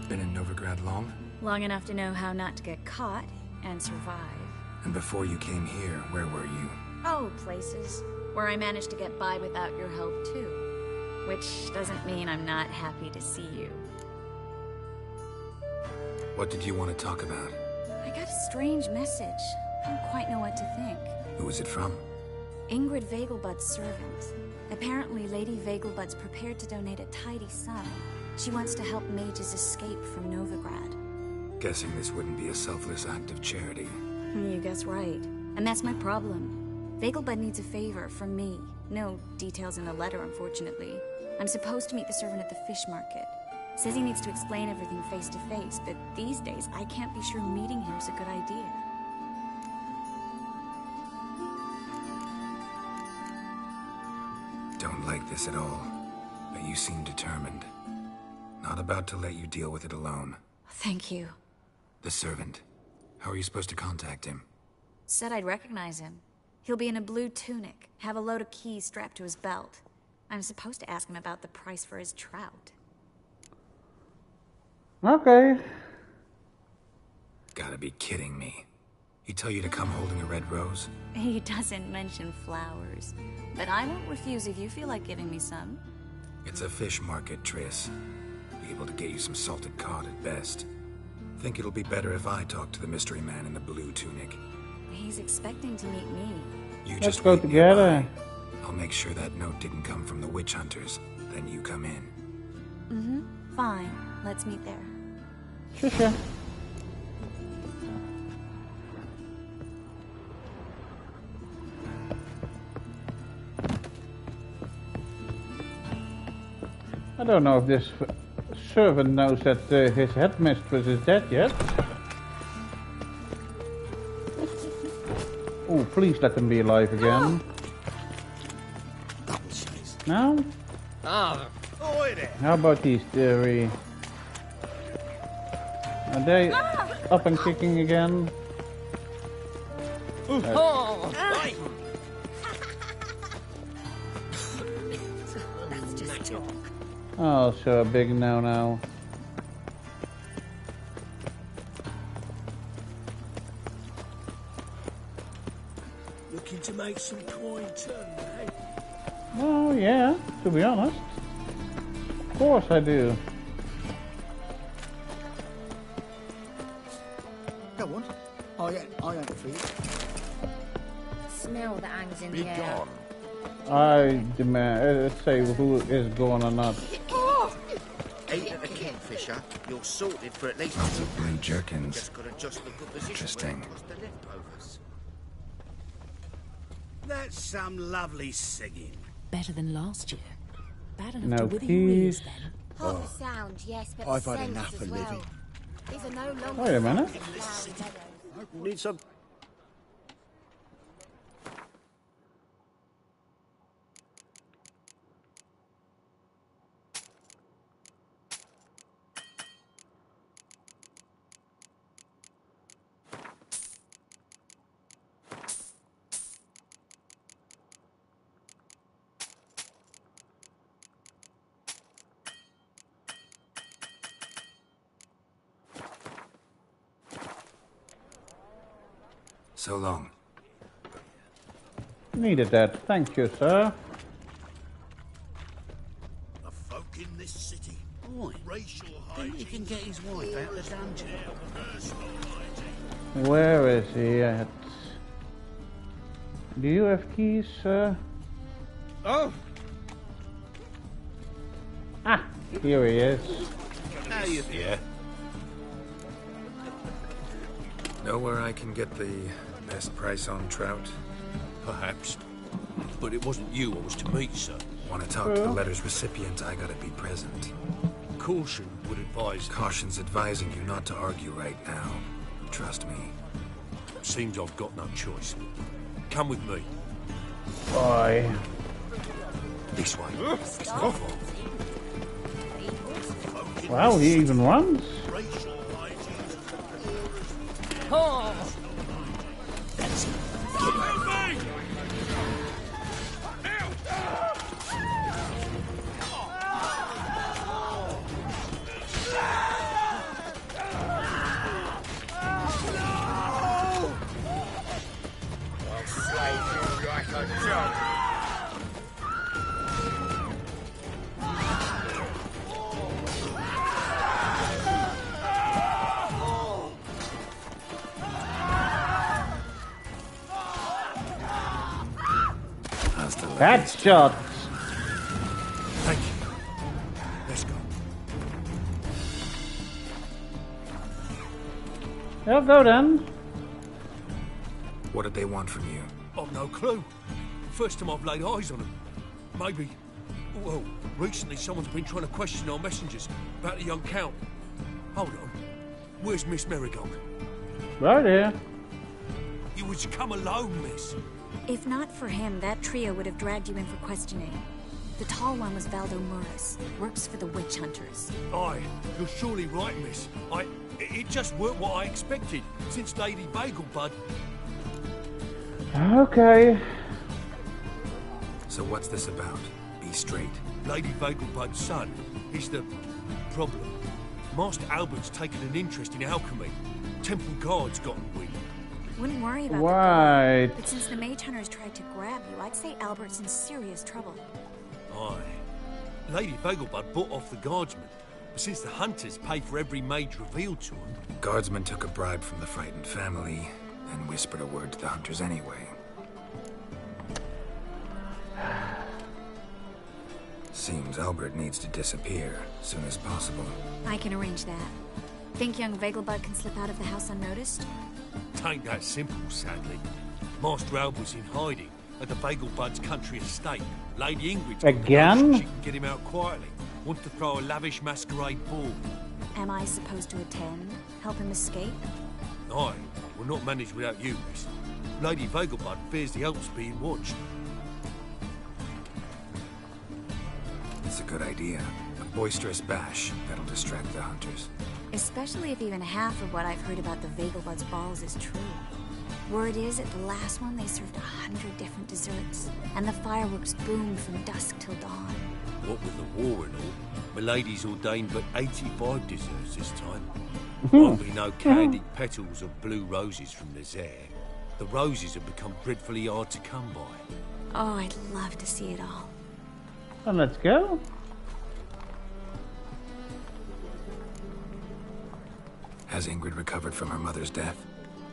Been in Novigrad long? Long enough to know how not to get caught and survive. And before you came here, where were you? Oh, places where I managed to get by without your help too. Which doesn't mean I'm not happy to see you. What did you want to talk about? I got a strange message. I don't quite know what to think. Who was it from? Ingrid Vegelbud's servant. Apparently, Lady Vegelbud's prepared to donate a tidy sum. She wants to help mages escape from Novigrad. Guessing this wouldn't be a selfless act of charity. You guess right. And that's my problem. Vegelbud needs a favor from me. No details in the letter, unfortunately. I'm supposed to meet the servant at the fish market. Says he needs to explain everything face to face, but these days I can't be sure meeting him's a good idea. Don't like this at all, but you seem determined. Not about to let you deal with it alone. Thank you. The servant. How are you supposed to contact him? Said I'd recognize him. He'll be in a blue tunic, have a load of keys strapped to his belt. I'm supposed to ask him about the price for his trout. Okay. Gotta be kidding me. He tell you to come holding a red rose? He doesn't mention flowers, but I won't refuse if you feel like giving me some. It's a fish market, Triss. Be able to get you some salted cod at best. Think it'll be better if I talk to the mystery man in the blue tunic. He's expecting to meet me. You Let's just go wait together. nearby. I'll make sure that note didn't come from the witch hunters. Then you come in. Mm-hmm. Fine. Let's meet there. Sure. I don't know if this servant knows that his headmistress is dead yet. Oh, please let them be alive again. No? Ah, oi there. How about these three? Are they up and kicking again? Oh, That's just talk. Oh, so a big no-no. Looking to make some coin turn, eh? Oh, yeah, to be honest. Of course I do. Go on. I ain't free. Smell that hangs in Be the air. gone. I demand, let's say who is going or not. Eat at the Kingfisher, you're sorted for at least Lots of blue jerkins. Just gotta just the good position Interesting. where it was the leftovers. That's some lovely singing. Better than last year. Bad enough No to wither your ears keys. then. Half the sound, yes, but I've the had scent enough as of well. living. These are no longer Wait a minute. flowery meadows. Need some. So long. Needed that. Thank you, sir. The folk in this city. Oi, Racial think he can get his wife out of the dungeon? Where is he at? Do you have keys, sir? Oh, Ah, here he is. now you Yeah. Know where I can get the best price on trout? Perhaps. But it wasn't you I was to meet, sir. Want to talk to the letter's recipient, I gotta be present. Caution would advise. Caution's advising you not to argue right now. Trust me. Seems I've got no choice. Come with me. Boy. This way. It's not far. Wow, he even runs. Oh. That's it. I'll slay you like a dog. That shot. Thank you. Let's go. I'll go then. What did they want from you? I've no clue. First time I've laid eyes on them. Maybe... Well, recently someone's been trying to question our messengers about the young Count. Hold on. Where's Miss Marigold? Right here. You was to come alone, miss. If not for him, that trio would have dragged you in for questioning. The tall one was Valdo Morris. Works for the witch hunters. Aye, you're surely right, miss. It just weren't what I expected, since Lady Bagelbud... Okay. So what's this about? Be straight. Lady Bagelbud's son is the problem. Master Albert's taken an interest in alchemy. Temple Guard's gotten wind. Wouldn't worry about Right. that. But since the mage hunters tried to grab you, I'd say Albert's in serious trouble. Aye. Lady Bagelbud bought off the guardsmen. But since the hunters pay for every mage revealed to them... Guardsmen took a bribe from the frightened family and whispered a word to the hunters anyway. Seems Albert needs to disappear as soon as possible. I can arrange that. Think young Vegelbud can slip out of the house unnoticed? Tain't that simple, sadly. Master Albert's in hiding at the Vegelbud's country estate. Lady Ingrid's Again? she can get him out quietly. Wants to throw a lavish masquerade ball. Am I supposed to attend? Help him escape? Aye, we'll not manage without you, miss. Lady Vegelbud fears the Alps being watched. It's a good idea. A boisterous bash that'll distract the hunters. Especially if even half of what I've heard about the Vegelbud's balls is true. Word is, at the last one, they served 100 different desserts, and the fireworks boomed from dusk till dawn. What with the war and all, Milady's ordained but 85 desserts this time. Won't be no candied petals or blue roses from Nazaire. The roses have become dreadfully hard to come by. Oh, I'd love to see it all. Then let's go. Has Ingrid recovered from her mother's death?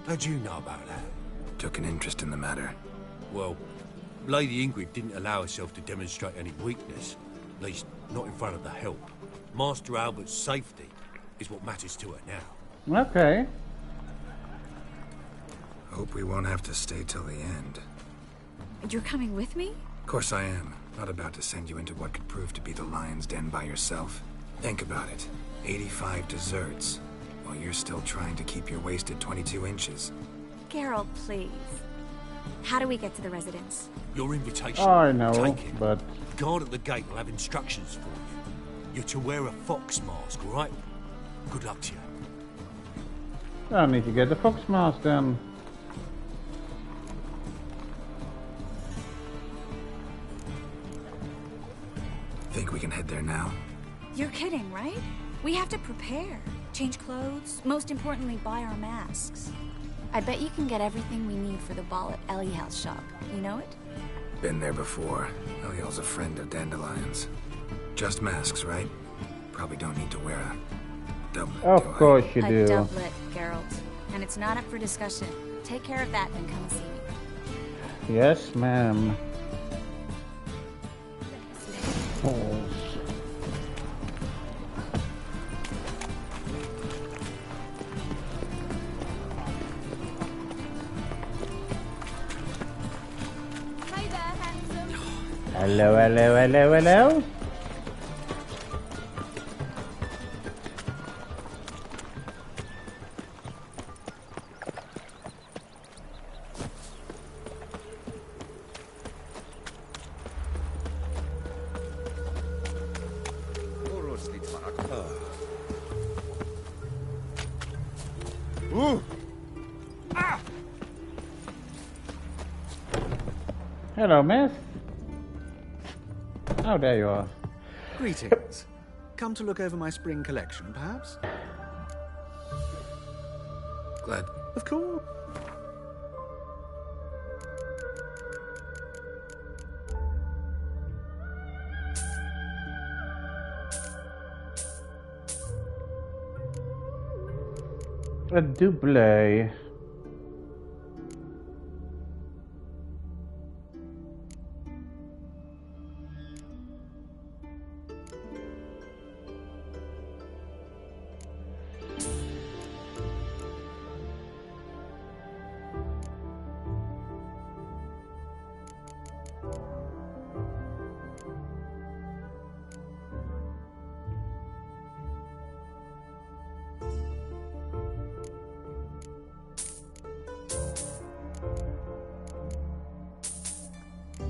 How'd you know about that? Took an interest in the matter. Well, Lady Ingrid didn't allow herself to demonstrate any weakness. At least, not in front of the help. Master Albert's safety is what matters to her now. Okay. Hope we won't have to stay till the end. You're coming with me? Of course I am. Not about to send you into what could prove to be the lion's den by yourself. Think about it. 85 desserts, while you're still trying to keep your waist at 22 inches. Geralt, please. How do we get to the residence? Your invitation. I know, Take it. but... Guard at the gate will have instructions for you. You're to wear a fox mask, all right? Good luck to you. I need to get the fox mask then. Think we can head there now? You're kidding, right? We have to prepare. Change clothes. Most importantly, buy our masks. I bet you can get everything we need for the ball at Eliel's shop. You know it? Been there before. Eliel's a friend of Dandelion's. Just masks, right? Probably don't need to wear a doublet. Of course you A do. doublet, Geralt. And it's not up for discussion. Take care of that, then come and see me. Yes, ma'am. Oh. Hey there, handsome. Hello, hello, hello, hello. Ooh. Hello, miss. Oh, there you are. Greetings. Come to look over my spring collection, perhaps? Glad. Of course. A double.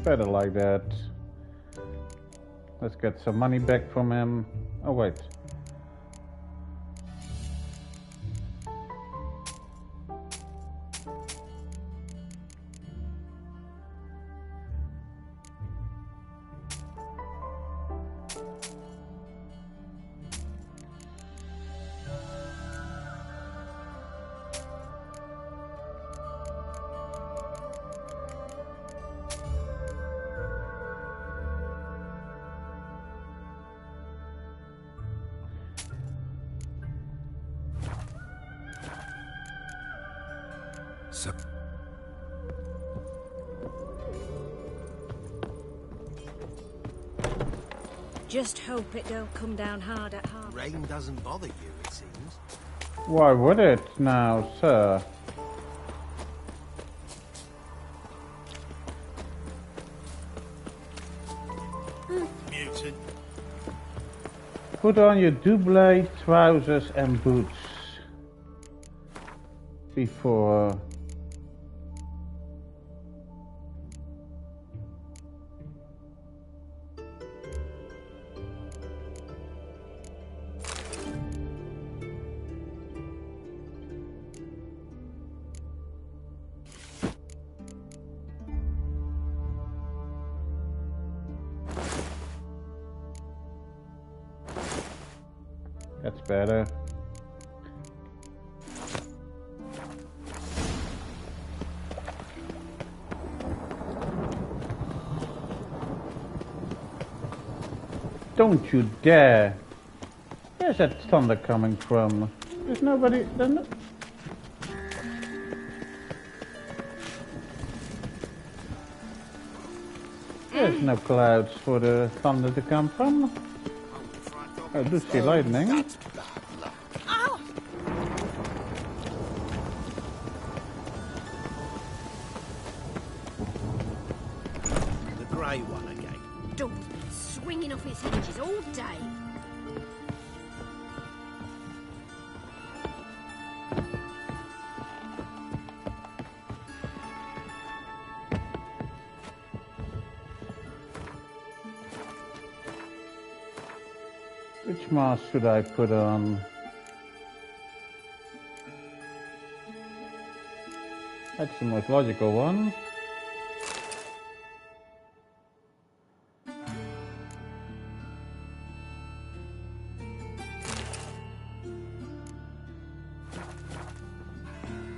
Better like that. Let's get some money back from him. Oh wait. So... Just hope it don't come down hard at heart. Rain doesn't bother you, it seems. Why would it now, sir? Mutant. Put on your double trousers and boots before. That's better. Don't you dare! Where's that thunder coming from? There's nobody. There's no... There's no clouds for the thunder to come from. I do see lightning. Ow! The grey one again. Dog's been swinging off his hinges all day. Which mask should I put on? That's the most logical one.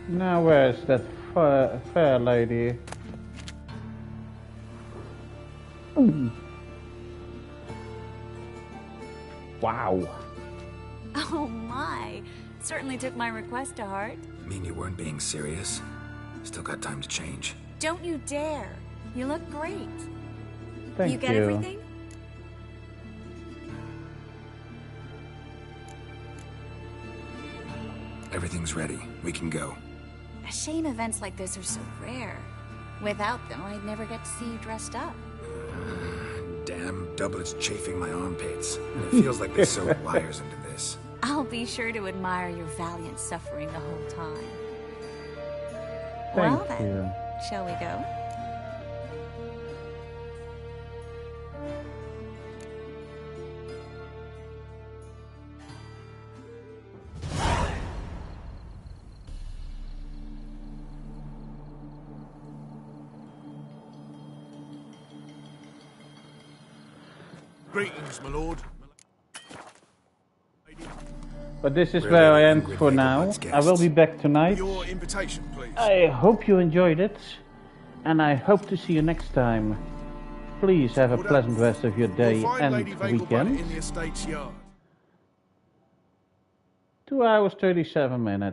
Now where's that fair lady? Wow. Oh my. Certainly took my request to heart. Mean you weren't being serious? Still got time to change. Don't you dare. You look great. Thank you get everything? Everything's ready. We can go. A shame events like this are so rare. Without them, I'd never get to see you dressed up. Damn doublets chafing my armpits. And it feels like they sewed wires into this. I'll be sure to admire your valiant suffering the whole time. Thank well then, you. shall we go? Greetings, my lord. But this is where I end for now. I will be back tonight. Your invitation, please. I hope you enjoyed it, and I hope to see you next time. Please have a pleasant rest of your day and weekend. In the estate's yard. 2 hours 37 minutes.